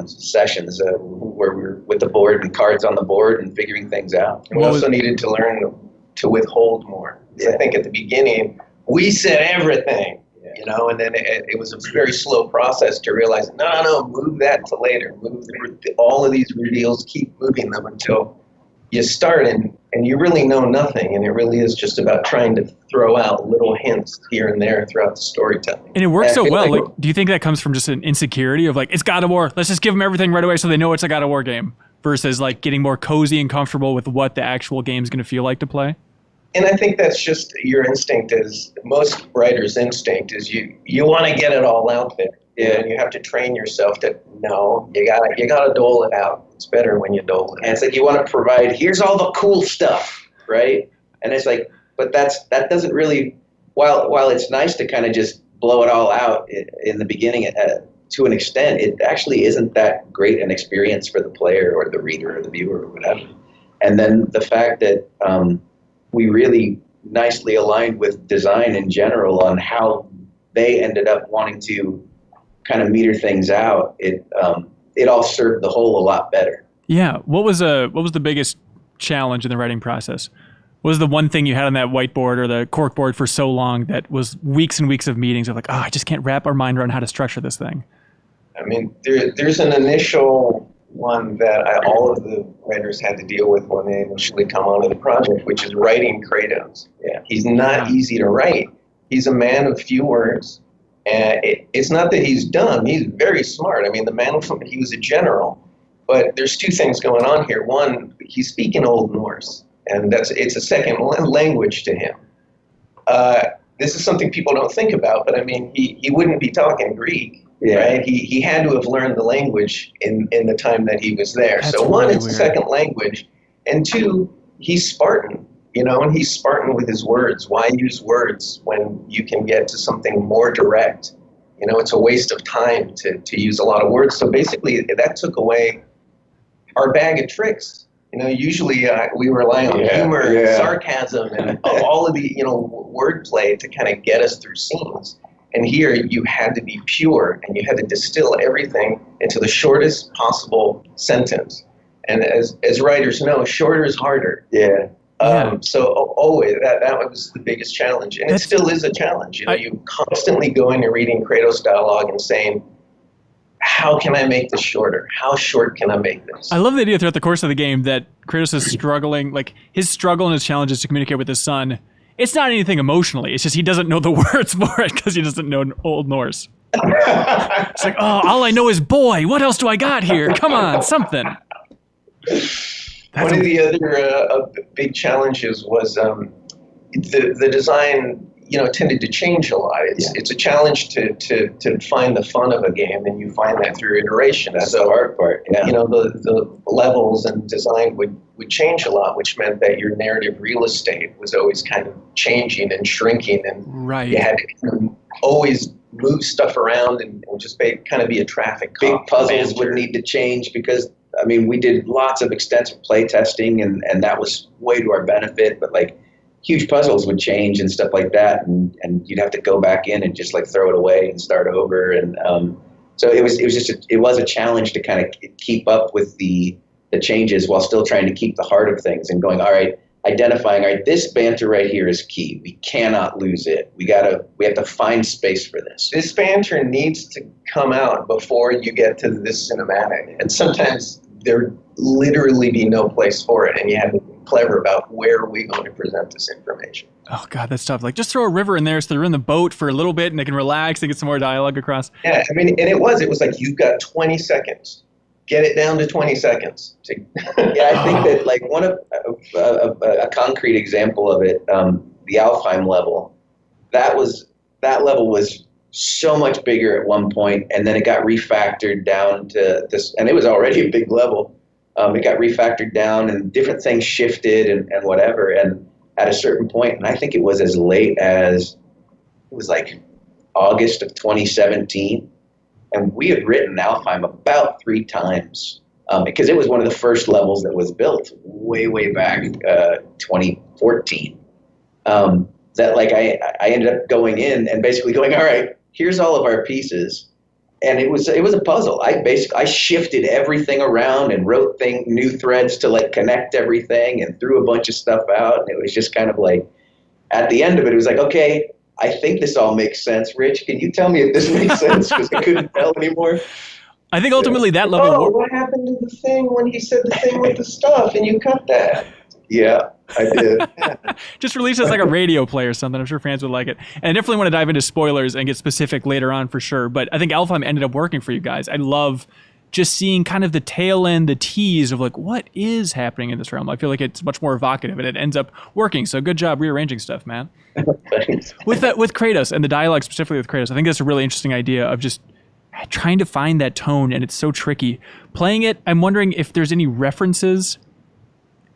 sessions where we were with the board and cards on the board and figuring things out. And we also needed to learn to withhold more. Yeah. I think at the beginning we said everything, and then it was a very slow process to realize, no, move that to later. Move all of these reveals, keep moving them until you start and you really know nothing, and it really is just about trying to throw out little hints here and there throughout the storytelling. And it works so well. Do you think that comes from just an insecurity of it's God of War, let's just give them everything right away so they know it's a God of War game, versus getting more cozy and comfortable with what the actual game's going to feel like to play? And I think that's just your instinct, is most writers' instinct is you want to get it all out there. Yeah, and you have to train yourself to you gotta dole it out. It's better when you dole it. And it's you want to provide, here's all the cool stuff, right? And it's but that doesn't really, while it's nice to kind of just blow it all out in the beginning to an extent, it actually isn't that great an experience for the player or the reader or the viewer or whatever. And then the fact that we really nicely aligned with design in general on how they ended up wanting to kind of meter things out, it all served the whole a lot better. Yeah. What was the biggest challenge in the writing process? What was the one thing you had on that whiteboard or the corkboard for so long that was weeks and weeks of meetings of like, I just can't wrap our mind around how to structure this thing? I mean, there's an initial one that all of the writers had to deal with when they initially come onto the project, which is writing Kratos. Yeah. He's not easy to write. He's a man of few words. And it's not that he's dumb. He's very smart. I mean, he was a general. But there's two things going on here. One, he's speaking Old Norse, and it's a second language to him. This is something people don't think about, but I mean, he wouldn't be talking Greek. Yeah. Right? He had to have learned the language in the time that he was there. That's so one, really it's weird. A second language, and two, he's Spartan, and he's Spartan with his words. Why use words when you can get to something more direct? It's a waste of time to use a lot of words. So basically, that took away our bag of tricks. Usually we rely on humor and sarcasm and all of the wordplay to kind of get us through scenes. And here you had to be pure, and you had to distill everything into the shortest possible sentence. And as writers know, shorter is harder. Yeah. So always that was the biggest challenge, and it still is a challenge. You constantly going and reading Kratos dialogue and saying, how can I make this shorter? How short can I make this? I love the idea throughout the course of the game that Kratos is struggling, like his struggle and his challenge is to communicate with his son. It's not anything emotionally. It's just he doesn't know the words for it because he doesn't know Old Norse. It's like, all I know is boy. What else do I got here? Come on, something. One of the other big challenges was the design, tended to change a lot. It's a challenge to find the fun of a game, and you find that through iteration. That's the hard part. Yeah. The levels and design would change a lot, which meant that your narrative real estate was always kind of changing and shrinking, and you had to always move stuff around and just kind of be a traffic cop. Big puzzles would need to change because, I mean, we did lots of extensive play testing, and that was way to our benefit, but like huge puzzles would change and stuff like that, and you'd have to go back in and just like throw it away and start over. And so it was a challenge to kind of keep up with the changes while still trying to keep the heart of things and going, all right, identifying, all right, this banter right here is key. We cannot lose it. We have to find space for this. This banter needs to come out before you get to this cinematic. And sometimes there literally be no place for it, and you have to be clever about where are we going to present this information. Oh God, that's tough. Like just throw a river in there so they're in the boat for a little bit and they can relax and get some more dialogue across. Yeah, I mean, and it was like, you've got 20 seconds. Get it down to 20 seconds. Yeah, I think that like one of a concrete example of it, the Alfheim level, that level was so much bigger at one point, and then it got refactored down to this, and it was already a big level. It got refactored down, and different things shifted and whatever. And at a certain point, and I think it was as late as it was like August of 2017. And we had written Alfheim about 3 times because it was one of the first levels that was built way back 2014. That like I ended up going in and basically going, all right, here's all of our pieces, and it was a puzzle. I shifted everything around and wrote new threads to like connect everything and threw a bunch of stuff out. And it was just kind of like at the end of it, it was like, okay, I think this all makes sense. Rich, can you tell me if this makes sense? Because I couldn't tell anymore. I think ultimately that level... Oh, what happened to the thing when he said the thing with the stuff and you cut that? Yeah, I did. Just release it as like a radio play or something. I'm sure fans would like it. And I definitely want to dive into spoilers and get specific later on for sure. But I think Alfheim ended up working for you guys. I love just seeing kind of the tail end, the tease of like, what is happening in this realm? I feel like it's much more evocative and it ends up working. So good job rearranging stuff, man. With Kratos and the dialogue specifically with Kratos, I think that's a really interesting idea of just trying to find that tone, and it's so tricky. Playing it, I'm wondering if there's any references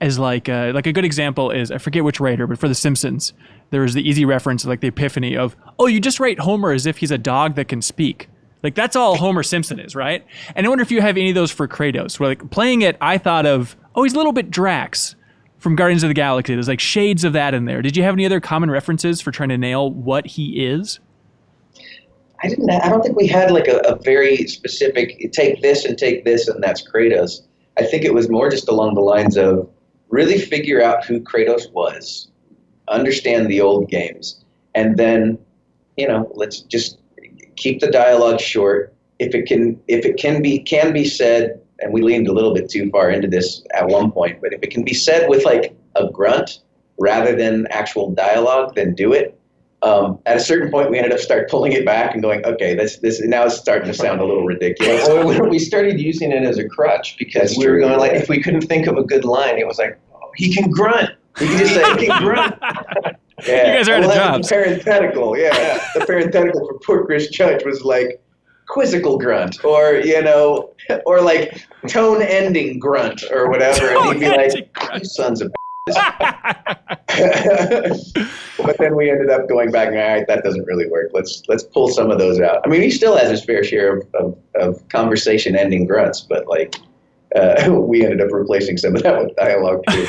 as like a good example is, I forget which writer, but for The Simpsons, there was the easy reference, like the epiphany of, oh, you just write Homer as if he's a dog that can speak. Like that's all Homer Simpson is, right? And I wonder if you have any of those for Kratos, where like playing it, I thought of, oh, he's a little bit Drax from Guardians of the Galaxy. There's like shades of that in there. Did you have any other common references for trying to nail what he is? I don't think we had like a very specific, take this and that's Kratos. I think it was more just along the lines of really figure out who Kratos was, understand the old games, and then, let's just keep the dialogue short. If it can be said, and we leaned a little bit too far into this at one point, but if it can be said with like a grunt rather than actual dialogue, then do it. At a certain point, we ended up pulling it back and going, okay, this now it's starting to sound a little ridiculous. We started using it as a crutch because we were going like, if we couldn't think of a good line, it was like, oh, he can grunt. You can just say, he can grunt. Yeah. You guys are out of jobs. Parenthetical, yeah. The parenthetical for poor Chris Judge was like quizzical grunt, or or like tone ending grunt or whatever. And he'd be like, you sons of but then we ended up going back and all right, that doesn't really work. Let's pull some of those out. I mean, he still has his fair share of conversation ending grunts, but like we ended up replacing some of that with dialogue too.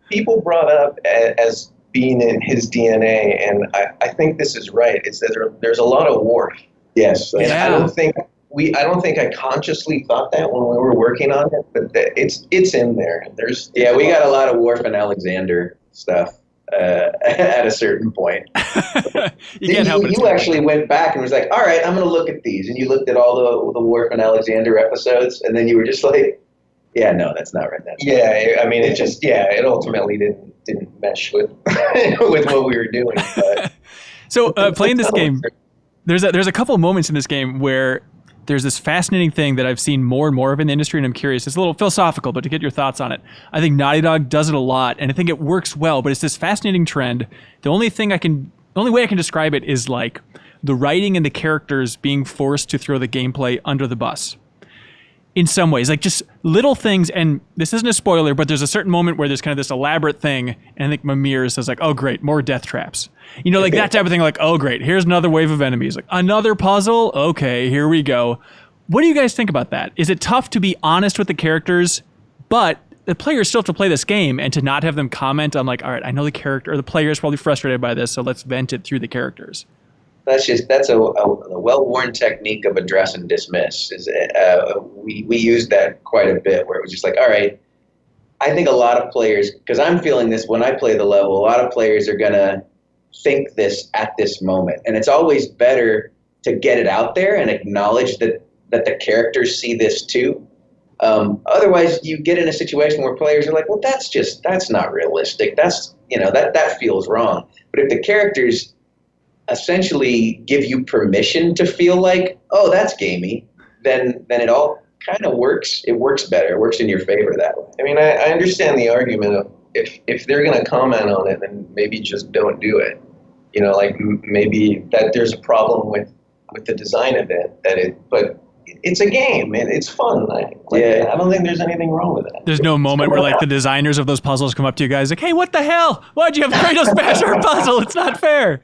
People brought up as being in his DNA, and I think this is right. It's that there's a lot of Worf. Yes, I don't think I consciously thought that when we were working on it, but it's in there. We got a lot of Worf and Alexander stuff at a certain point. You actually went back and was like, all right, I'm going to look at these, and you looked at all the Worf and Alexander episodes, and then you were just like, yeah, no, that's not right. It ultimately didn't mesh with with what we were doing. But. So playing this game, there's a couple of moments in this game where there's this fascinating thing that I've seen more and more of in the industry, and I'm curious. It's a little philosophical, but to get your thoughts on it. I think Naughty Dog does it a lot, and I think it works well, but it's this fascinating trend. The only way I can describe it is like the writing and the characters being forced to throw the gameplay under the bus. In some ways, like just little things, and this isn't a spoiler, but there's a certain moment where there's kind of this elaborate thing, and I think Mimir says like, oh great, more death traps. Like that type of thing, like, oh great, here's another wave of enemies. Like, another puzzle? Okay, here we go. What do you guys think about that? Is it tough to be honest with the characters, but the players still have to play this game, and to not have them comment on like, all right, I know the character, or the player is probably frustrated by this, so let's vent it through the characters. That's a well-worn technique of address and dismiss. We used that quite a bit, where it was just like, all right, I think a lot of players, because I'm feeling this when I play the level, a lot of players are gonna think this at this moment, and it's always better to get it out there and acknowledge that the characters see this too. Otherwise, you get in a situation where players are like, well, that's not realistic. That feels wrong. But if the characters essentially give you permission to feel like, oh, that's gamey, then it all kind of works. It works better. It works in your favor that way. I mean, I understand the argument of if they're going to comment on it, then maybe just don't do it. Like maybe that there's a problem with the design of it, but it's a game and it's fun. I don't think there's anything wrong with that. There's no moment where like the designers of those puzzles come up to you guys like, hey, what the hell? Why'd you have Kratos bash our puzzle? It's not fair.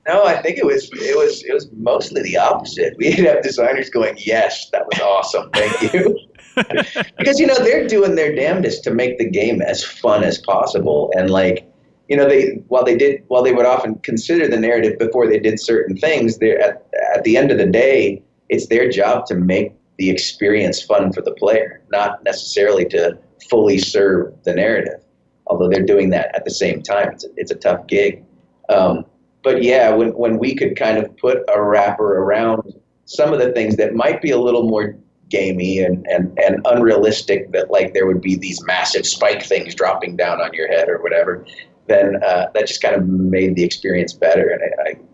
No, I think it was mostly the opposite. We'd have designers going, yes, that was awesome, thank you. Because, they're doing their damnedest to make the game as fun as possible. And while they would often consider the narrative before they did certain things, at the end of the day, it's their job to make the experience fun for the player, not necessarily to fully serve the narrative. Although they're doing that at the same time. It's a tough gig. But yeah, when we could kind of put a wrapper around some of the things that might be a little more gamey and unrealistic, that like there would be these massive spike things dropping down on your head or whatever, then that just kind of made the experience better. And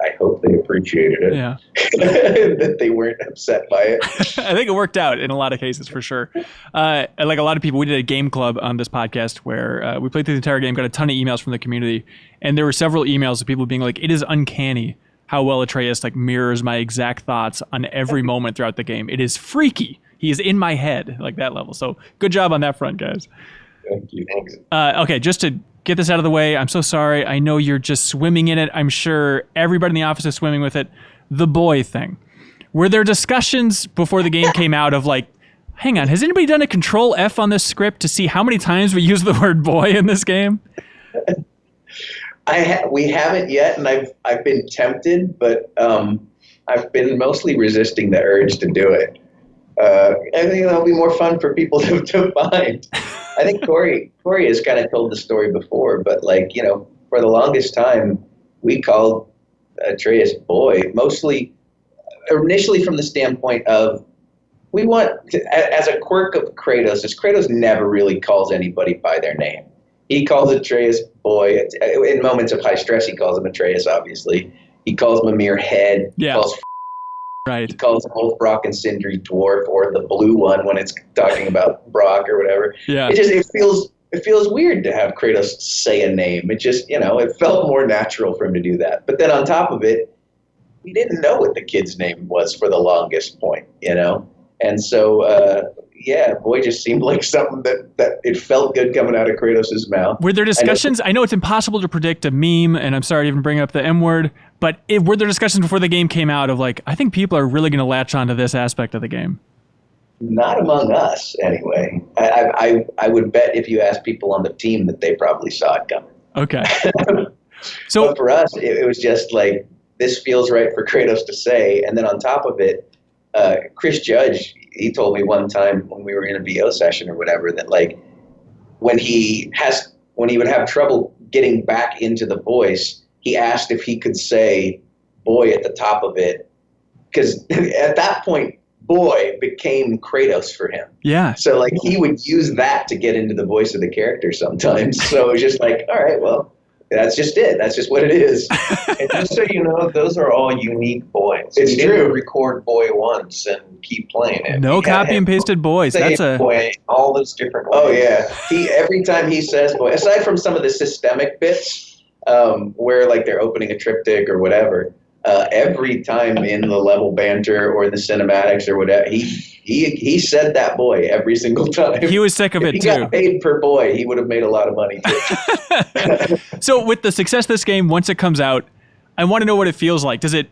I hope they appreciated it. Yeah. That they weren't upset by it. I think it worked out in a lot of cases for sure. Like a lot of people, we did a game club on this podcast where we played through the entire game, got a ton of emails from the community. And there were several emails of people being like, it is uncanny how well Atreus like mirrors my exact thoughts on every moment throughout the game. It is freaky. He is in my head, like that level. So good job on that front, guys. Thank you. Thanks. Okay, just to get this out of the way, I'm so sorry. I know you're just swimming in it. I'm sure everybody in the office is swimming with it. The boy thing. Were there discussions before the game came out of like, hang on, has anybody done a Control F on this script to see how many times we use the word boy in this game? We haven't yet, and I've been tempted, but I've been mostly resisting the urge to do it. I think that'll be more fun for people to find. I think Corey has kind of told the story before, but like, for the longest time, we called Atreus boy, mostly initially from the standpoint of we want to, as a quirk of Kratos, is Kratos never really calls anybody by their name. He calls Atreus boy. In moments of high stress, he calls him Atreus, obviously. He calls Mimir head. He calls right. He calls both Brock and Sindri dwarf, or the blue one when it's talking about Brock or whatever. Yeah. It feels weird to have Kratos say a name. It just, it felt more natural for him to do that. But then on top of it, we didn't know what the kid's name was for the longest point, And so, boy just seemed like something that it felt good coming out of Kratos' mouth. Were there discussions? I know it's impossible to predict a meme, and I'm sorry to even bring up the M word, but were there discussions before the game came out of like, I think people are really going to latch onto this aspect of the game? Not among us, anyway. I would bet if you asked people on the team that they probably saw it coming. Okay. But for us, it was just like, this feels right for Kratos to say. And then on top of it, Chris Judge, he told me one time when we were in a VO session or whatever, that like when he would have trouble getting back into the voice, he asked if he could say boy at the top of it. Because at that point, boy became Kratos for him. Yeah. So like he would use that to get into the voice of the character sometimes. So it was just like, all right, well, that's just it. That's just what it is. And just so you know, those are all unique boys. It's true. Didn't record boy once and keep playing it. No copy and pasted boys. That's boy, all those different ways. Oh yeah. Every time he says boy, aside from some of the systemic bits, where like they're opening a triptych or whatever, every time in the level banter or in the cinematics or whatever, he said that boy every single time. He was sick of it too. If he got paid per boy, he would have made a lot of money too. So with the success of this game, once it comes out, I want to know what it feels like. Do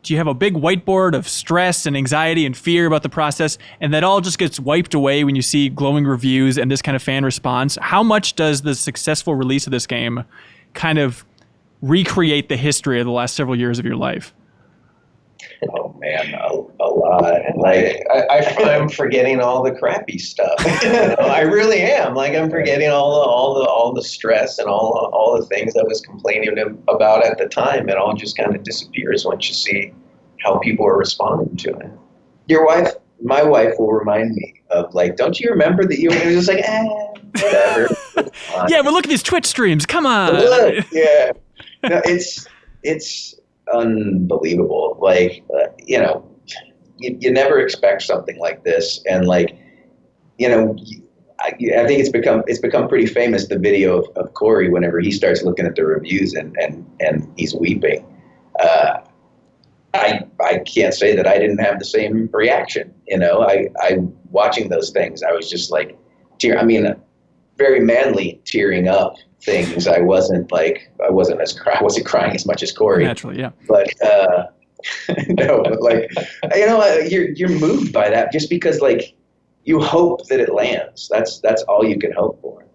you have a big whiteboard of stress and anxiety and fear about the process, and that all just gets wiped away when you see glowing reviews and this kind of fan response? How much does the successful release of this game kind of recreate the history of the last several years of your life? Oh man, a lot. Like I'm forgetting all the crappy stuff. I really am. Like I'm forgetting all the stress and all the things I was complaining about at the time. It all just kind of disappears once you see how people are responding to it. My wife will remind me of like, don't you remember that you were just like, whatever. Yeah, but look at these Twitch streams. Come on. Yeah. No, it's unbelievable. Like, you never expect something like this. And like, I think it's become pretty famous, the video of Corey whenever he starts looking at the reviews and he's weeping. I can't say that I didn't have the same reaction. I watching those things, I was just like, very manly tearing up things. I wasn't crying as much as Corey. Naturally, yeah. But no, but like, you're moved by that just because like you hope that it lands. That's all you can hope for.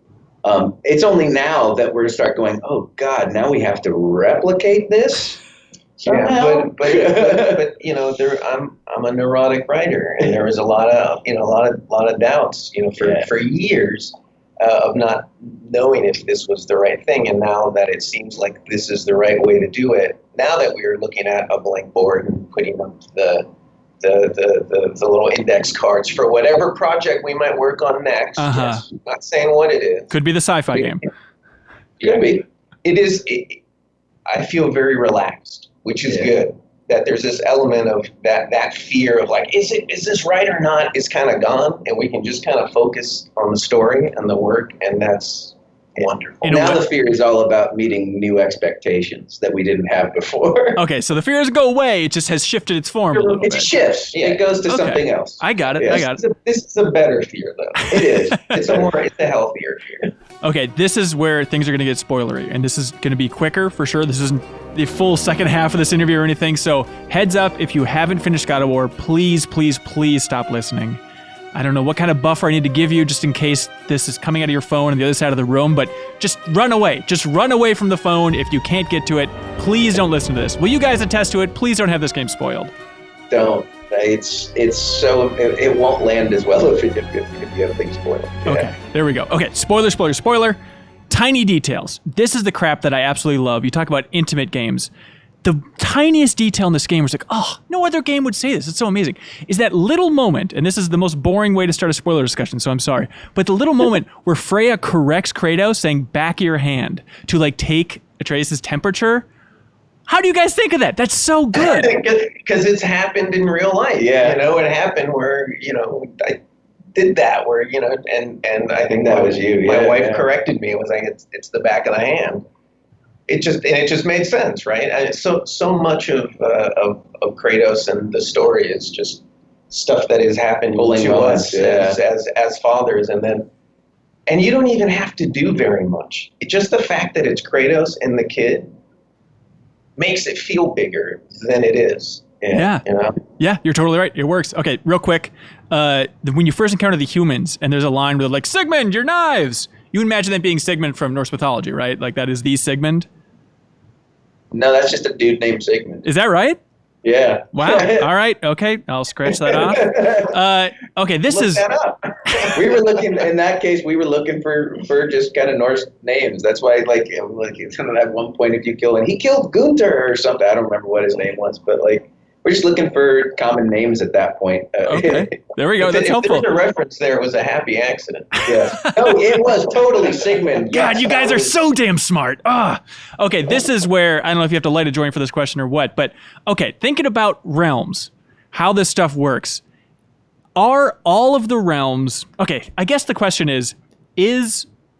It's only now that we're gonna start going, oh God, now we have to replicate this. Yeah, but I'm a neurotic writer, and there was a lot of doubts, for years. Of not knowing if this was the right thing, and now that it seems like this is the right way to do it, now that we are looking at a blank board and putting up the little index cards for whatever project we might work on next. Yes, I'm not saying what it is. Could be the sci-fi game. Could be. It is. I feel very relaxed, which is good. That there's this element of that fear of like, is this right or not, is kind of gone, and we can just kind of focus on the story and the work, and that's wonderful. Now the fear is all about meeting new expectations that we didn't have before. Okay, so the fear doesn't go away; it just has shifted its form a little bit. It shifts. Yeah. It goes to something else. I got it. Yes. This is a better fear, though. It is. It's a healthier fear. Okay, this is where things are going to get spoilery, and this is going to be quicker for sure. This isn't the full second half of this interview or anything, so heads up, if you haven't finished God of War, please, please, please stop listening. I don't know what kind of buffer I need to give you just in case this is coming out of your phone on the other side of the room, but just run away. Just run away from the phone if you can't get to it. Please don't listen to this. Will you guys attest to it? Please don't have this game spoiled. Don't. It won't land as well if you have things spoiled. Yeah. Okay, there we go. Okay, spoiler. Tiny details. This is the crap that I absolutely love. You talk about intimate games. The tiniest detail in this game was like, oh, no other game would say this. It's so amazing. Is that little moment, and this is the most boring way to start a spoiler discussion, so I'm sorry, but the little moment where Freya corrects Kratos saying back of your hand to like take Atreus' temperature. How do you guys think of that? That's so good. Because it's happened in real life. Yeah. It happened where, I did that where, and I think that was you. My wife corrected me. It was like, it's the back of the hand. It just made sense, right? And so much of Kratos and the story is just stuff that has happened to us as fathers, and you don't even have to do very much. It's just the fact that it's Kratos and the kid makes it feel bigger than it is. Yeah. Yeah, you're totally right. It works. Okay, real quick. When you first encounter the humans, and there's a line where they're like, Sigmund, your knives! You imagine that being Sigmund from Norse mythology, right? Like that is the Sigmund? No, that's just a dude named Sigmund. Is that right? Yeah. Wow. All right. Okay. I'll scratch that off. Okay. Look that up. We were looking, in that case, for just kind of Norse names. That's why, like at one point, if you kill, and he killed Gunther or something. I don't remember what his name was, but like, we're just looking for common names at that point. Okay. There we go. That's helpful. If there's a reference there, it was a happy accident. Yes. No, it was totally Sigmund. God, you guys are so damn smart. Okay, this is where, I don't know if you have to light a joint for this question or what, but okay, thinking about realms, how this stuff works. Are all of the realms, okay, I guess the question is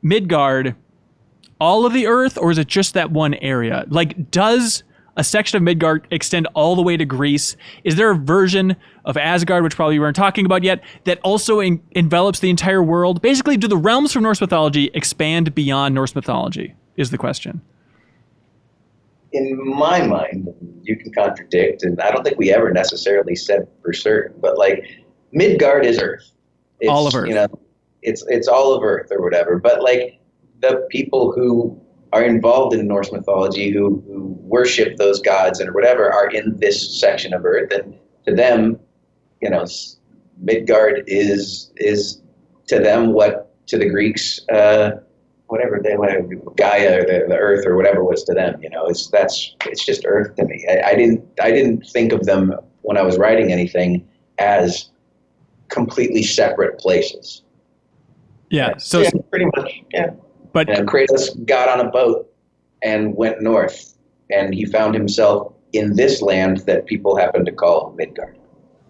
Midgard all of the Earth, or is it just that one area? Like, does a section of Midgard extend all the way to Greece? Is there a version of Asgard, which probably we weren't talking about yet, that also envelops the entire world? Basically, do the realms from Norse mythology expand beyond Norse mythology, is the question. In my mind, you can contradict, and I don't think we ever necessarily said for certain, but like Midgard is Earth. It's, all of Earth. It's all of Earth or whatever. But like the people who are involved in Norse mythology, who worship those gods and whatever, are in this section of Earth, and to them, Midgard is to them what to the Greeks, whatever Gaia or the Earth or whatever was to them. It's just Earth to me. I didn't think of them when I was writing anything as completely separate places. Yeah. So pretty much. Yeah. But Kratos got on a boat and went north, and he found himself in this land that people happen to call Midgard.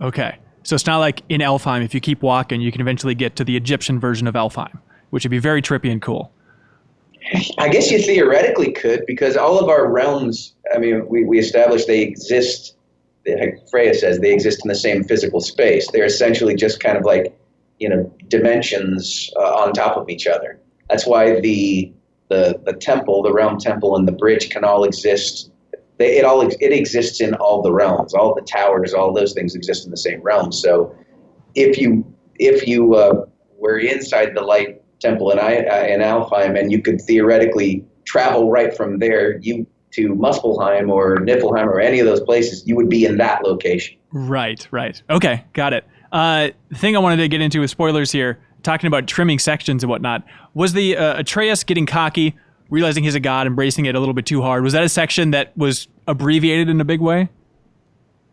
Okay. So it's not like in Elfheim, if you keep walking, you can eventually get to the Egyptian version of Elfheim, which would be very trippy and cool. I guess you theoretically could, because all of our realms, I mean, we established they exist, like Freya says, they exist in the same physical space. They're essentially just kind of like, dimensions on top of each other. That's why the temple, the realm temple, and the bridge can all exist. It exists in all the realms. All the towers, all those things exist in the same realm. So, if you were inside the light temple in Alfheim, and you could theoretically travel right from there, to Muspelheim or Niflheim or any of those places, you would be in that location. Right. Okay, got it. The thing I wanted to get into with spoilers here, talking about trimming sections and whatnot, was the Atreus getting cocky, realizing he's a god, embracing it a little bit too hard. Was that a section that was abbreviated in a big way?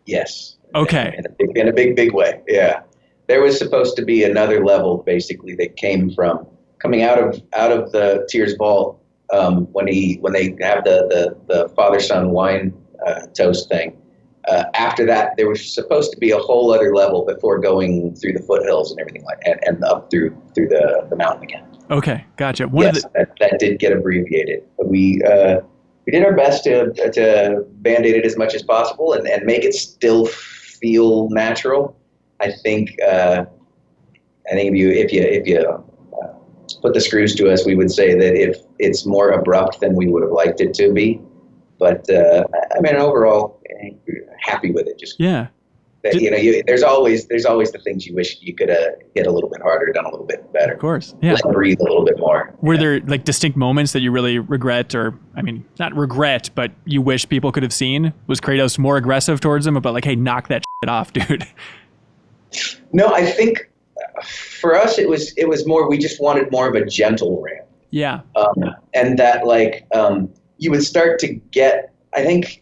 Yes. Okay. In a big way, yeah. There was supposed to be another level, basically, that coming out of the Tears Vault when they have the father-son wine toast thing. After that, there was supposed to be a whole other level before going through the foothills and everything like that, and up through the mountain again. Okay, gotcha. That did get abbreviated. But we did our best to band-aid it as much as possible and make it still feel natural. I think if you put the screws to us, we would say that if it's more abrupt than we would have liked it to be. But overall, happy with it. That, there's always the things you wish you could hit a little bit harder, done a little bit better. Of course, yeah. Let breathe a little bit more. Were there like distinct moments that you really regret, or I mean, not regret, but you wish people could have seen? Was Kratos more aggressive towards him about like, hey, knock that shit off, dude? No, I think for us it was more, we just wanted more of a gentle ramp. Yeah. And that you would start to get, I think.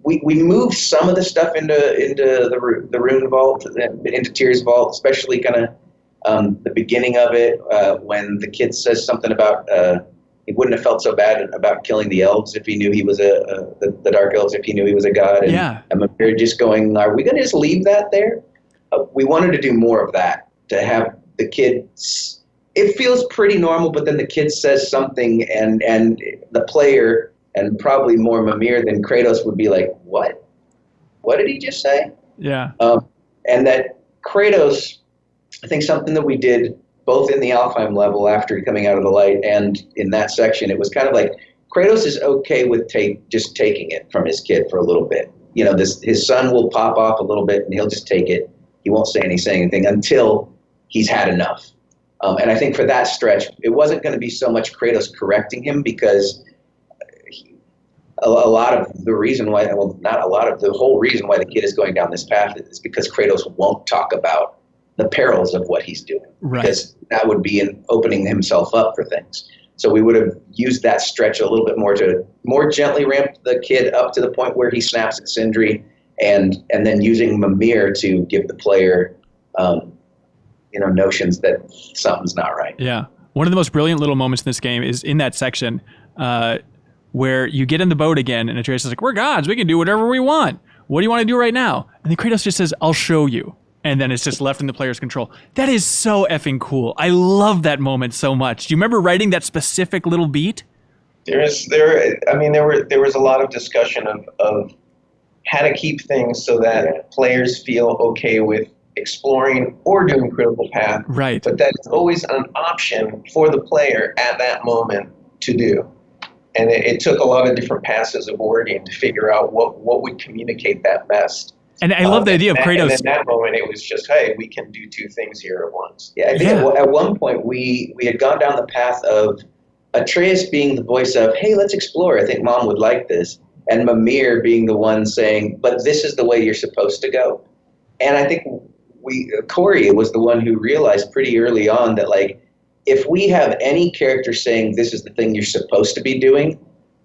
We moved some of the stuff into the rune vault, into Tyr's vault, especially kind of the beginning of it when the kid says something about he wouldn't have felt so bad about killing the elves if he knew he was the dark elves, if he knew he was a god. And I'm just going, are we going to just leave that there? We wanted to do more of that, to have the kid. It feels pretty normal, but then the kid says something, and the player. And probably more Mimir than Kratos would be like, what? What did he just say? Yeah. And that Kratos, I think something that we did both in the Alfheim level after coming out of the light and in that section, it was kind of like Kratos is okay with just taking it from his kid for a little bit. His son will pop off a little bit and he'll just take it. He won't say anything until he's had enough. And I think for that stretch, it wasn't going to be so much Kratos correcting him, because a lot of the reason why, well, not a lot of, the whole reason why the kid is going down this path is because Kratos won't talk about the perils of what he's doing. Right. Because that would be opening himself up for things. So we would have used that stretch a little bit more to more gently ramp the kid up to the point where he snaps at Sindri, and then using Mimir to give the player, notions that something's not right. Yeah. One of the most brilliant little moments in this game is in that section, where you get in the boat again, and Atreus is like, we're gods, we can do whatever we want. What do you want to do right now? And then Kratos just says, I'll show you. And then it's just left in the player's control. That is so effing cool. I love that moment so much. Do you remember writing that specific little beat? There was a lot of discussion of how to keep things so that players feel okay with exploring or doing critical path. Right. But that it's always an option for the player at that moment to do. And it took a lot of different passes of wording to figure out what would communicate that best. And I love the idea of Kratos. And in that moment, it was just, hey, we can do two things here at once. Yeah, I think at one point we had gone down the path of Atreus being the voice of, hey, let's explore. I think Mom would like this. And Mimir being the one saying, but this is the way you're supposed to go. And I think Corey was the one who realized pretty early on that, like, if we have any character saying this is the thing you're supposed to be doing,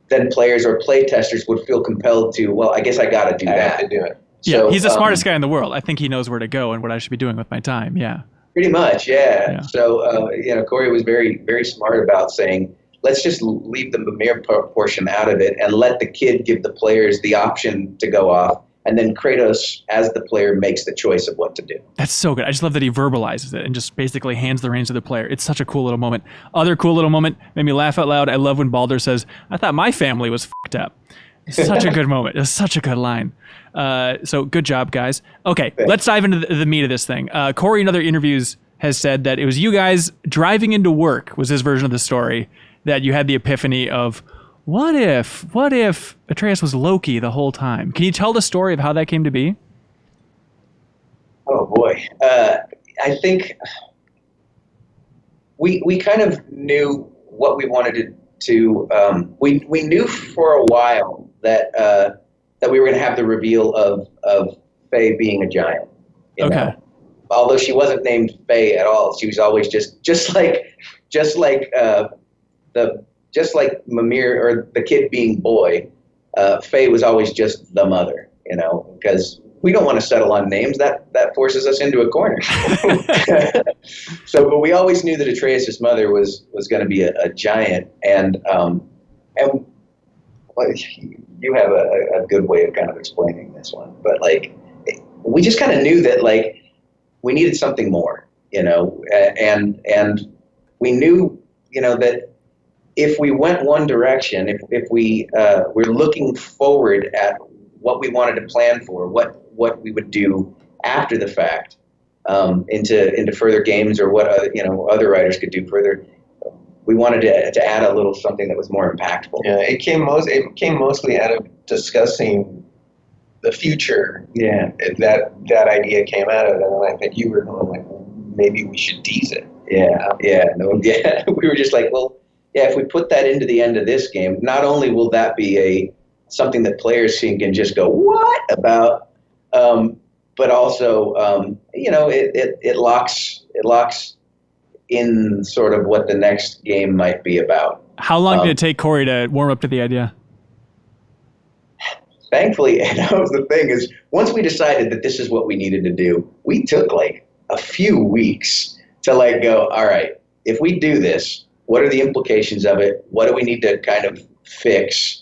then players or play testers would feel compelled to, well, I guess I got to do that. I have to do it. Yeah, So, he's the smartest guy in the world. I think he knows where to go and what I should be doing with my time. Yeah. Pretty much, yeah. So, Corey was very, very smart about saying, let's just leave the Mimir portion out of it and let the kid give the players the option to go off. And then Kratos, as the player, makes the choice of what to do. That's so good. I just love that he verbalizes it and just basically hands the reins to the player. It's such a cool little moment. Other cool little moment made me laugh out loud. I love when Baldur says, I thought my family was f***ed up. It's such a good moment. It's such a good line. So good job, guys. Okay, let's dive into the meat of this thing. Corey, in other interviews, has said that it was you guys driving into work was his version of the story, that you had the epiphany of, what if Atreus was Loki the whole time? Can you tell the story of how that came to be? Oh, boy. I think we kind of knew what we wanted to we knew for a while that we were going to have the reveal of Faye being a giant. You know? Although she wasn't named Faye at all, she was always just like Mimir, or the kid being boy. Faye was always just the mother, because we don't want to settle on names. That forces us into a corner. But we always knew that Atreus' mother was going to be a giant, and well, you have a good way of kind of explaining this one, but we just kind of knew that we needed something more, and we knew, that if we went one direction, if we were looking forward at what we wanted to plan for, what we would do after the fact, into further games, or what other writers could do further, we wanted to add a little something that was more impactful. Yeah, it came mostly out of discussing the future. Yeah, that idea came out of it, and I think you were going like, well, maybe we should tease it. We were just like, well, yeah, if we put that into the end of this game, not only will that be something that players can just go what about, but also it locks in sort of what the next game might be about. How long did it take Corey to warm up to the idea? Thankfully, and that was the thing, is once we decided that this is what we needed to do, we took like a few weeks to like go, all right, if we do this, what are the implications of it? What do we need to kind of fix?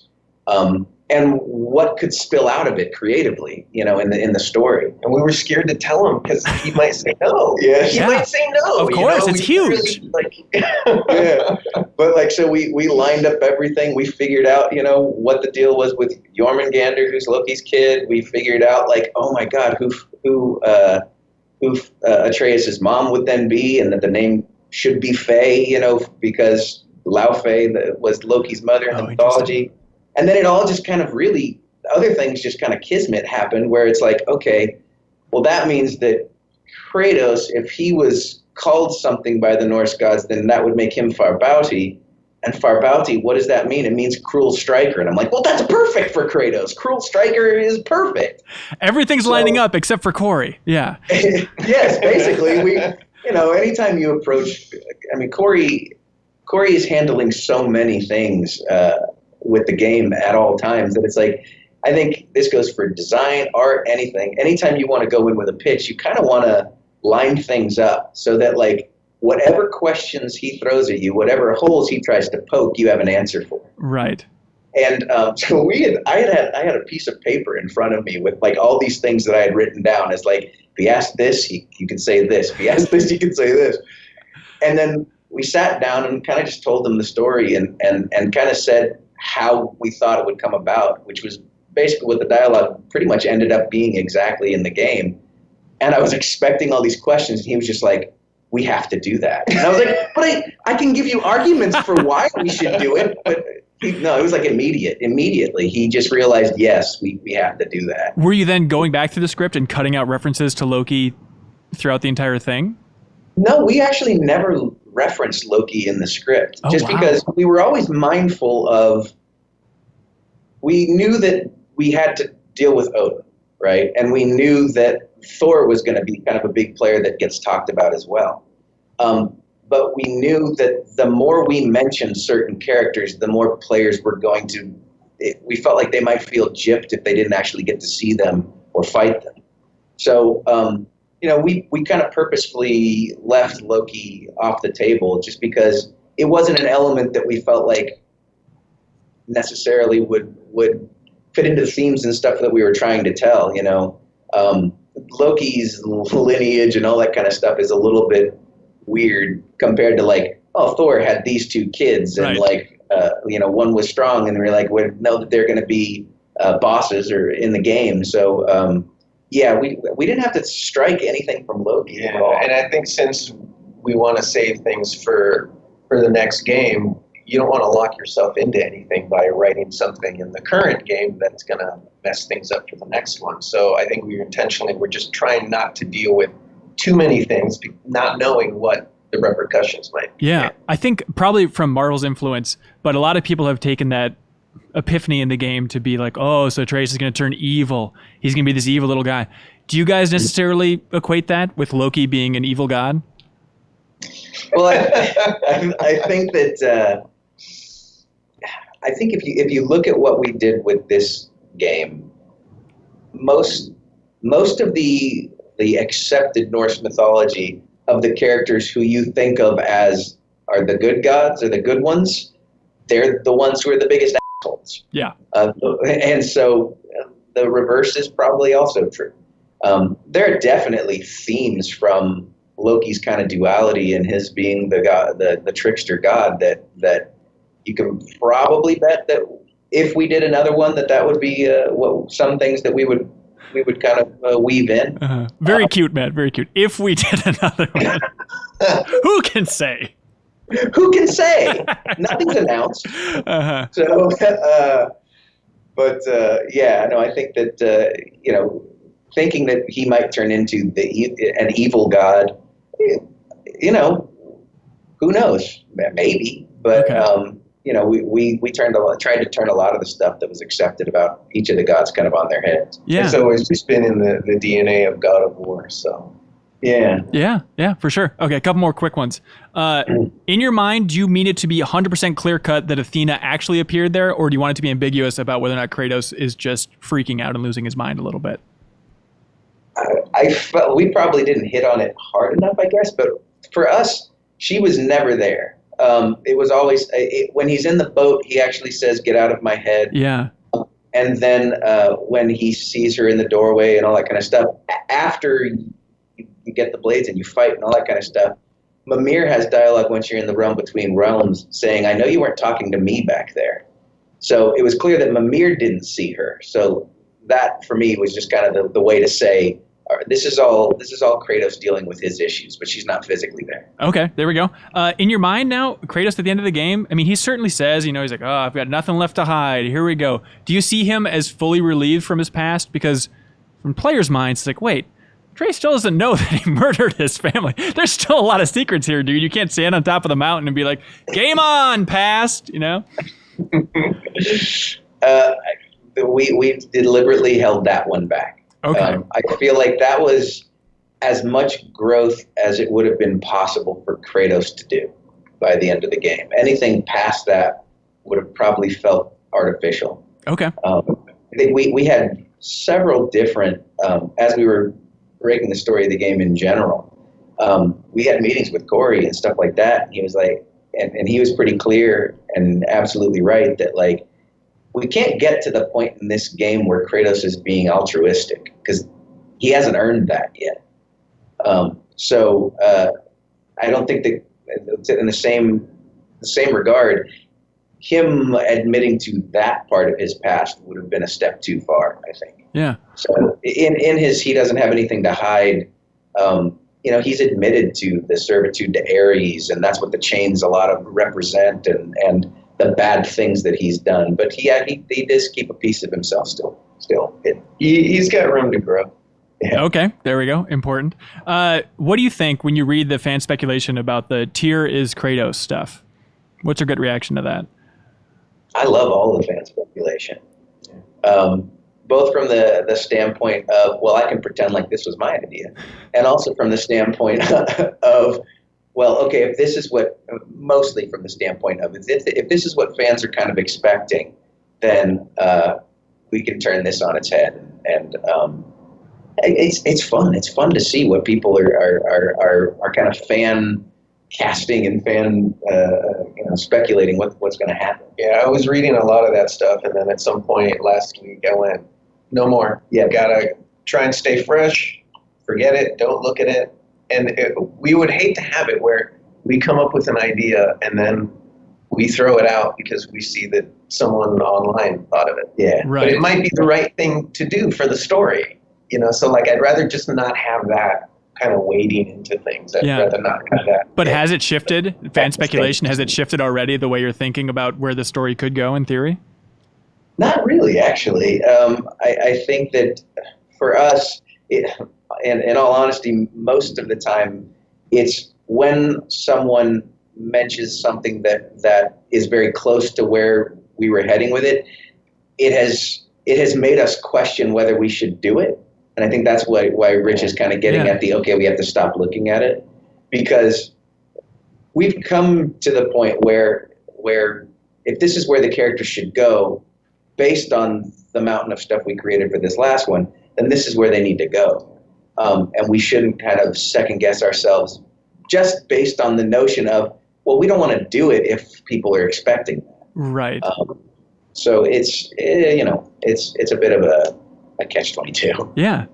And what could spill out of it creatively, in the story. And we were scared to tell him because he might say no. He might say no. Of course, it's huge. But so we lined up everything. We figured out, what the deal was with Jormungandr, who's Loki's kid. We figured out oh my God, who Atreus' mom would then be, and that the name should be Faye, because Laufey was Loki's mother in the mythology. And then it all just kind of really, other things just kind of kismet happened where it's like, okay, well, that means that Kratos, if he was called something by the Norse gods, then that would make him Farbauti. And Farbauti, what does that mean? It means cruel striker. And I'm like, well, that's perfect for Kratos. Cruel striker is perfect. Everything's lining up except for Corey. Yeah. Yes, basically. Anytime you approach, Corey is handling so many things with the game at all times that it's like, I think this goes for design, art, anything. Anytime you want to go in with a pitch, you kind of want to line things up so that whatever questions he throws at you, whatever holes he tries to poke, you have an answer for. Right. And so I had a piece of paper in front of me with all these things that I had written down. It's like, if he asked this, you can say this. If he asked this, you can say this. And then we sat down and kind of just told them the story and kind of said how we thought it would come about, which was basically what the dialogue pretty much ended up being exactly in the game. And I was expecting all these questions, and he was just like, we have to do that. And I was like, but I can give you arguments for why we should do it. But no, it was immediately. He just realized, yes, we have to do that. Were you then going back through the script and cutting out references to Loki throughout the entire thing? No, we actually never referenced Loki in the script, because we were always mindful of, we knew that we had to deal with Odin, right? And we knew that Thor was going to be kind of a big player that gets talked about as well. But we knew that the more we mentioned certain characters, the more players were going to, we felt like they might feel gypped if they didn't actually get to see them or fight them. So, we kind of purposefully left Loki off the table just because it wasn't an element that we felt like necessarily would fit into the themes and stuff that we were trying to tell. Loki's lineage and all that kind of stuff is a little bit weird compared to Thor had these two kids and one was strong, and we're like, we know that they're going to be bosses or in the game. So, we didn't have to strike anything from Loki at all. And I think since we want to save things for the next game, you don't want to lock yourself into anything by writing something in the current game that's going to mess things up for the next one. So I think we're just trying not to deal with too many things, not knowing what the repercussions might be. Yeah, I think probably from Marvel's influence, but a lot of people have taken that epiphany in the game to be like, oh, so Atreus is going to turn evil. He's going to be this evil little guy. Do you guys necessarily equate that with Loki being an evil god? Well, I think that I think if you look at what we did with this game, most of the accepted Norse mythology of the characters who you think of as are the good gods or the good ones, they're the ones who are the biggest assholes. Yeah. And so the reverse is probably also true. There are definitely themes from Loki's kind of duality and his being the god, the trickster god that you can probably bet that if we did another one, that would be some things that we would kind of weave in. Very cute, Matt. Very cute. If we did another one, who can say? Who can say? Nothing's announced. Uh-huh. So, But yeah, no, I think that thinking that he might turn into an evil god, who knows? Maybe, but we tried to turn a lot of the stuff that was accepted about each of the gods kind of on their heads. Yeah. It's always just been in the DNA of God of War. So yeah. Yeah, for sure. Okay, a couple more quick ones. In your mind, do you mean it to be 100% clear cut that Athena actually appeared there, or do you want it to be ambiguous about whether or not Kratos is just freaking out and losing his mind a little bit? I felt we probably didn't hit on it hard enough, I guess. But for us, she was never there. It was always when he's in the boat, he actually says, "Get out of my head." Yeah. And then when he sees her in the doorway and all that kind of stuff, after you get the blades and you fight and all that kind of stuff, Mimir has dialogue once you're in the realm between realms saying, "I know you weren't talking to me back there." So it was clear that Mimir didn't see her. So that for me was just kind of the way to say, this is all Kratos dealing with his issues, but she's not physically there. Okay, there we go. In your mind now, Kratos at the end of the game, I mean, he certainly says, he's like, "Oh, I've got nothing left to hide. Here we go." Do you see him as fully relieved from his past? Because from players' minds, it's like, wait, Trey still doesn't know that he murdered his family. There's still a lot of secrets here, dude. You can't stand on top of the mountain and be like, "Game on, past," We deliberately held that one back. Okay. I feel like that was as much growth as it would have been possible for Kratos to do by the end of the game. Anything past that would have probably felt artificial. Okay. I think we had several different, as we were breaking the story of the game in general, we had meetings with Corey and stuff like that. He was like, and he was pretty clear and absolutely right that like, we can't get to the point in this game where Kratos is being altruistic because he hasn't earned that yet. So I don't think that in the same regard, him admitting to that part of his past would have been a step too far, I think. Yeah. So he doesn't have anything to hide. He's admitted to the servitude to Ares, and that's what the chains a lot of represent, and the bad things that he's done, but he does keep a piece of himself still. He's got room to grow. Yeah. Okay, there we go. Important. What do you think when you read the fan speculation about the Tyr is Kratos stuff? What's your gut reaction to that? I love all the fan speculation, both from the standpoint of, well, I can pretend like this was my idea, and also from the standpoint of, well, okay, if this is mostly from the standpoint of, if this is what fans are kind of expecting, then we can turn this on its head. And it's fun. It's fun to see what people are kind of fan casting and fan speculating what's going to happen. Yeah, I was reading a lot of that stuff, and then at some point last week I went, no more. Yeah, gotta try and stay fresh. Forget it. Don't look at it. And we would hate to have it where we come up with an idea and then we throw it out because we see that someone online thought of it. Yeah. Right. But it might be the right thing to do for the story. So like I'd rather just not have that kind of wading into things. I'd rather not have that. But has it shifted? Fan speculation, has it shifted already the way you're thinking about where the story could go in theory? Not really, actually. I think that for us, and in all honesty, most of the time, it's when someone mentions something that is very close to where we were heading with it. It has made us question whether we should do it, and I think that's why Rich is kind of getting at we have to stop looking at it, because we've come to the point where if this is where the character should go, based on the mountain of stuff we created for this last one, then this is where they need to go. And we shouldn't kind of second guess ourselves just based on the notion of, well, we don't want to do it if people are expecting that. Right. So it's a bit of a catch-22. Yeah.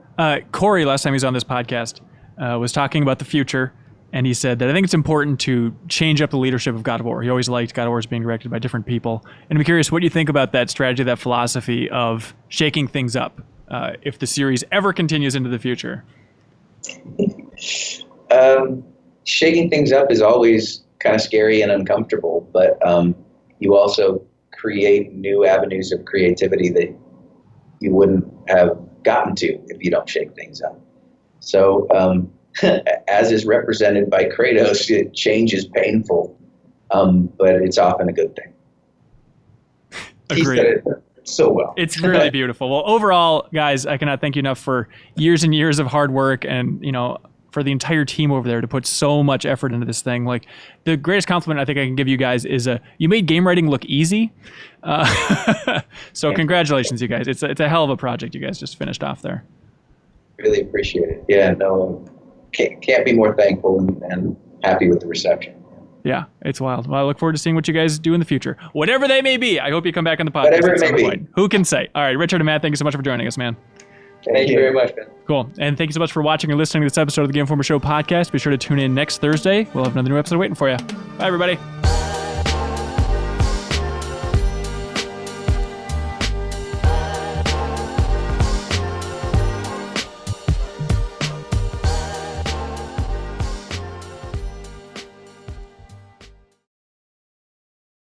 Corey, last time he was on this podcast, was talking about the future, and he said that I think it's important to change up the leadership of God of War. He always liked God of War being directed by different people. And I'm curious, what do you think about that strategy, that philosophy of shaking things up if the series ever continues into the future? Shaking things up is always kind of scary and uncomfortable, but you also create new avenues of creativity that you wouldn't have gotten to if you don't shake things up. So, as is represented by Kratos, change is painful, but it's often a good thing. He said it so well. It's really beautiful. Well, overall, guys, I cannot thank you enough for years and years of hard work, and for the entire team over there to put so much effort into this thing. Like, the greatest compliment I think I can give you guys is you made game writing look easy. So congratulations, you guys. It's a hell of a project you guys just finished off there. Really appreciate it. Yeah, no, can't be more thankful and happy with the reception. Yeah, it's wild. Well, I look forward to seeing what you guys do in the future. Whatever they may be. I hope you come back on the podcast. Whatever it may be. Point. Who can say? All right, Richard and Matt, thank you so much for joining us, man. Thank you very much, man. Cool. And thank you so much for watching and listening to this episode of the Game Informer Show podcast. Be sure to tune in next Thursday. We'll have another new episode waiting for you. Bye, everybody.